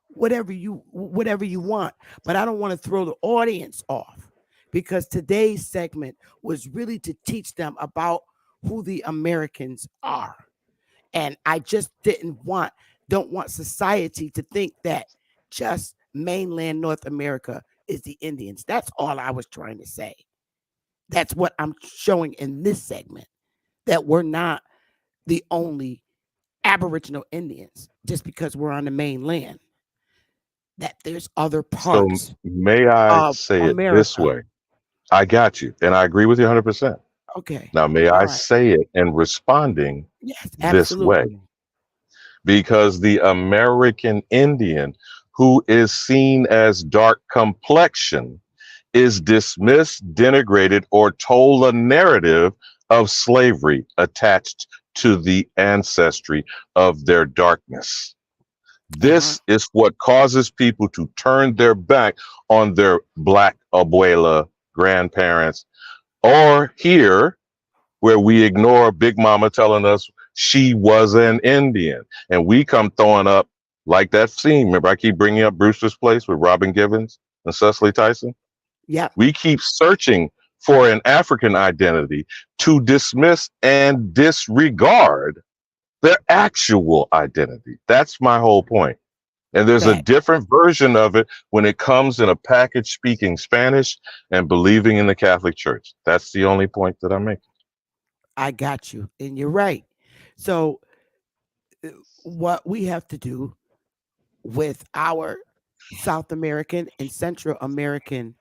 whatever you want, but I don't want to throw the audience off, because today's segment was really to teach them about who the Americans are. And I just don't want society to think that just mainland North America is the Indians. That's all I was trying to say. That's what I'm showing in this segment, that we're not the only Aboriginal Indians just because we're on the mainland, that there's other so parts may I of say it this America. way? I got you, and I agree with you 100%. Okay. Now, may All I right. say it in responding Yes, this way? absolutely. Because the American Indian, who is seen as dark complexion, is dismissed, denigrated, or told a narrative of slavery attached to the ancestry of their darkness. This is what causes people to turn their back on their black abuela, grandparents, or here, where we ignore Big Mama telling us she was an Indian. And we come throwing up like that scene. Remember, I keep bringing up Brewster's Place with Robin Givens and Cecily Tyson? Yeah. We keep searching for an African identity to dismiss and disregard their actual identity. That's my whole point. And there's a different version of it when it comes in a package speaking Spanish and believing in the Catholic Church. That's the only point that I'm making. I got you. And you're right. So what we have to do with our South American and Central American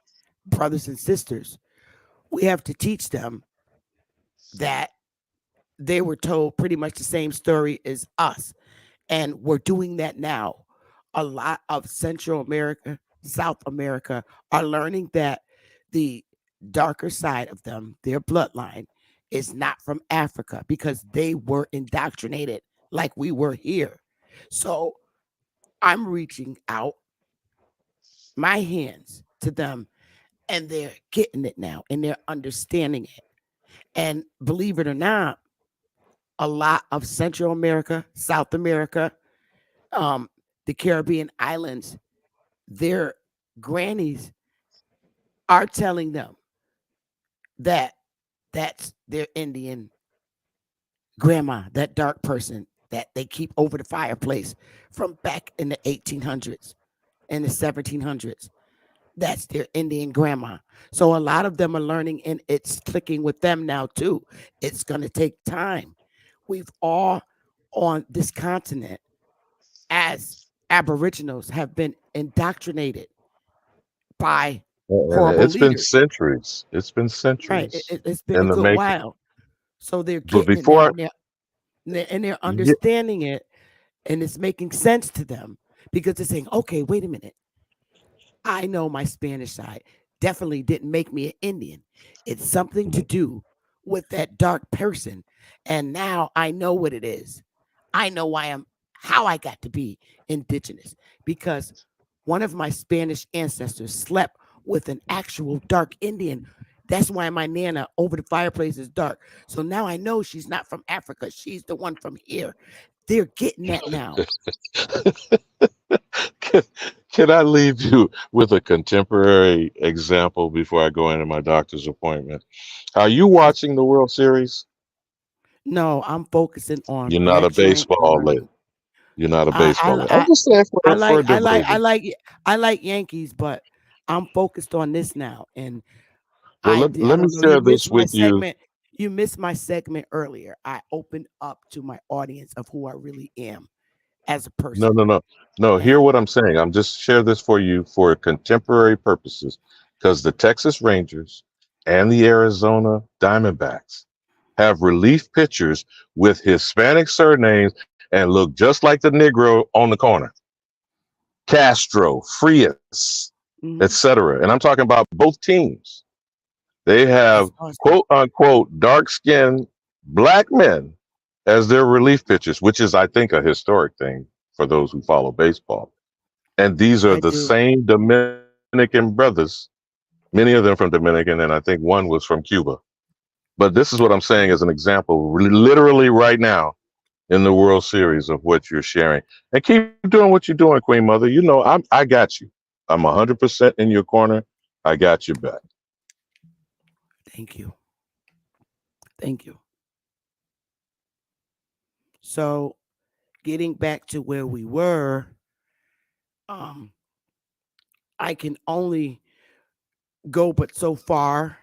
brothers and sisters, we have to teach them that they were told pretty much the same story as us. And we're doing that now. A lot of Central America, South America are learning that the darker side of them, their bloodline, is not from Africa because they were indoctrinated like we were here. So I'm reaching out my hands to them, and they're getting it now and they're understanding it. And believe it or not, a lot of Central America, South America, um, the Caribbean islands, their grannies are telling them that that's their Indian grandma, that dark person that they keep over the fireplace from back in the 1800s and the 1700s. That's their Indian grandma. So a lot of them are learning and it's clicking with them now too. It's going to take time. We've all on this continent as Aboriginals have been indoctrinated by horrible It's been leaders. centuries. It's been Right. centuries It's been in a the good making. while. So they're But getting it now, before, and they're yeah, understanding it, and it's making sense to them because they're saying, okay, wait a minute. I know my Spanish side definitely didn't make me an Indian. It's something to do with that dark person. And now I know what it is. I know how I got to be indigenous because one of my Spanish ancestors slept with an actual dark Indian. That's why my Nana over the fireplace is dark. So now I know she's not from Africa. She's the one from here. They're getting that now. can, can I leave you with a contemporary example before I go into my doctor's appointment? Are you Yes. watching the World Series? No, I'm focusing on You're not a lecturing and baseball lady. learning. You're not a I baseball lady. I'm I just saying I for a like I like I diversion. like I like Yankees, but I'm focused on this now. And Well, I let me don't know. You share this missed my with you. segment. You missed my segment earlier. I opened up to my audience of who I really am as a No, person. no, no, no. Hear And what I'm saying. I'm just share this for you for contemporary purposes, because the Texas Rangers and the Arizona Diamondbacks have relief pitchers with Hispanic surnames and look just like the Negro on the corner. Castro, Frias, mhm, etc. And I'm talking about both teams. They have that's awesome. quote unquote dark skinned black men as their relief pitchers, which is, I think, a historic thing for those who follow baseball. And these are I the do. same Dominican brothers, many of them from Dominican, and I think one was from Cuba. But this is what I'm saying as an example, literally right now in the World Series of what you're sharing. And keep doing what you're doing, Queen Mother. You know, I got you. I'm 100% in your corner. I got your back. Thank you. Thank you. So getting back to where we were, um, I can only go but so far.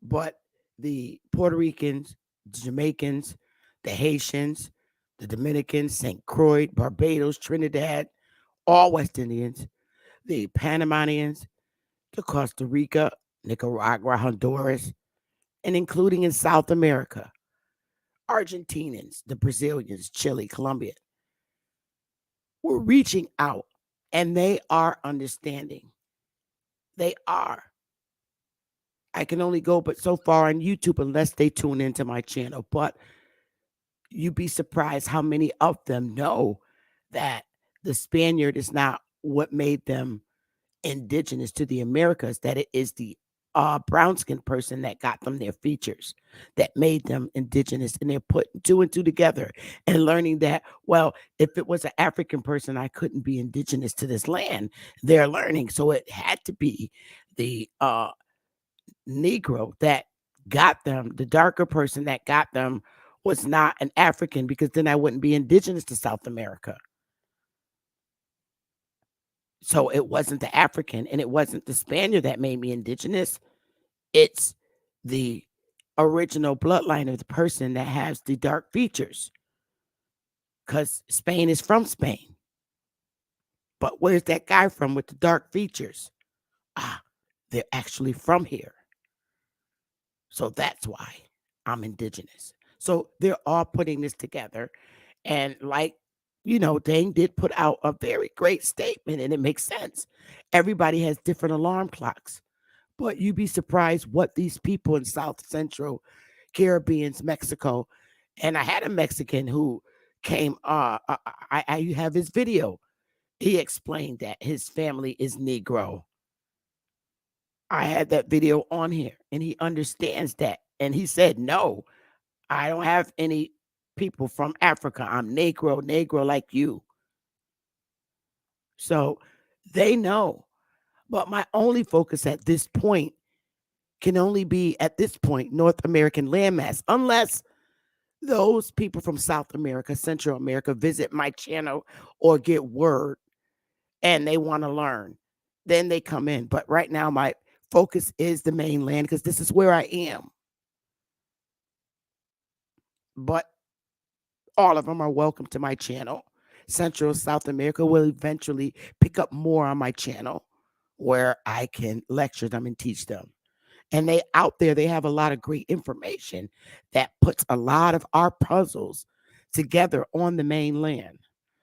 But the Puerto Ricans, Jamaicans, the Haitians, the Dominicans, St. Croix, Barbados, Trinidad, all West Indians, the Panamanians, the Costa Rica, Nicaragua, Honduras, and including in South America, Argentinians, the Brazilians, Chile, Colombia. We're reaching out and they are understanding. They are. I can only go but so far on YouTube unless they tune into my channel. But you'd be surprised how many of them know that the Spaniard is not what made them indigenous to the Americas, that it is the brown skinned person that got them their features, that made them indigenous. And they're putting two and two together and learning that, well, if it was an African person, I couldn't be indigenous to this land. They're learning. So it had to be the Negro that got them, the darker person that got them was not an African, because then I wouldn't be indigenous to South America. So it wasn't the African and it wasn't the Spaniard that made me indigenous. It's the original bloodline of the person that has the dark features, because Spain is from Spain. But where's that guy from with the dark features? Ah, they're actually from here. So that's why I'm indigenous. So they're all putting this together. And like, Dane did put out a very great statement and it makes sense. Everybody has different alarm clocks, but you'd be surprised what these people in South Central Caribbeans, Mexico. And I had a Mexican who came, I have his video. He explained that his family is Negro. I had that video on here, and he understands that. And he said, no, I don't have any people from Africa. I'm Negro like you. So they know. But my only focus at this point can only be, at this point, North American landmass, unless those people from South America, Central America visit my channel or get word and they want to learn. Then they come in. But right now, my focus is the mainland because this is where I am. But all of them are welcome to my channel. Central South America will eventually pick up more on my channel where I can lecture them and teach them. And they out there, they have a lot of great information that puts a lot of our puzzles together on the mainland.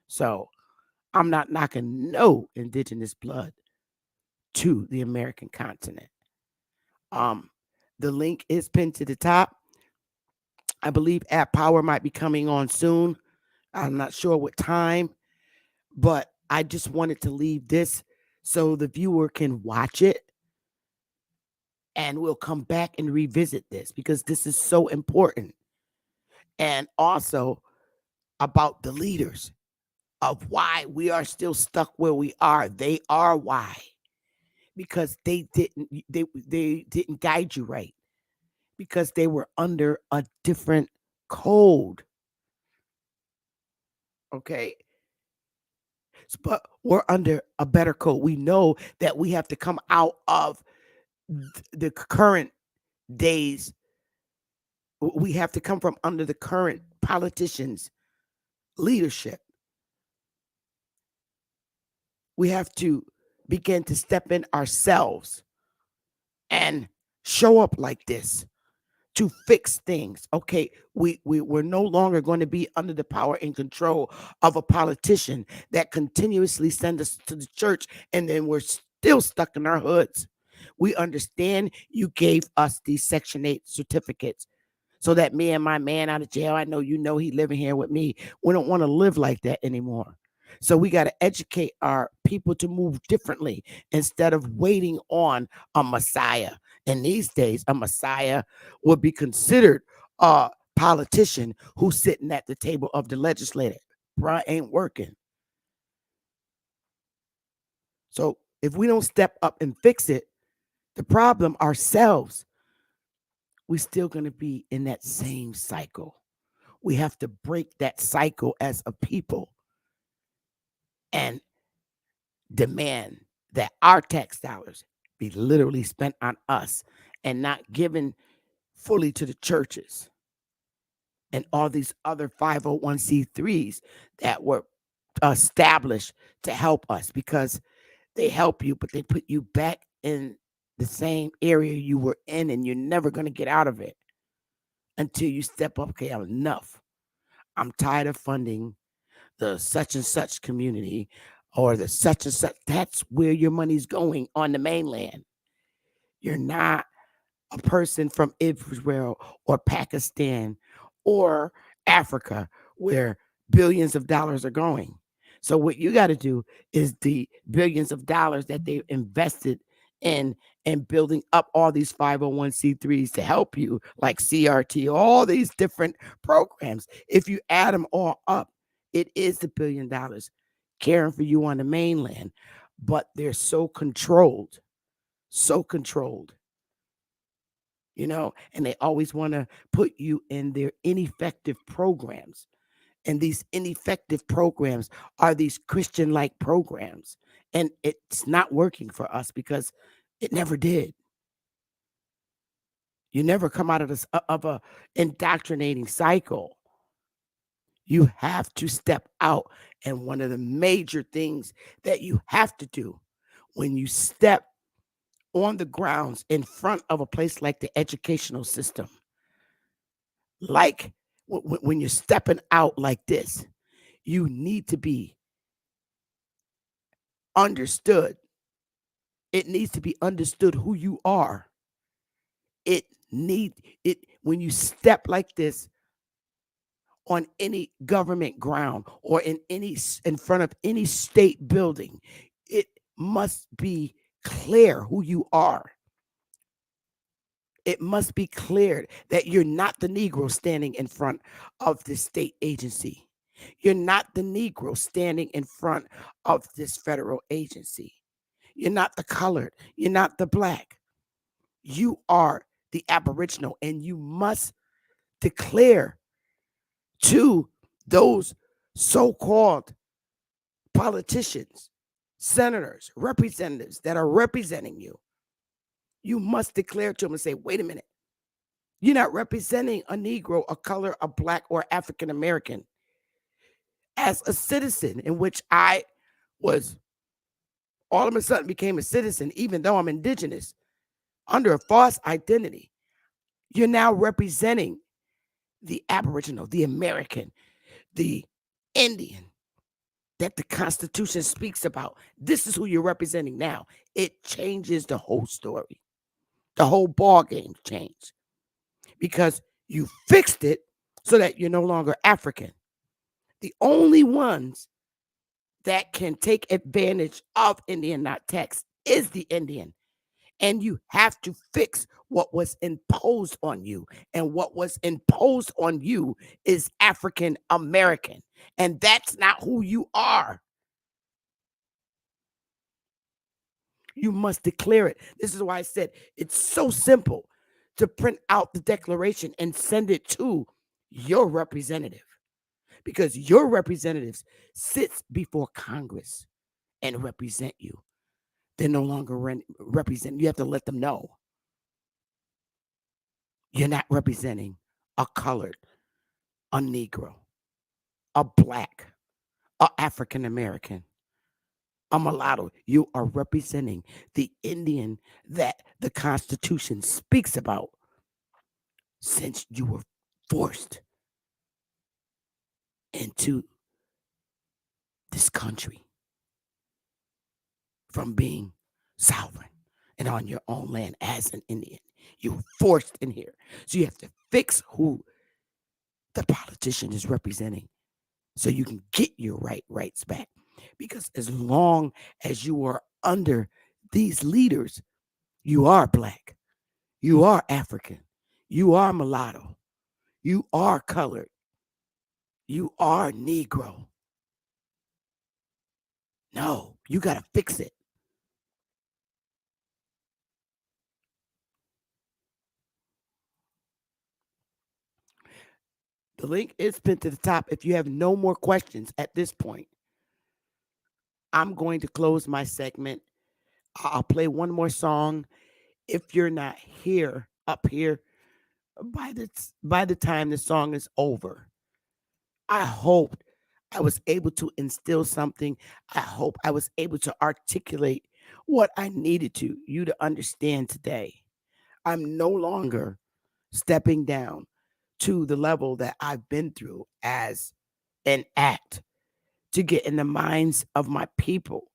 So I'm not knocking no indigenous blood to the American continent. The link is pinned to the top. I believe App Power might be coming on soon. I'm not sure what time, but I just wanted to leave this so the viewer can watch it. And we'll come back and revisit this because this is so important. And also about the leaders of why we are still stuck where we are. They are why. Because they didn't guide you right. Because they were under a different code. Okay. But we're under a better code. We know that we have to come out of the current days. We have to come from under the current politicians' leadership. We have to begin to step in ourselves and show up like this to fix things. Okay, we're no longer going to be under the power and control of a politician that continuously sends us to the church and then we're still stuck in our hoods. We understand you gave us these Section 8 certificates so that me and my man out of jail, I know you know he living here with me. We don't want to live like that anymore. So we got to educate our people to move differently instead of waiting on a Messiah. And these days, a Messiah would be considered a politician who's sitting at the table of the legislature. Bruh, ain't working. So if we don't step up and fix it, the problem ourselves, we're still going to be in that same cycle. We have to break that cycle as a people and demand that our tax dollars be literally spent on us and not given fully to the churches and all these other 501c3s that were established to help us, because they help you, but they put you back in the same area you were in, and you're never going to get out of it until you step up. Okay, enough. I'm tired of funding the such and such community or the such and such. That's where your money's going on the mainland. You're not a person from Israel or Pakistan or Africa where billions of dollars are going. So what you got to do is the billions of dollars that they've invested in and building up all these 501c3s to help you, like CRT, all these different programs. If you add them all up, it is $1 billion caring for you on the mainland, but they're so controlled, you know, and they always want to put you in their ineffective programs. And these ineffective programs are these Christian-like programs. And it's not working for us because it never did. You never come out of this of a indoctrinating cycle. You have to step out. And one of the major things that you have to do when you step on the grounds in front of a place like the educational system, like when you're stepping out like this, you need to be understood. It needs to be understood who you are. when you step like this on any government ground or in front of any state building, it must be clear who you are. It must be clear that you're not the Negro standing in front of the state agency. You're not the Negro standing in front of this federal agency. You're not the colored. You're not the black. You are the Aboriginal, and you must declare to those so-called politicians, senators, representatives that are representing you. You must declare to them and say, wait a minute. You're not representing a Negro, a color, a black, or African American. As a citizen, in which I was all of a sudden became a citizen, even though I'm indigenous, under a false identity, you're now representing the Aboriginal, the American, the Indian that the Constitution speaks about. This is who you're representing now. It changes the whole story. The whole ball game changed because you fixed it so that you're no longer African. The only ones that can take advantage of Indian, not text, is the Indian. And you have to fix what was imposed on you. And what was imposed on you is African American. And that's not who you are. You must declare it. This is why I said it's so simple to print out the declaration and send it to your representative. Because your representatives sits before Congress and represent you. They're no longer represent. You have to let them know. You're not representing a colored, a Negro, a black, a African American, a mulatto. You are representing the Indian that the Constitution speaks about since you were forced into this country from being sovereign and on your own land as an Indian. You were forced in here. So you have to fix who the politician is representing so you can get your rights back. Because as long as you are under these leaders, you are black, you are African, you are mulatto, you are colored, you are Negro. No, you got to fix it. The link is pinned to the top. If you have no more questions at this point, I'm going to close my segment. I'll play one more song. If you're not here, up here, by the time the song is over, I hope I was able to instill something. I hope I was able to articulate what I needed to you to understand today. I'm no longer stepping down to the level that I've been through as an act to get in the minds of my people,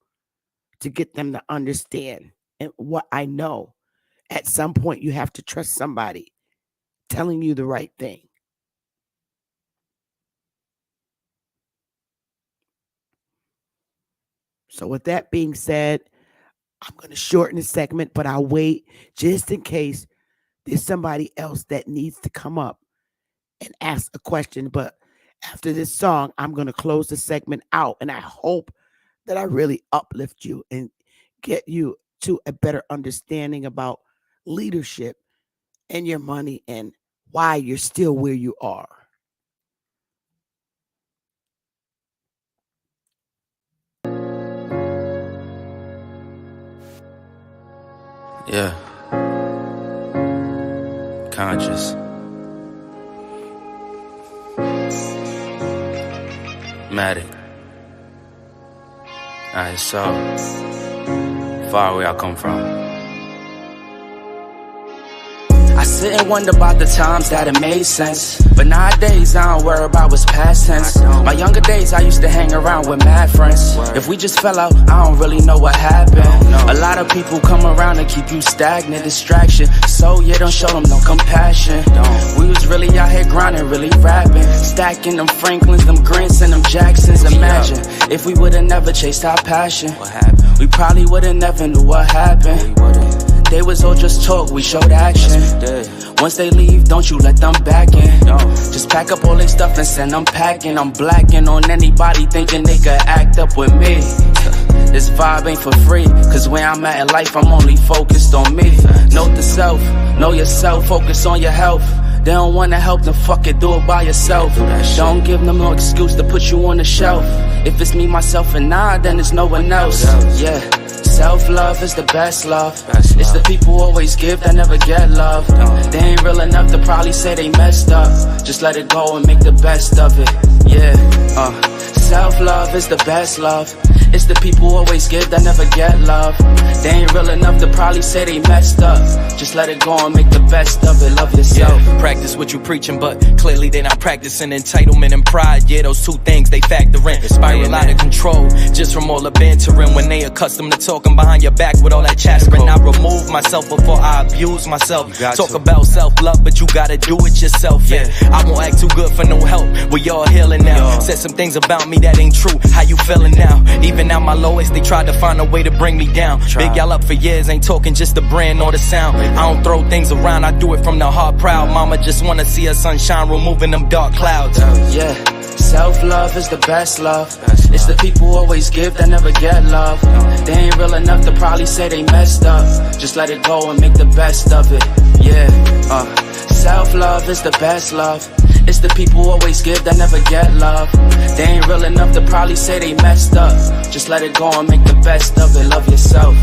to get them to understand and what I know. At some point, you have to trust somebody telling you the right thing. So with that being said, I'm going to shorten the segment, but I'll wait just in case there's somebody else that needs to come up and ask a question. But after this song, I'm going to close the segment out. And I hope that I really uplift you and get you to a better understanding about leadership and your money and why you're still where you are. Yeah. Conscious. Matic. Alright, so far away I come from. I sit and wonder about the times that it made sense. But nowadays, I don't worry about what's past tense. My younger days, I used to hang around with mad friends. If we just fell out, I don't really know what happened. A lot of people come around and keep you stagnant, distraction. So yeah, don't show them no compassion. We was really out here grinding, really rapping, stacking them Franklins, them Grants, and them Jacksons. Imagine if we would've never chased our passion. We probably would've never knew what happened. They was all just talk, we showed action. Once they leave, don't you let them back in. Just pack up all their stuff and send them packing. I'm blacking on anybody thinking they could act up with me. This vibe ain't for free, cause where I'm at in life, I'm only focused on me. Note the self, know yourself, focus on your health. They don't wanna help, then fuck it, do it by yourself. Don't give them no excuse to put you on the shelf. If it's me, myself, and I, then it's no one else. Yeah. Self-love is the best love. It's the people who always give that never get love. They ain't real enough to probably say they messed up. Just let it go and make the best of it. Yeah, self-love is the best love. It's the people who always give that never get love. They ain't real enough to probably say they messed up. Just let it go and make the best of it. Love yourself. Yeah, practice what you preaching, but clearly they not practicing entitlement and pride. Yeah, those two things they factor in. Spiral out of control just from all the bantering. When they accustomed to talking behind your back with all that chattering. I remove myself before I abuse myself. Talk about self-love, but you gotta do it yourself. Yeah, I won't act too good for no help. We all healing now. Said some things about me that ain't true. How you feeling now? Even at my lowest, they tried to find a way to bring me down. Big y'all up for years, ain't talking just the brand or the sound. I don't throw things around, I do it from the heart proud. Mama just wanna see her sunshine, removing them dark clouds. Yeah, self-love is the best love. It's the people who always give that never get love. They ain't real enough to probably say they messed up. Just let it go and make the best of it. Yeah, self-love is the best love. It's the people who always give that never get love. They ain't real enough to probably say they messed up. Just let it go and make the best of it. Love yourself.